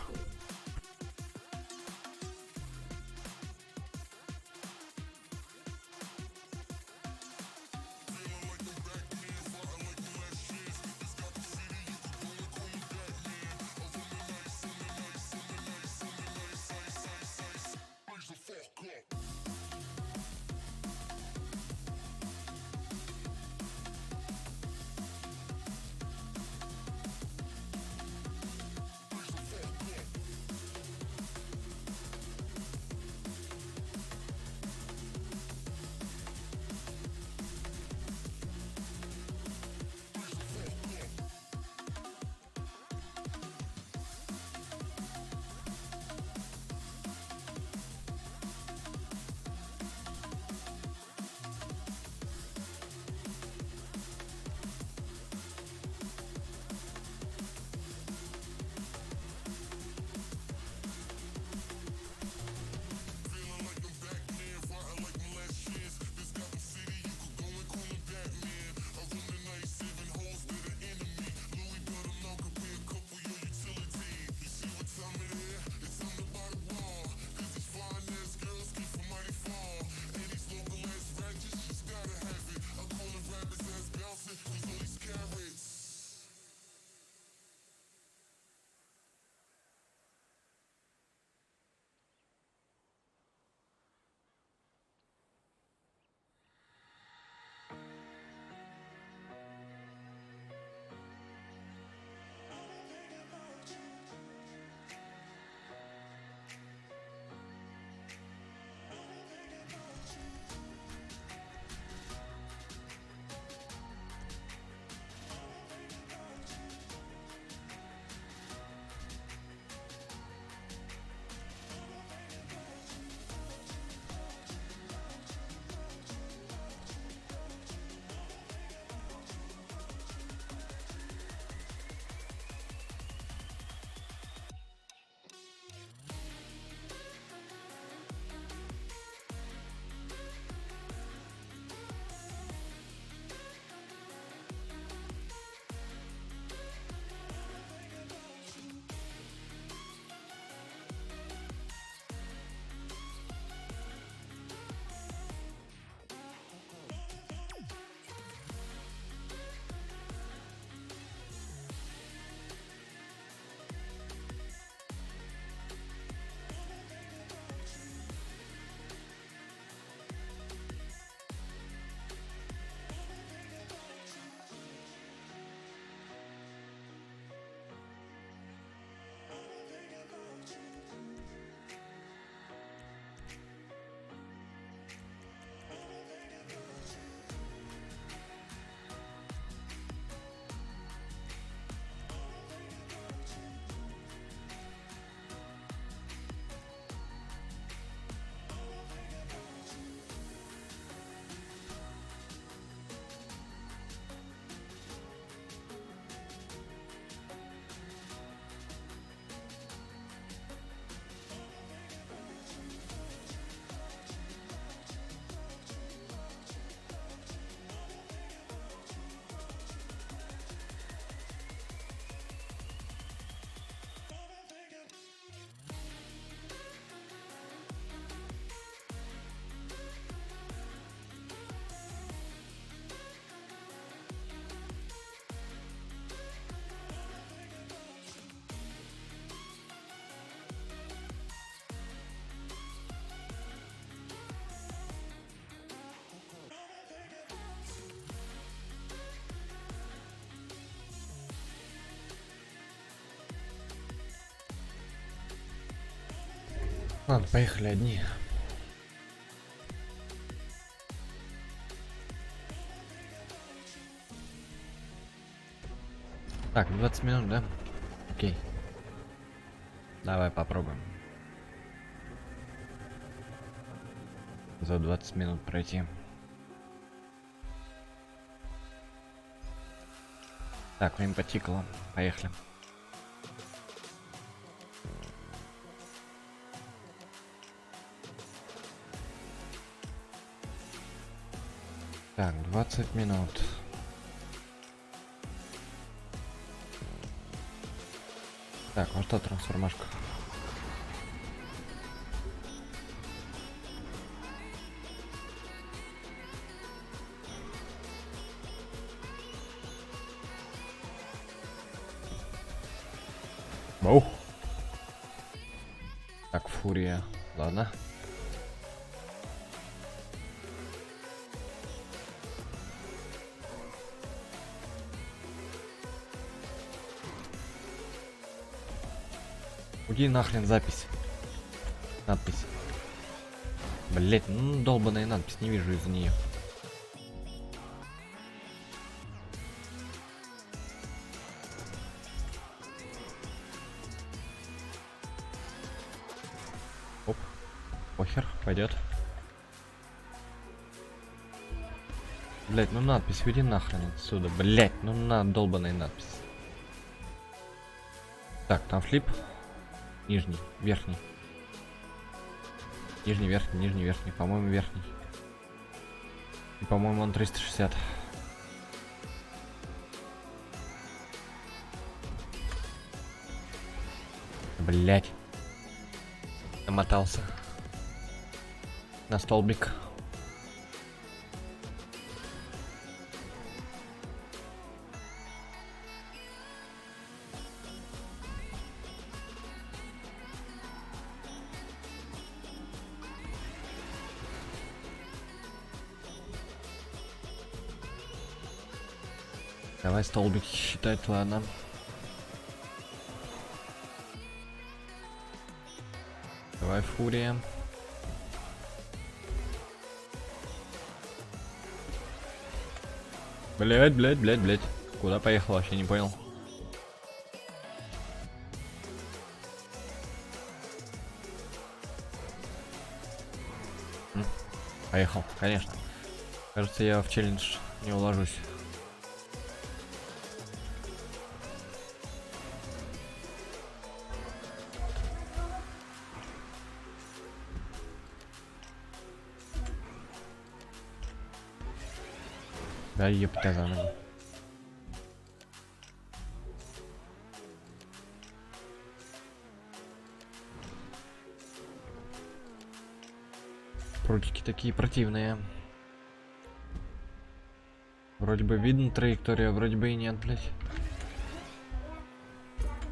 [SPEAKER 2] Ладно, поехали одни. Так, 20 минут, да? Окей. Давай попробуем. За 20 минут пройти. Так, время потикало. Поехали. Так, 20 минут. Так, вот что трансформашка. Оу. Так, фурия. Ладно. Уйди нахрен запись. Надпись. Блять, ну долбаная надпись, не вижу из-за нее. Оп. Похер, пойдет. Блять, ну надпись, уйди нахрен отсюда. Блять, ну на долбаная надпись. Так, там флип. Нижний, верхний. Нижний, верхний, нижний, верхний. По-моему, верхний. И, по-моему, он 360. Блять. Намотался. На столбик. Давай столбик считать, ладно. Давай фурия. Блять. Куда поехал, вообще не понял. Поехал, конечно. Кажется, я в челлендж не уложусь. Да, епта за нами. Прутики такие противные. Вроде бы видно траектория, вроде бы и нет, блять.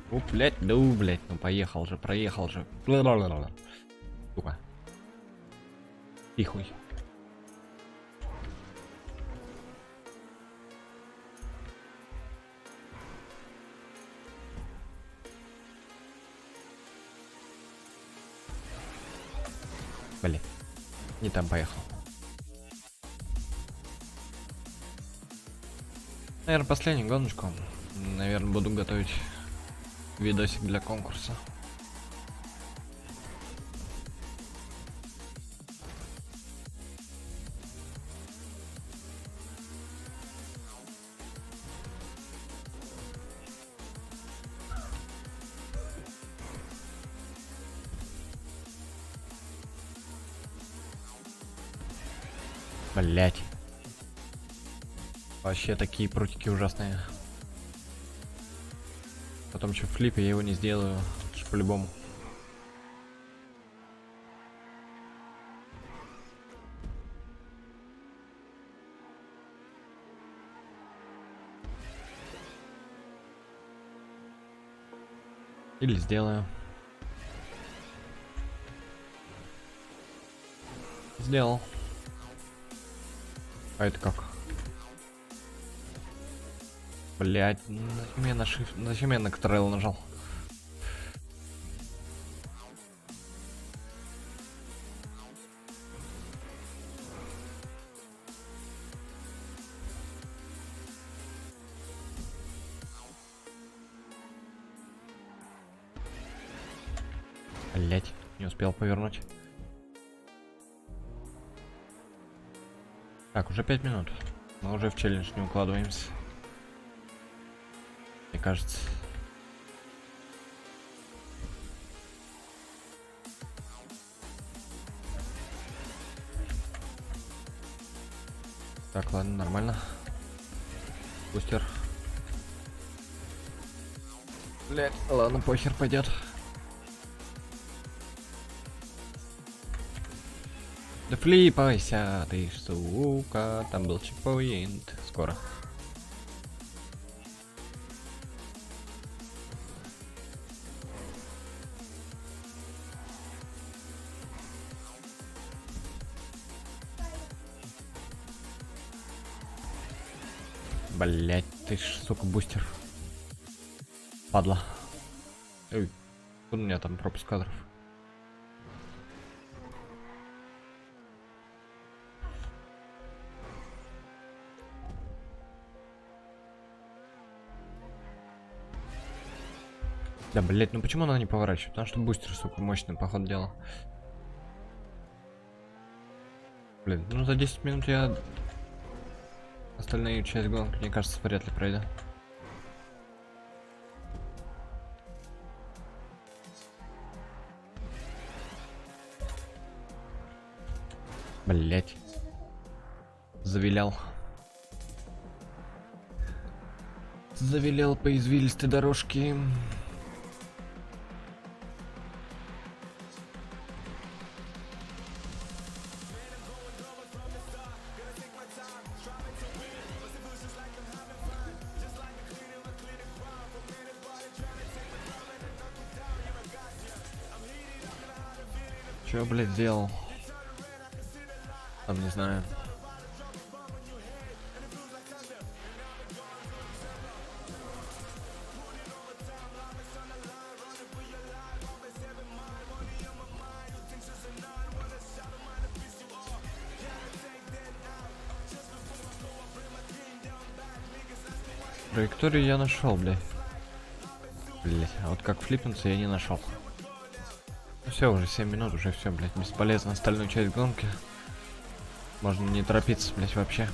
[SPEAKER 2] О, блять, да, блять, ну поехал же, проехал же. Сука. Тихуй. Блин, не там поехал. Наверное, последнюю гоночку. Наверное, буду готовить видосик для конкурса. Блять. Вообще такие прутики ужасные. Потом что, в флипе я его не сделаю. По-любому. Или сделаю. Сделал. А это как? Блять, зачем я на shift, зачем я на Ctrl нажал? Блять, не успел повернуть. Так, уже 5 минут. Мы уже в челлендж не укладываемся. Мне кажется. Так, ладно, нормально. Бустер. Блять, ладно, похер пойдет. Да флипайся, ты сука, там был чекпоинт. Скоро. Блять, ты ж, сука, бустер. Падла. Ой, у меня там пропуск кадров. Да, блять, ну почему она не поворачивает? Потому что бустер, сука, мощный, по ходу дела. Блин, ну за 10 минут я остальную часть гонки, мне кажется, вряд ли пройду. Блять. Завилял. Завилял по извилистой дорожке. Чё, блядь, сделал? Там не знаю. Траекторию я нашел, блядь. Блять, а вот как флипнуться я не нашел. Ну все, уже 7 минут, уже все, блядь, бесполезно. Остальную часть гонки можно не торопиться, блядь, вообще.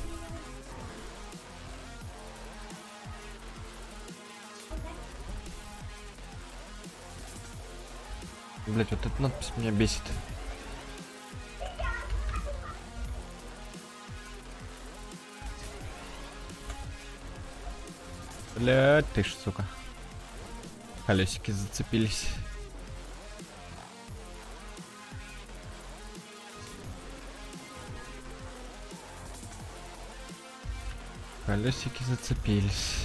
[SPEAKER 2] Блять, вот эта надпись меня бесит. Блять, ты ж, сука. Колесики зацепились. Колесики зацепились.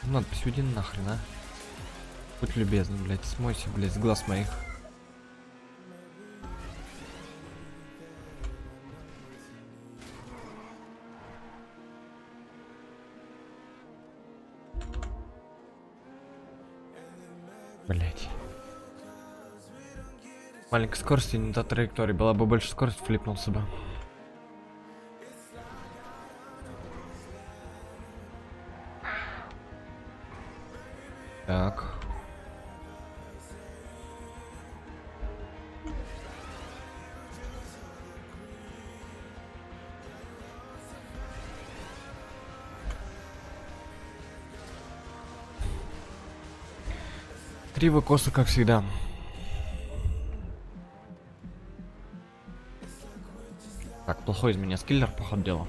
[SPEAKER 2] Надпись уйди нахрен, а. Будь любезный, блядь, смойся, блядь, с глаз моих. Блять. Маленькая скорость и не та траектория. Была бы больше скорость, флипнулся бы. Так. Криво, косо, как всегда. Так, плохой из меня скиллер, походу дела.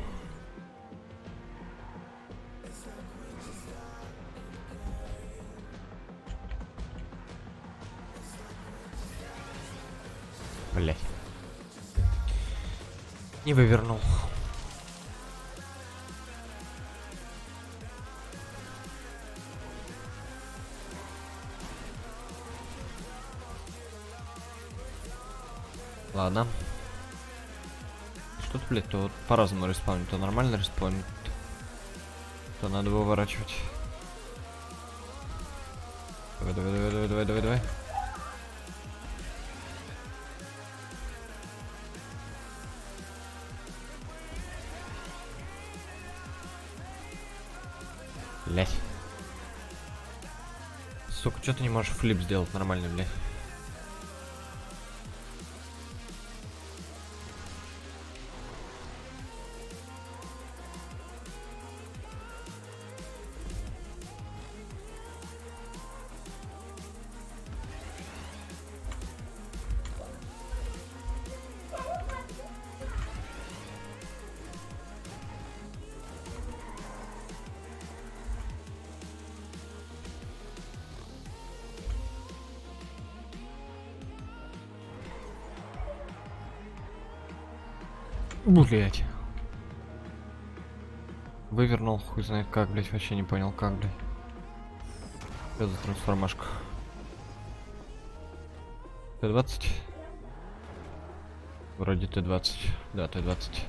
[SPEAKER 2] Блять. Не вывернул. Ладно. Что-то, блядь, то вот по-разному респаунит, то нормально респаунит, то надо выворачивать. Давай, давай, давай, давай, давай, давай, давай. Блять. Сука, что ты не можешь флип сделать нормально, бля? Блять. Вывернул, хуй знает как, блять, вообще не понял как, блять. Что за трансформашка? Т-20? Вроде Т-20. Да, Т-20.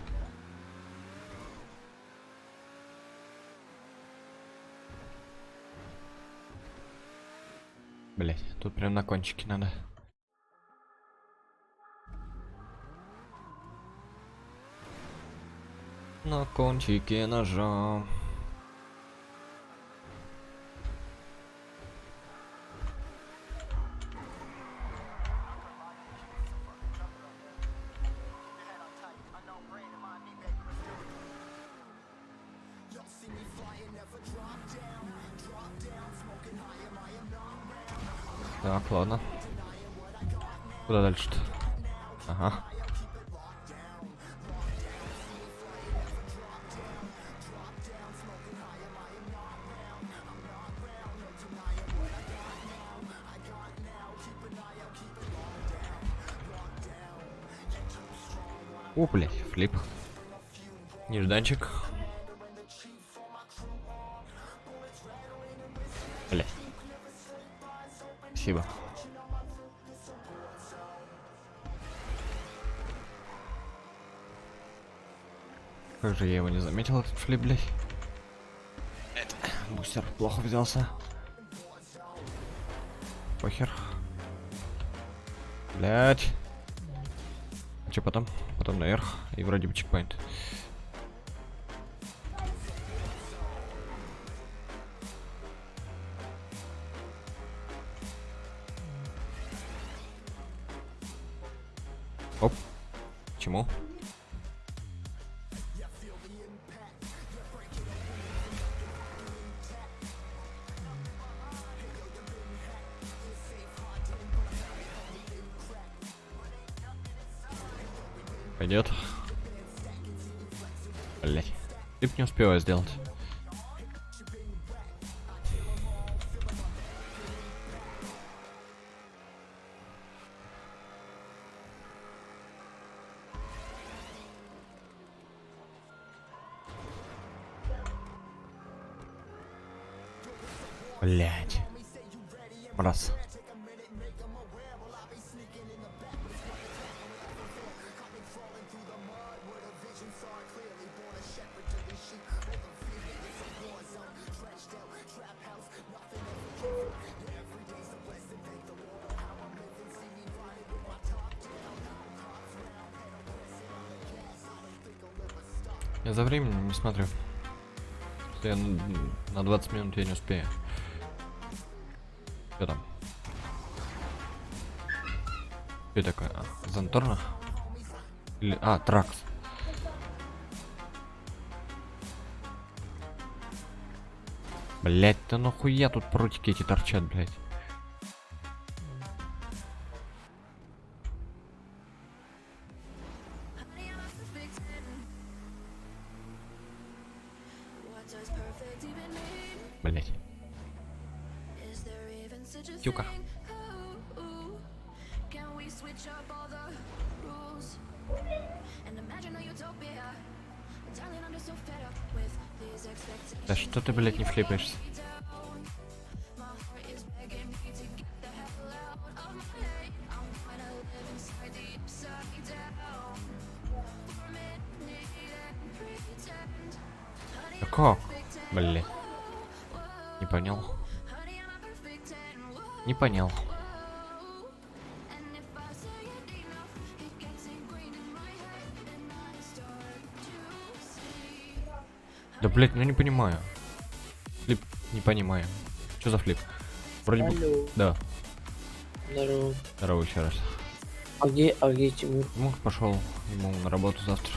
[SPEAKER 2] Блять, тут прям на кончике надо. На кончике ножа. Так, ладно. Куда дальше-то? Ага. О, блядь, флип. Нежданчик. Блядь. Спасибо. Как же я его не заметил, этот флип, блядь. Это, бустер плохо взялся. Похер. Блядь. А чё потом? Потом наверх. И вроде бы чекпоинт. Оп. Чему? Пойдет. Блять. Ты не успеваю сделать. Блять. Раз. Я за временем не смотрю. Что я на 20 минут я не успею. Что там? Что такое? А, Занторна? Или... А, Тракс. Блять, да нахуя тут прутики эти торчат, блять. Блять. Тюка. Да что ты, блять, не флипаешься? Как? Блять. Не понял. Не понял. Да, блять, ну не понимаю. Флип, не понимаю. Что за флип? Вроде бы...
[SPEAKER 4] Алло,
[SPEAKER 2] Да,
[SPEAKER 4] здорово.
[SPEAKER 2] здорово еще раз.
[SPEAKER 4] А где Тимур?
[SPEAKER 2] Ну, пошел ему на работу завтра.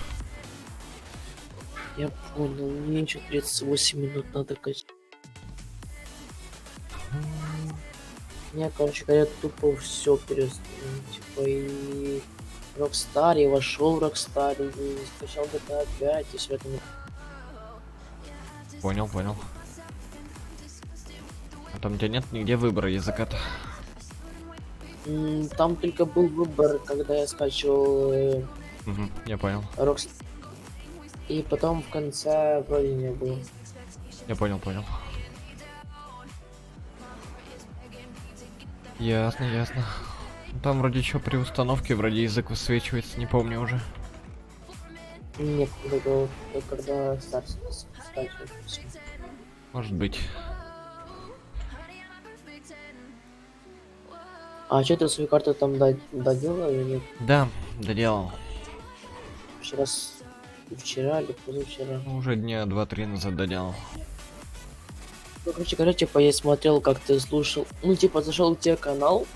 [SPEAKER 4] Я понял, мне еще 38 минут надо качать. Я, короче говоря, тупо все перестал. Типа и Rockstar, и вошел в Rockstar, и скачал GTA 5, и все это.
[SPEAKER 2] Понял, понял. А там у тебя нет нигде выбора языка-то?
[SPEAKER 4] Там только был выбор, когда я скачивал
[SPEAKER 2] Угу, я понял.
[SPEAKER 4] Rockstar. И потом в конце вроде не было.
[SPEAKER 2] Я понял, понял. Ясно, ясно. Там вроде еще при установке вроде язык высвечивается, не помню уже.
[SPEAKER 4] Нет, только когда скачивал. всё.
[SPEAKER 2] Может быть.
[SPEAKER 4] А что ты свою карту там доделал или нет?
[SPEAKER 2] Да, доделал.
[SPEAKER 4] Вчера или позавчера?
[SPEAKER 2] Ну, уже дня 2-3 назад доделал.
[SPEAKER 4] Ну, короче говоря, типа, я смотрел, как ты слушал. Ну, типа, зашел к тебе канал,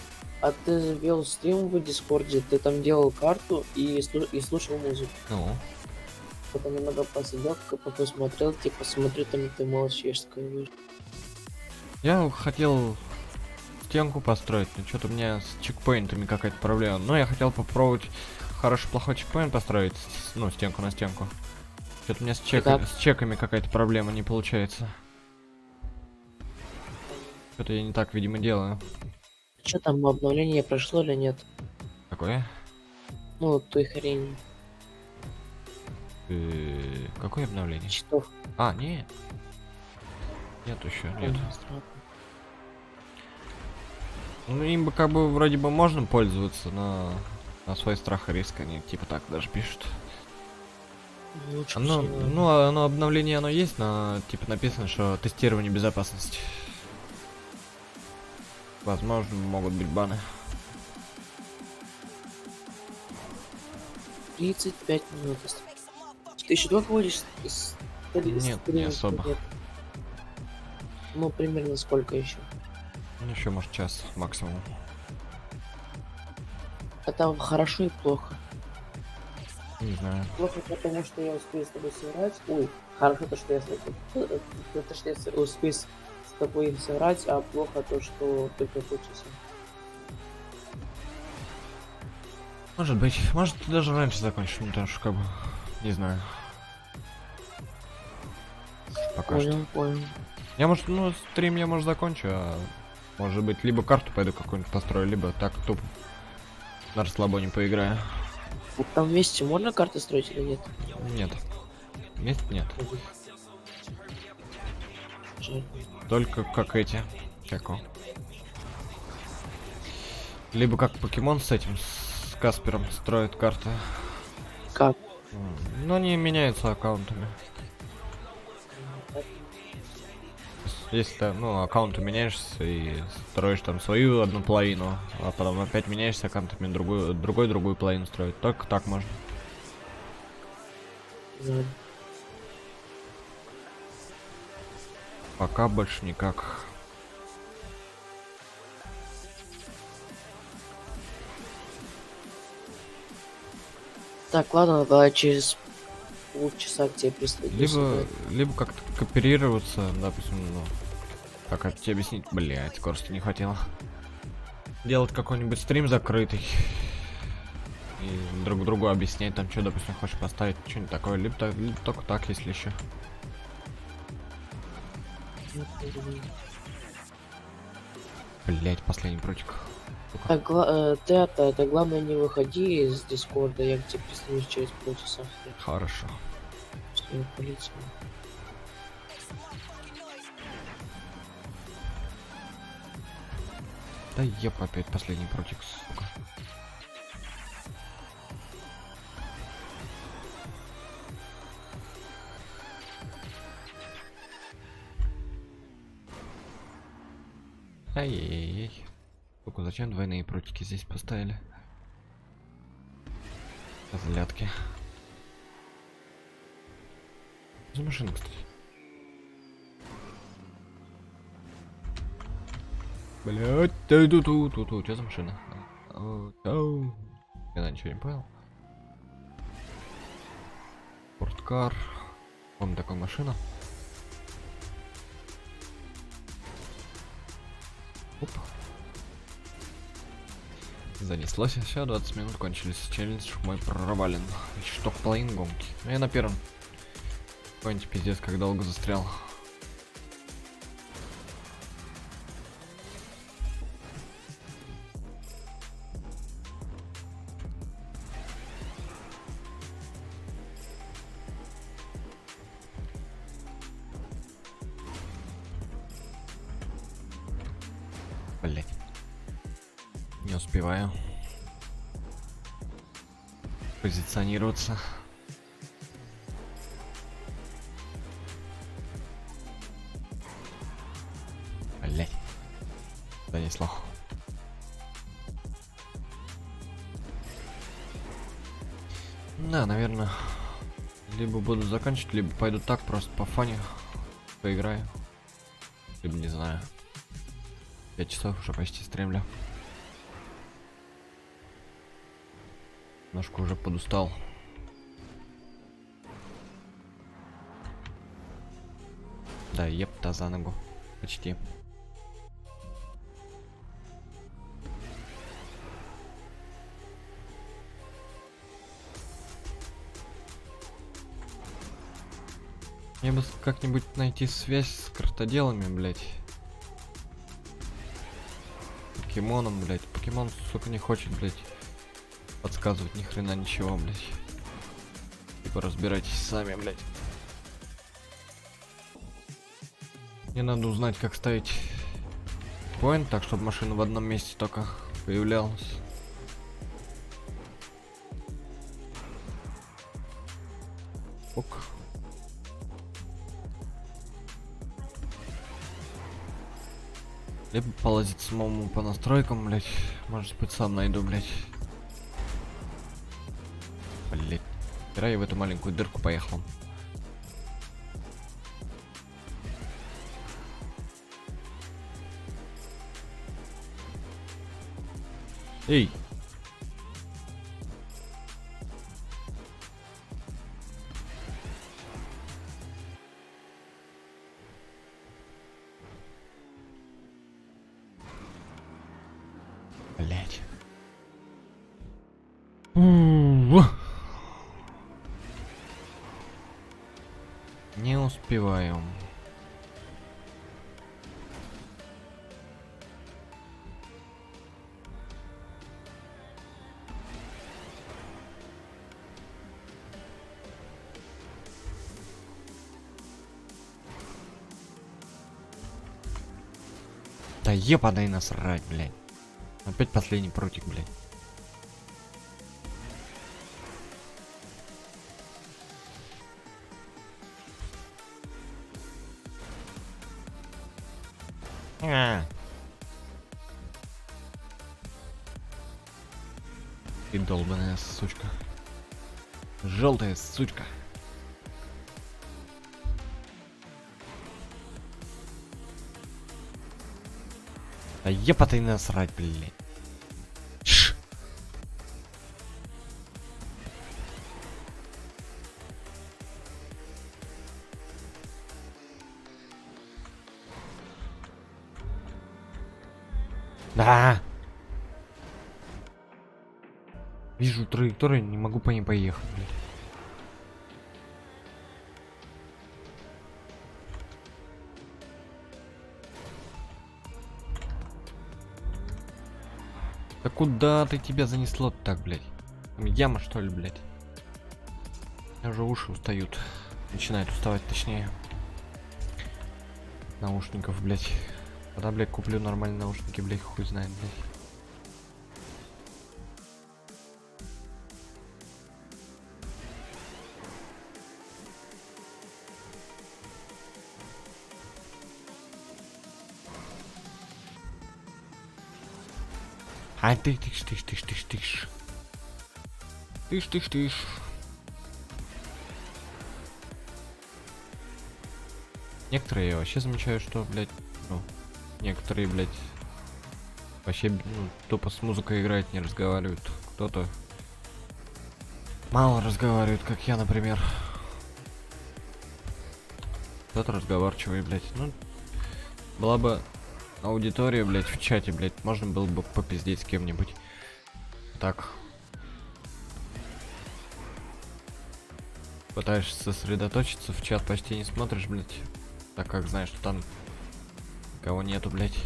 [SPEAKER 4] а ты вел стрим в Дискорде, ты там делал карту и слушал музыку.
[SPEAKER 2] Ну,
[SPEAKER 4] Потом немного посидел, потом смотрел, типа, смотрю, там ты молчишь, скажешь.
[SPEAKER 2] я хотел стенку построить, но что-то у меня с чекпоинтами какая-то проблема. Но я хотел попробовать хороший-плохой чекпоинт построить, ну, стенку на стенку. Что-то у меня
[SPEAKER 4] как?
[SPEAKER 2] с чеками какая-то проблема не получается. Что-то я не так, видимо, делаю.
[SPEAKER 4] Что там, обновление прошло или нет?
[SPEAKER 2] Какое?
[SPEAKER 4] Ну, той хрень,
[SPEAKER 2] Какое обновление?
[SPEAKER 4] читов.
[SPEAKER 2] А, нет. Нет еще, нет. Ну, им бы как бы вроде бы можно пользоваться, но на свой страх и риск они типа так даже пишут.
[SPEAKER 4] Лучше
[SPEAKER 2] Оно,
[SPEAKER 4] всего.
[SPEAKER 2] ну, оно обновление оно есть, но типа написано, что тестирование безопасности. Возможно, могут быть баны.
[SPEAKER 4] 35 минут. Ты еще долго ходишь?
[SPEAKER 2] Нет, не особо.
[SPEAKER 4] Нет. Ну, примерно сколько еще?
[SPEAKER 2] Ну, еще может час максимум.
[SPEAKER 4] Это хорошо и плохо.
[SPEAKER 2] Не знаю.
[SPEAKER 4] Плохо, потому что я успею с тобой сыграть. Ой, хорошо то, что я успею с тобой сыграть, а плохо то, что только полчаса.
[SPEAKER 2] Может быть. Может, ты даже раньше закончишь, потому что как бы. Не знаю. Пока что.
[SPEAKER 4] Понял.
[SPEAKER 2] Я может, ну, стрим я может закончу, а может быть, либо карту пойду какую-нибудь построю, либо так тупо на расслабоне поиграю.
[SPEAKER 4] Вот там вместе можно карты строить или нет?
[SPEAKER 2] Нет. Вместе нет.
[SPEAKER 4] Жаль.
[SPEAKER 2] Только как эти. Како. Либо как покемон с этим, с Каспером строят карты.
[SPEAKER 4] Как?
[SPEAKER 2] Но они меняются аккаунтами. Если ты, ну, аккаунты меняешься и строишь там свою одну половину, а потом опять меняешься аккаунтами, другую половину строить. Только так можно.
[SPEAKER 4] Жаль.
[SPEAKER 2] Пока больше никак.
[SPEAKER 4] Так, ладно, давай через полчаса к тебе присоединюсь.
[SPEAKER 2] Либо как-то кооперироваться, допустим, ну, как тебе объяснить, блять, скорости не хватило. Делать какой-нибудь стрим закрытый. И друг другу объяснять там, что, допустим, хочешь поставить, что-нибудь такое, либо только так, если еще. Блять, последний прутик.
[SPEAKER 4] Так, ты главное не выходи из Дискорда, я к тебе присоединюсь через полчаса.
[SPEAKER 2] Хорошо.
[SPEAKER 4] Всё, полетел.
[SPEAKER 2] Да еп, опять последний прутик, сука. Ай-яй-яй. Сука, зачем двойные прутики здесь поставили? Козлятки. За машина, кстати. Блять, что за машина? Я ничего не понял. Спорткар. Помню такая машина. Оп. Занеслось, все, 20 минут кончились. Челлендж мой провален. Еще только половина гонки. Ну, я на первом. Какой-нибудь пиздец, как долго застрял. Блять. Не успеваю позиционироваться. Блять. Занесло. Да, наверное, либо буду заканчивать, либо пойду так, просто по фане поиграю. Либо не знаю. 5 часов уже почти стримлю. Немножко уже подустал. Да, епта за ногу. Почти. Мне бы как-нибудь найти связь с картоделами, блять. Покемоном, блять. Покемон, сука, не хочет, блять, подсказывать ни хрена ничего, блять. Типа разбирайтесь сами, блять. Мне надо узнать, как ставить поинт, так чтобы машина в одном месте только появлялась. Ок. Либо полазить самому по настройкам, блять. Может быть, сам найду, блять. Блять. Вчера я в эту маленькую дырку поехал. Эй! Блять. Не успеваю. Да ебаный насрать, блядь. Опять последний прутик, блядь. Ты долбаная сучка. Желтая сучка. Да ебаный насрать, блядь. Да. Вижу траекторию, не могу по ней поехать, блядь. Да куда ты тебя занесло так, блядь? Там яма, что ли, блядь? У меня уже уши устают. Начинает уставать, точнее. Наушников, блядь. Когда, блядь, куплю нормальные наушники, блядь, хуй знает, блядь. Ай, тыш. Тыш. Некоторые я вообще замечаю, что, блядь, ну, некоторые, блядь, Вообще, ну, тупо с музыкой играет, не разговаривают. Кто-то мало разговаривает, как я, например. Кто-то разговорчивый, блядь. Ну, была бы аудитория, блядь, в чате, блядь, можно было бы попиздеть с кем-нибудь. Так. Пытаешься сосредоточиться, в чат почти не смотришь, блядь. Так как знаешь, что там никого нету, блядь.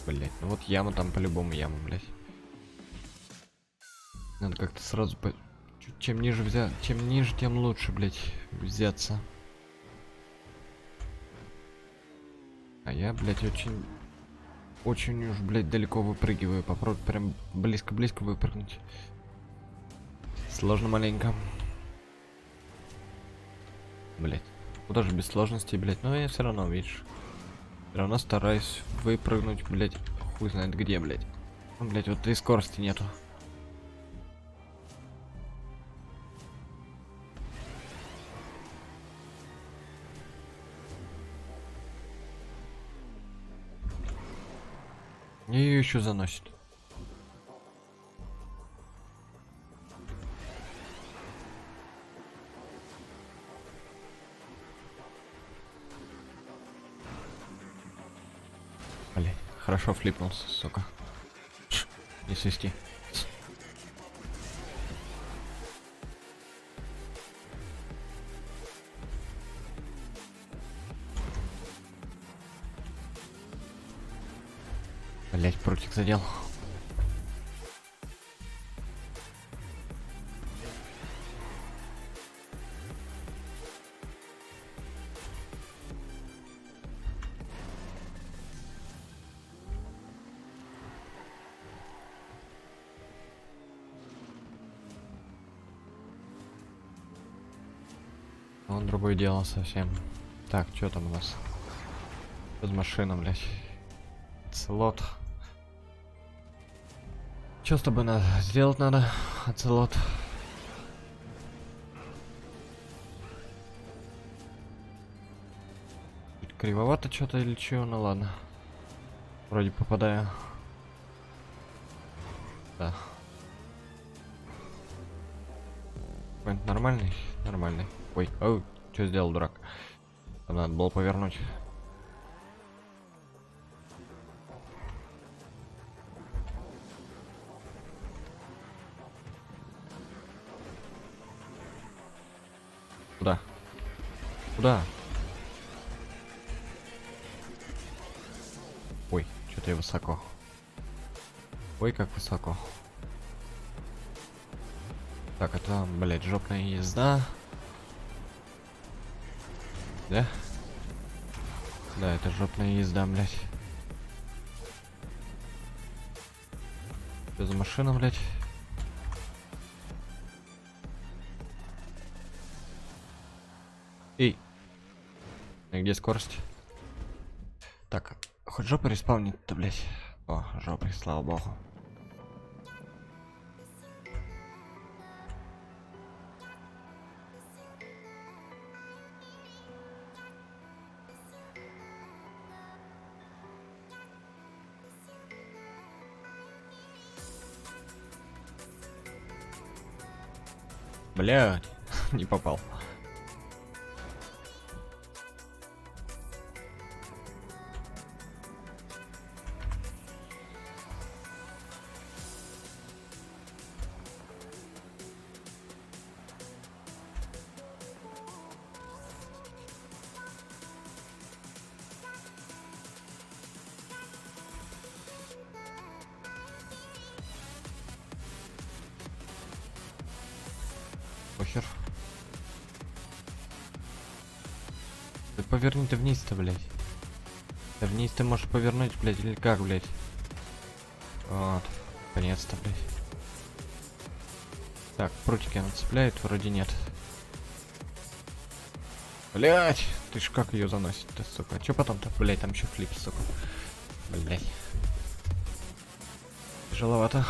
[SPEAKER 2] Блядь, ну вот яма там по-любому яма, блядь. Надо как-то сразу чем ниже взять, чем ниже, тем лучше, блядь, взяться. А я, блядь, очень уж, блядь, далеко выпрыгиваю. Попробую прям близко-близко выпрыгнуть. Сложно маленько. Блядь. Ну даже без сложностей, блядь. Но я все равно, видишь. Все равно стараюсь выпрыгнуть, блядь. Хуй знает где, блядь. Ну, блядь, вот и скорости нету. Ее еще заносит. Блядь, хорошо флипнулся, сука. Не свисти. Блять, прутик задел. Он другое дело совсем. Так, что там у нас? Без машины, блять. Оцелот. Что с тобой надо? Сделать надо? Оцелот. Кривовато что-то или что? Ну ладно. Вроде попадаю. Да. Какой-нибудь нормальный? Нормальный. Ой, оу, что сделал, дурак? Там надо было повернуть. Куда? Куда? Ой, что-то я высоко. Ой, как высоко. Так, это, блядь, жопная езда. Да? Да, это жопная езда, блядь. Что за машина, блядь? Эй! И где скорость? Так, хоть жопа респаунит-то, блядь. О, жопа, слава богу. Блядь, не попал. Похер. Да поверни ты вниз-то, блядь. Да вниз ты можешь повернуть, блядь, или как, блядь? Вот. Наконец-то, блядь. Так, прутики она цепляет, вроде нет. Блядь, ты ж как ее заносит-то, сука? Чё потом-то, блядь, там еще флип, сука. Блядь. Тяжеловато.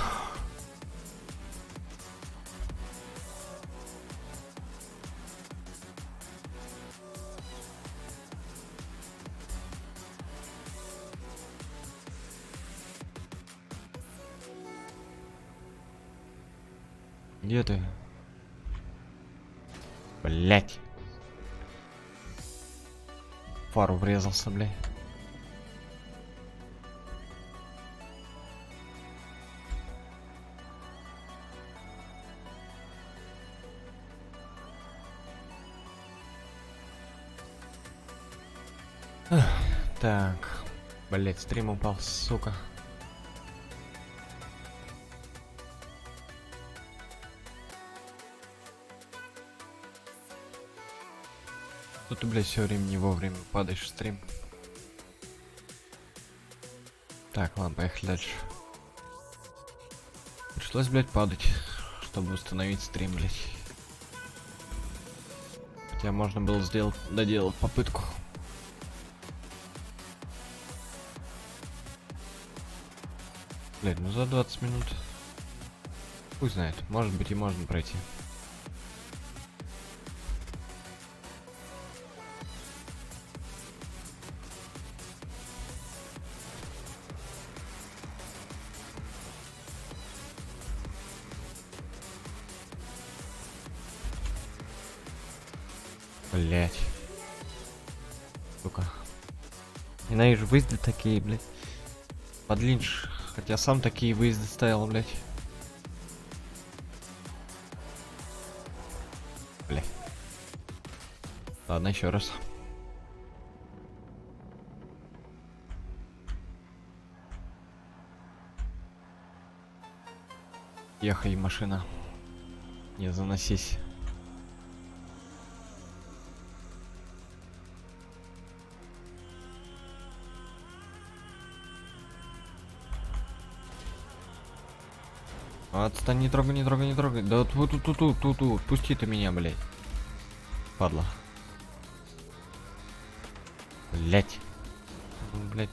[SPEAKER 2] Где ты? Блять. Фару врезался, блядь. Так. Блять, стрим упал, сука. Что ты, блядь, все время не вовремя падаешь в стрим? Так, ладно, поехали дальше. Пришлось, блядь, падать, чтобы установить стрим, блядь. Хотя можно было доделать попытку. Блядь, ну за 20 минут. Пусть знает, может быть и можно пройти. Блять. Сука. Ненавижу выезды такие, блять. Подлиннее. Хотя сам такие выезды ставил, блять. Блять. Ладно, еще раз. Ехай, машина. Не заносись. Отстань, не трогай, не трогай, не трогай. Да вот тут, пусти ты меня, блядь. Падла. Блять. Блять.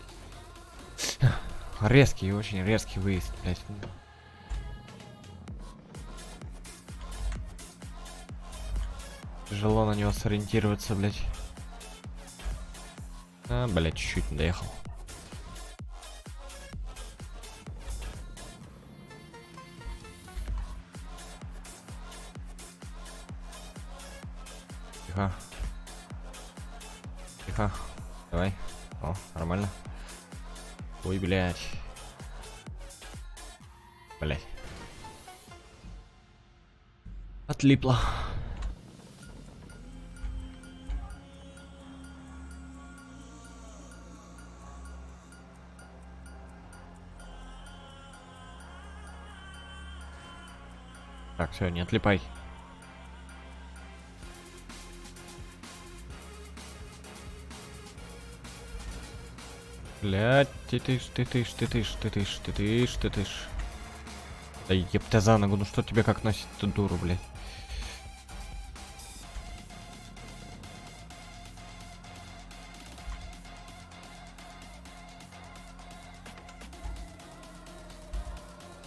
[SPEAKER 2] Резкий, очень резкий выезд, блять. Тяжело на него сориентироваться, блять. А, блять, чуть-чуть не доехал. Тихо. Тихо. Давай. О, нормально. Ой, блядь. Блядь. Отлипло. Так, все, не отлипай. Блядь, ты тышь. Да ебта за ногу, ну что тебе как носить-то дуру, блядь.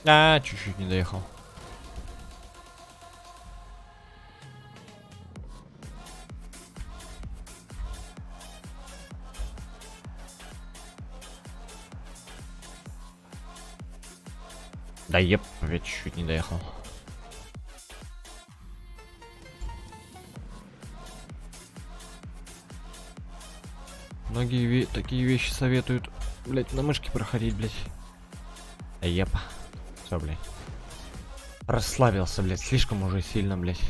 [SPEAKER 2] А, чуть-чуть не доехал. Да еб, опять чуть-чуть не доехал. Многие такие вещи советуют, блять, на мышке проходить, блять. Да еб. Все, блять. Расслабился, блять, слишком уже сильно, блять.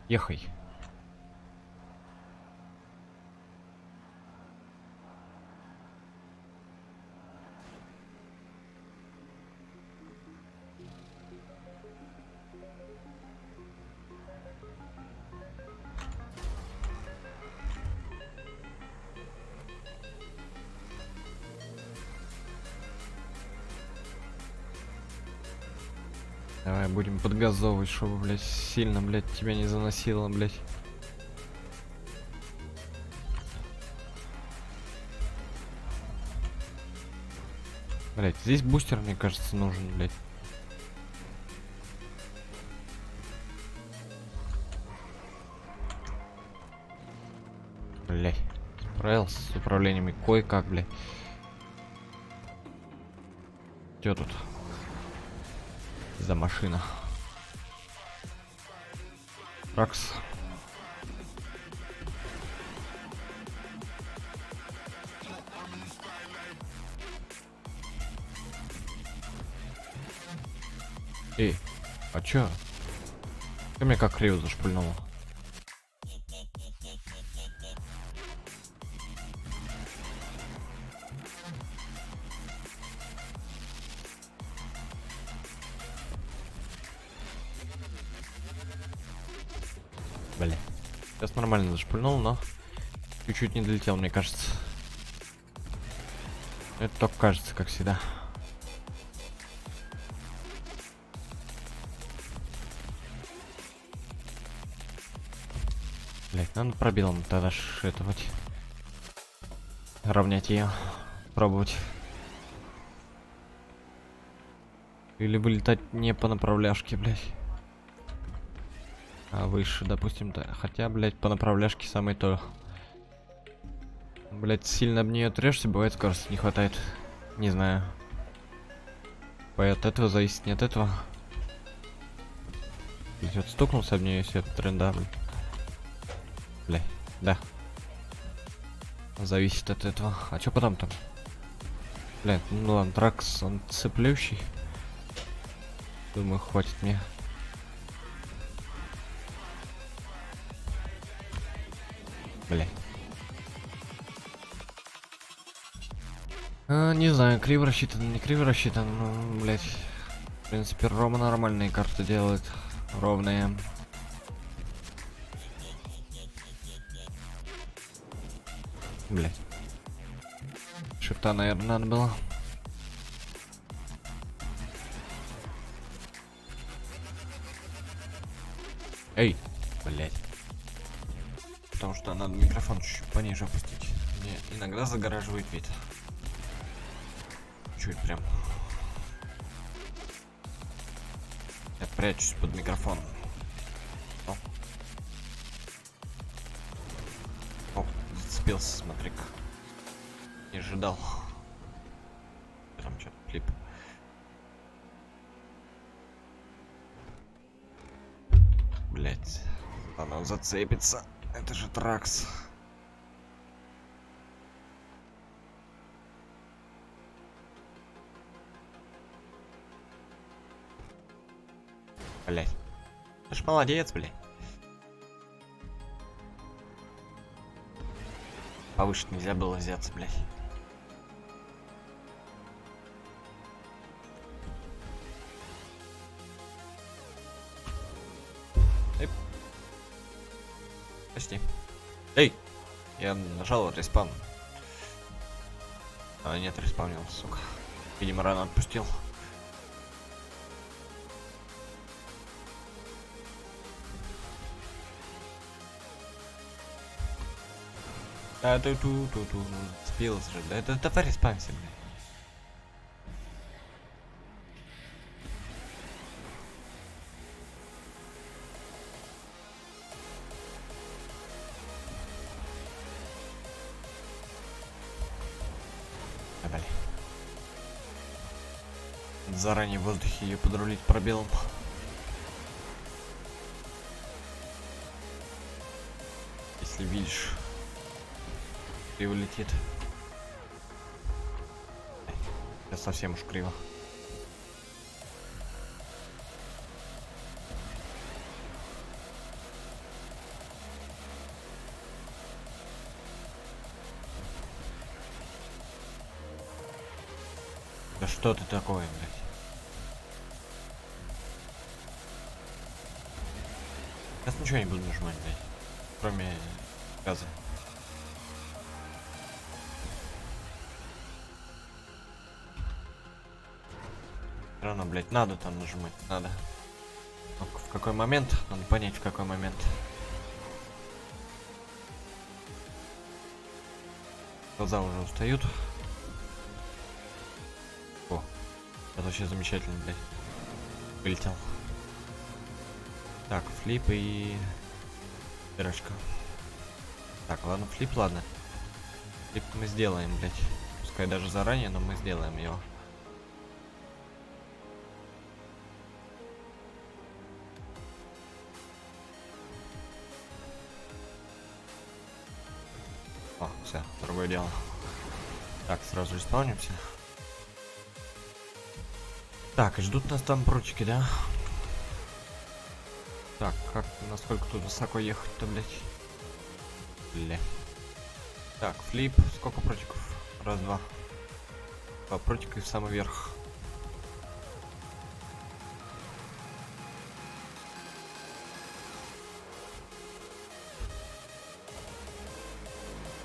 [SPEAKER 2] Ехай. Давай будем подгазовывать, чтобы, блядь, сильно, блядь, тебя не заносило, блядь. Блядь, здесь бустер, мне кажется, нужен, блядь. Блядь, справился с управлениями кое-как, блядь. Чё тут? За машина. Ракс. Эй, а чё? Ты меня как криво зашпульнула. Блин. Сейчас нормально зашпульнул, но чуть-чуть не долетел, мне кажется. Это только кажется, как всегда. Блять, надо пробелом тогда шитовать. Равнять ее. Пробовать. Или вылетать не по направляшке, блять. А выше, допустим, да. Хотя, блять, по направляшке самое то. Блять, сильно об нее трешься, бывает скорости не хватает. Не знаю. От этого зависит, не от этого. Блять, вот стукнулся об нее, если это тренда, блядь. Бля, да. Зависит от этого. А чё потом там? Бля, ну ладно, Тракс, он цеплющий. Думаю, хватит мне. Бля. Не знаю, криво рассчитан, не криво рассчитан, ну, блять. В принципе, Рома нормальные карты делает. Ровные. Блять. Шифта, наверное, надо было. Эй, блять. Потому что надо микрофон чуть-чуть пониже опустить. Мне иногда загораживает вид. Чуть прям. Я прячусь под микрофон. О, зацепился, смотри-ка. Не ожидал. Там что-то флип. Блять. Ладно, он зацепится. Это же Тракс. Блять. Ты ж молодец, блять. Повыше нельзя было взяться, блять. Эй. Почти. Эй! Я нажал респаун. А, нет, респаунил, сука. Видимо, рано отпустил. Да, ту-ту-ту-ту. Спилось же. Да, это давай респаунься, блядь. Заранее в воздухе ее подрулить пробелом. Если видишь, криво летит. Сейчас совсем уж криво. Да что ты такое, блядь? Сейчас ничего не буду нажимать, блядь. Кроме газа. Все равно, блядь, надо там нажимать, надо. Но в какой момент? Надо понять, в какой момент. Глаза уже устают. О, это вообще замечательно, блядь. Вылетел. Так, флип и дырочка. Так, ладно, флип, ладно. Флип мы сделаем, блядь. Пускай даже заранее, но мы сделаем его. Все, другое дело. Так, сразу исполнимся. Так, и ждут нас там прутики, да? Так, как, насколько тут высоко ехать-то, блядь? Бля. Так, флип, сколько прутиков? Раз, два. Два прутика и в самый верх.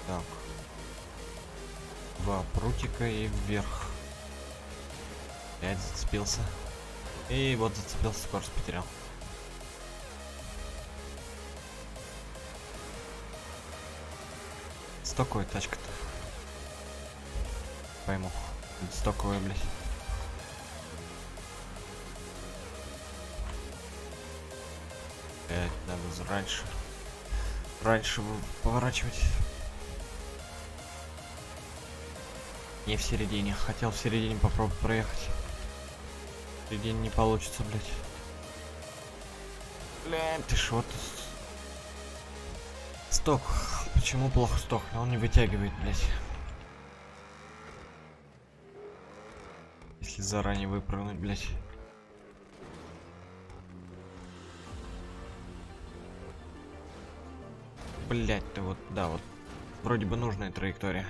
[SPEAKER 2] Так. Два прутика и вверх. Опять зацепился. И вот зацепился, скорость потерял. Стоковая тачка-то. Пойму. Стоковая, блядь. Надо раньше поворачивать. Не в середине. Хотел в середине попробовать проехать. В середине не получится, блядь. Блядь, ты ж вот... Сток. Почему плохо сток? Он не вытягивает, блядь. Если заранее выпрыгнуть, блядь. Блядь, ты вот, да, вот. Вроде бы нужная траектория.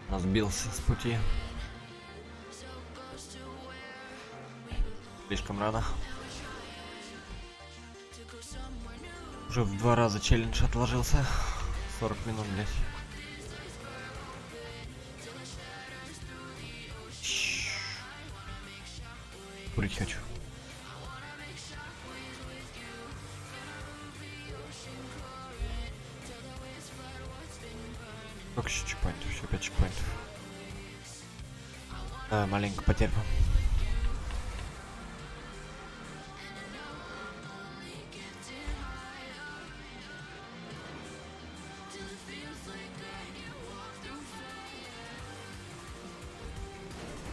[SPEAKER 2] Но сбился с пути. Слишком рано. Уже в 2 раза челлендж отложился. 40 минут, блядь. Курить хочу. Сколько еще чекпоинтов? Еще 5 чекпоинтов. Маленько потерпим.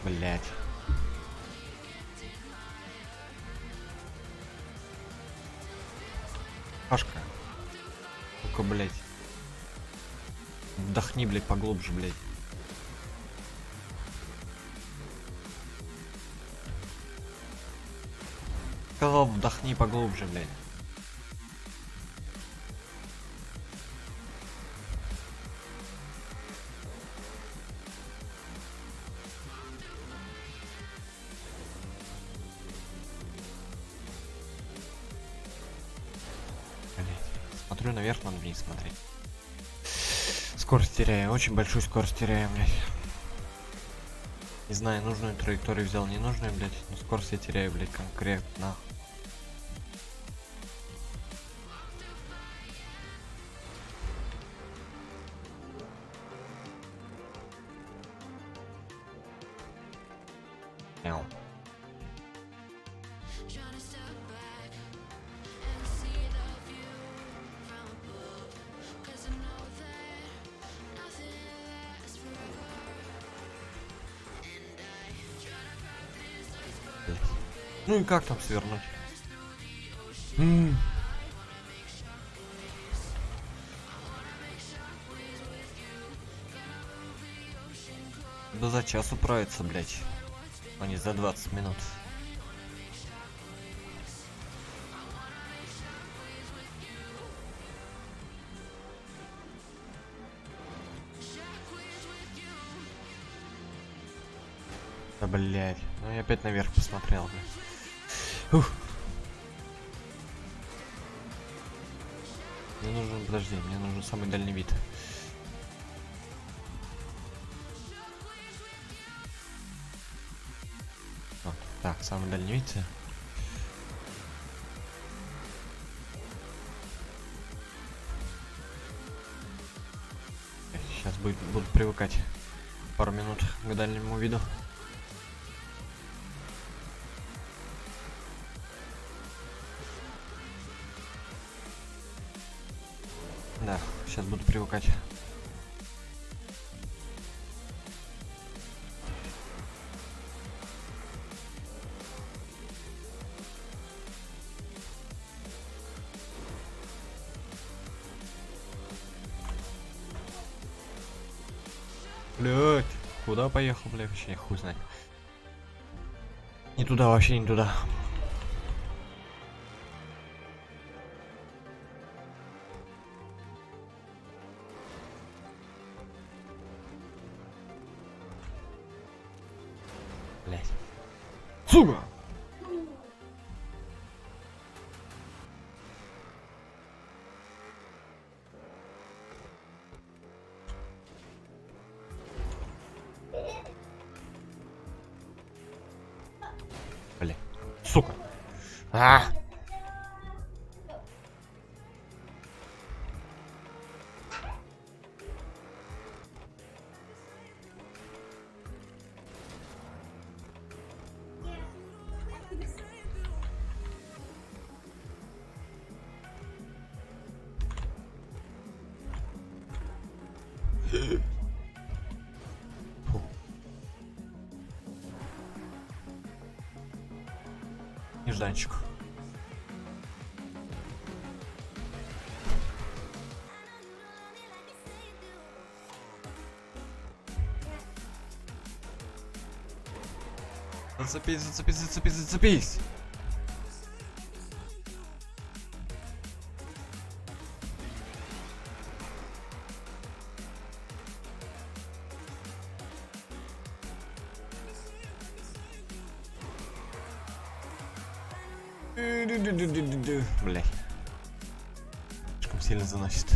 [SPEAKER 2] Блять. Пашка. Только, блять. Вдохни, блять, поглубже, блять. Сказал, вдохни поглубже, блять. Смотрю наверх, надо вниз смотреть. Скорость теряю, очень большую скорость теряю, блядь. Не знаю, нужную траекторию взял, не нужную, блядь. Но скорость я теряю, блядь, конкретно. Мяу. Ну и как там свернуть? Да за час управиться, блять, а не за 20 минут. Да блять, ну я опять наверх посмотрел, блядь. Ух. Мне нужен, подожди, мне нужен самый дальний вид. Вот, так, самый дальний вид. Сейчас буду привыкать пару минут к дальнему виду. Да, сейчас буду привыкать. Блять, куда поехал, бля, вообще хуй знает. Не туда, вообще не туда. Блять. Сука! Бля. Сука. А! Фу. Нежданчик. Зацепись, зацепись, зацепись, зацепись! Блять. Слишком сильно заносит.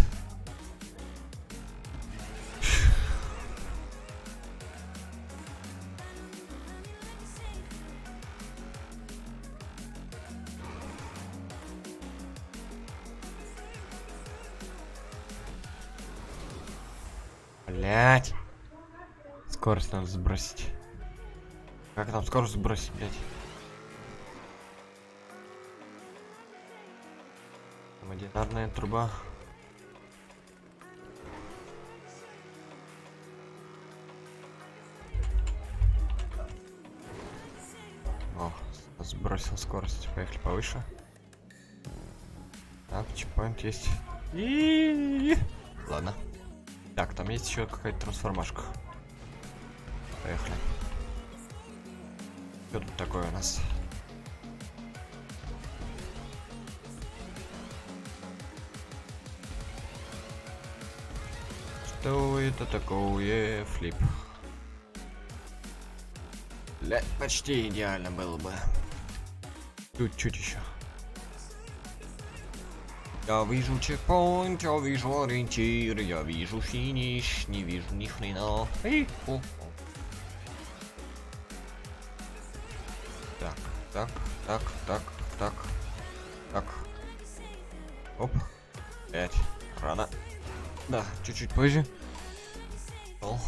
[SPEAKER 2] Блять. Скорость надо сбросить. Как там скорость сбросить, блять? Одинарная труба. О, сбросил скорость. Поехали повыше. Так, чекпоинт есть. Ладно. Так, там есть еще какая-то трансформашка. Поехали. Что тут такое у нас? Что это такое? Флип. Бля, почти идеально было бы. Чуть-чуть еще. Я вижу чекпоинт, я вижу ориентир, я вижу финиш, не вижу ни хрена. Так, так, так, так, так, так. Оп. 5. Рано. Да, чуть-чуть позже. О.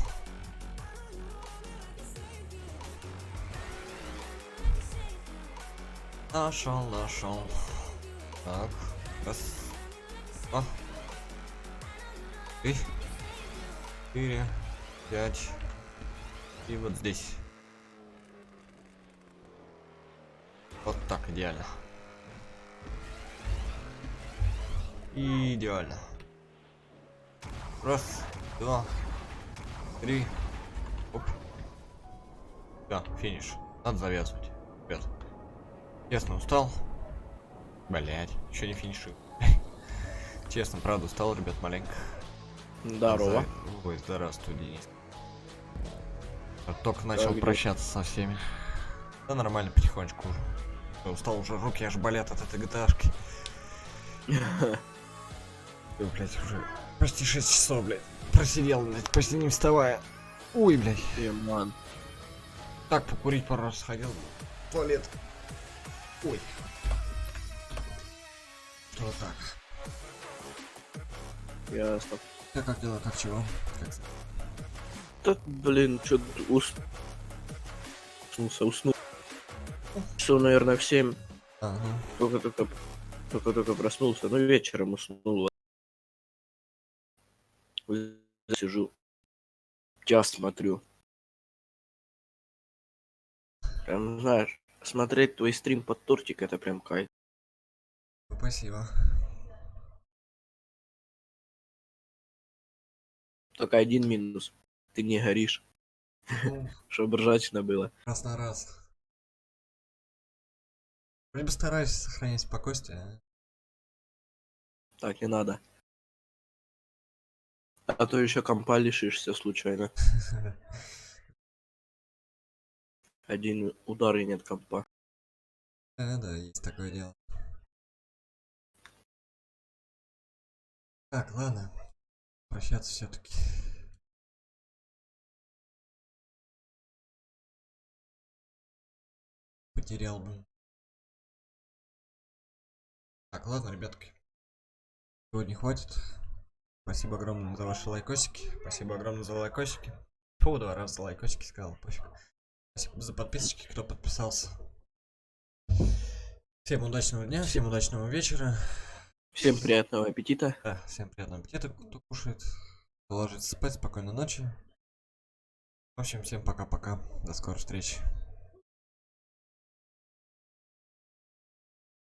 [SPEAKER 2] Нашел, нашел. Так, раз. Два. 3. 4. 5. И вот здесь. Вот так, идеально. Идеально. Раз, два, три. Оп. Да, финиш. Надо завязывать. Ребят. Честно, устал. Блять, еще не финишил. Честно, правда, устал, ребят, маленько.
[SPEAKER 4] Здорово.
[SPEAKER 2] Ой, здравствуй, Денис. Только начал прощаться со всеми. Да нормально, потихонечку уже. Я устал уже, руки аж болят от этой GTA-шки. Блять, уже почти 6 часов, блядь. Просидел, блядь, почти не вставая. Ой, блядь.
[SPEAKER 4] Ман.
[SPEAKER 2] Так, покурить пару раз сходил. В туалет. Ой. Вот так.
[SPEAKER 4] Ясно.
[SPEAKER 2] Как дела, как чего?
[SPEAKER 4] Так, блин, чё уснул. Часов, наверное, в 7.
[SPEAKER 2] Ага.
[SPEAKER 4] Только проснулся. Ну, вечером уснул. Сижу. Час смотрю. Прям, знаешь, смотреть твой стрим под тортик — это прям кайф.
[SPEAKER 2] Спасибо.
[SPEAKER 4] Только один минус.
[SPEAKER 5] Ты не горишь,
[SPEAKER 2] Ну,
[SPEAKER 5] чтобы ржачно было.
[SPEAKER 2] раз на раз. Вроде бы стараюсь сохранять спокойствие.
[SPEAKER 5] Так, не надо. А то еще компа лишишься случайно. Один удар и нет компа.
[SPEAKER 2] Да, есть такое дело. Так, ладно. Прощаться все-таки. Потерял бы. Так, ладно, ребятки. Сегодня хватит. Спасибо огромное за ваши лайкосики. Спасибо огромное за лайкосики. Фу, 2 раза за лайкосики сказал, пофиг. Спасибо за подписочки, кто подписался. Всем удачного дня, всем удачного вечера.
[SPEAKER 5] Всем приятного аппетита.
[SPEAKER 2] Да, всем приятного аппетита, кто кушает. Кто ложится спать, спокойной ночи. В общем, всем пока-пока. До скорой встречи.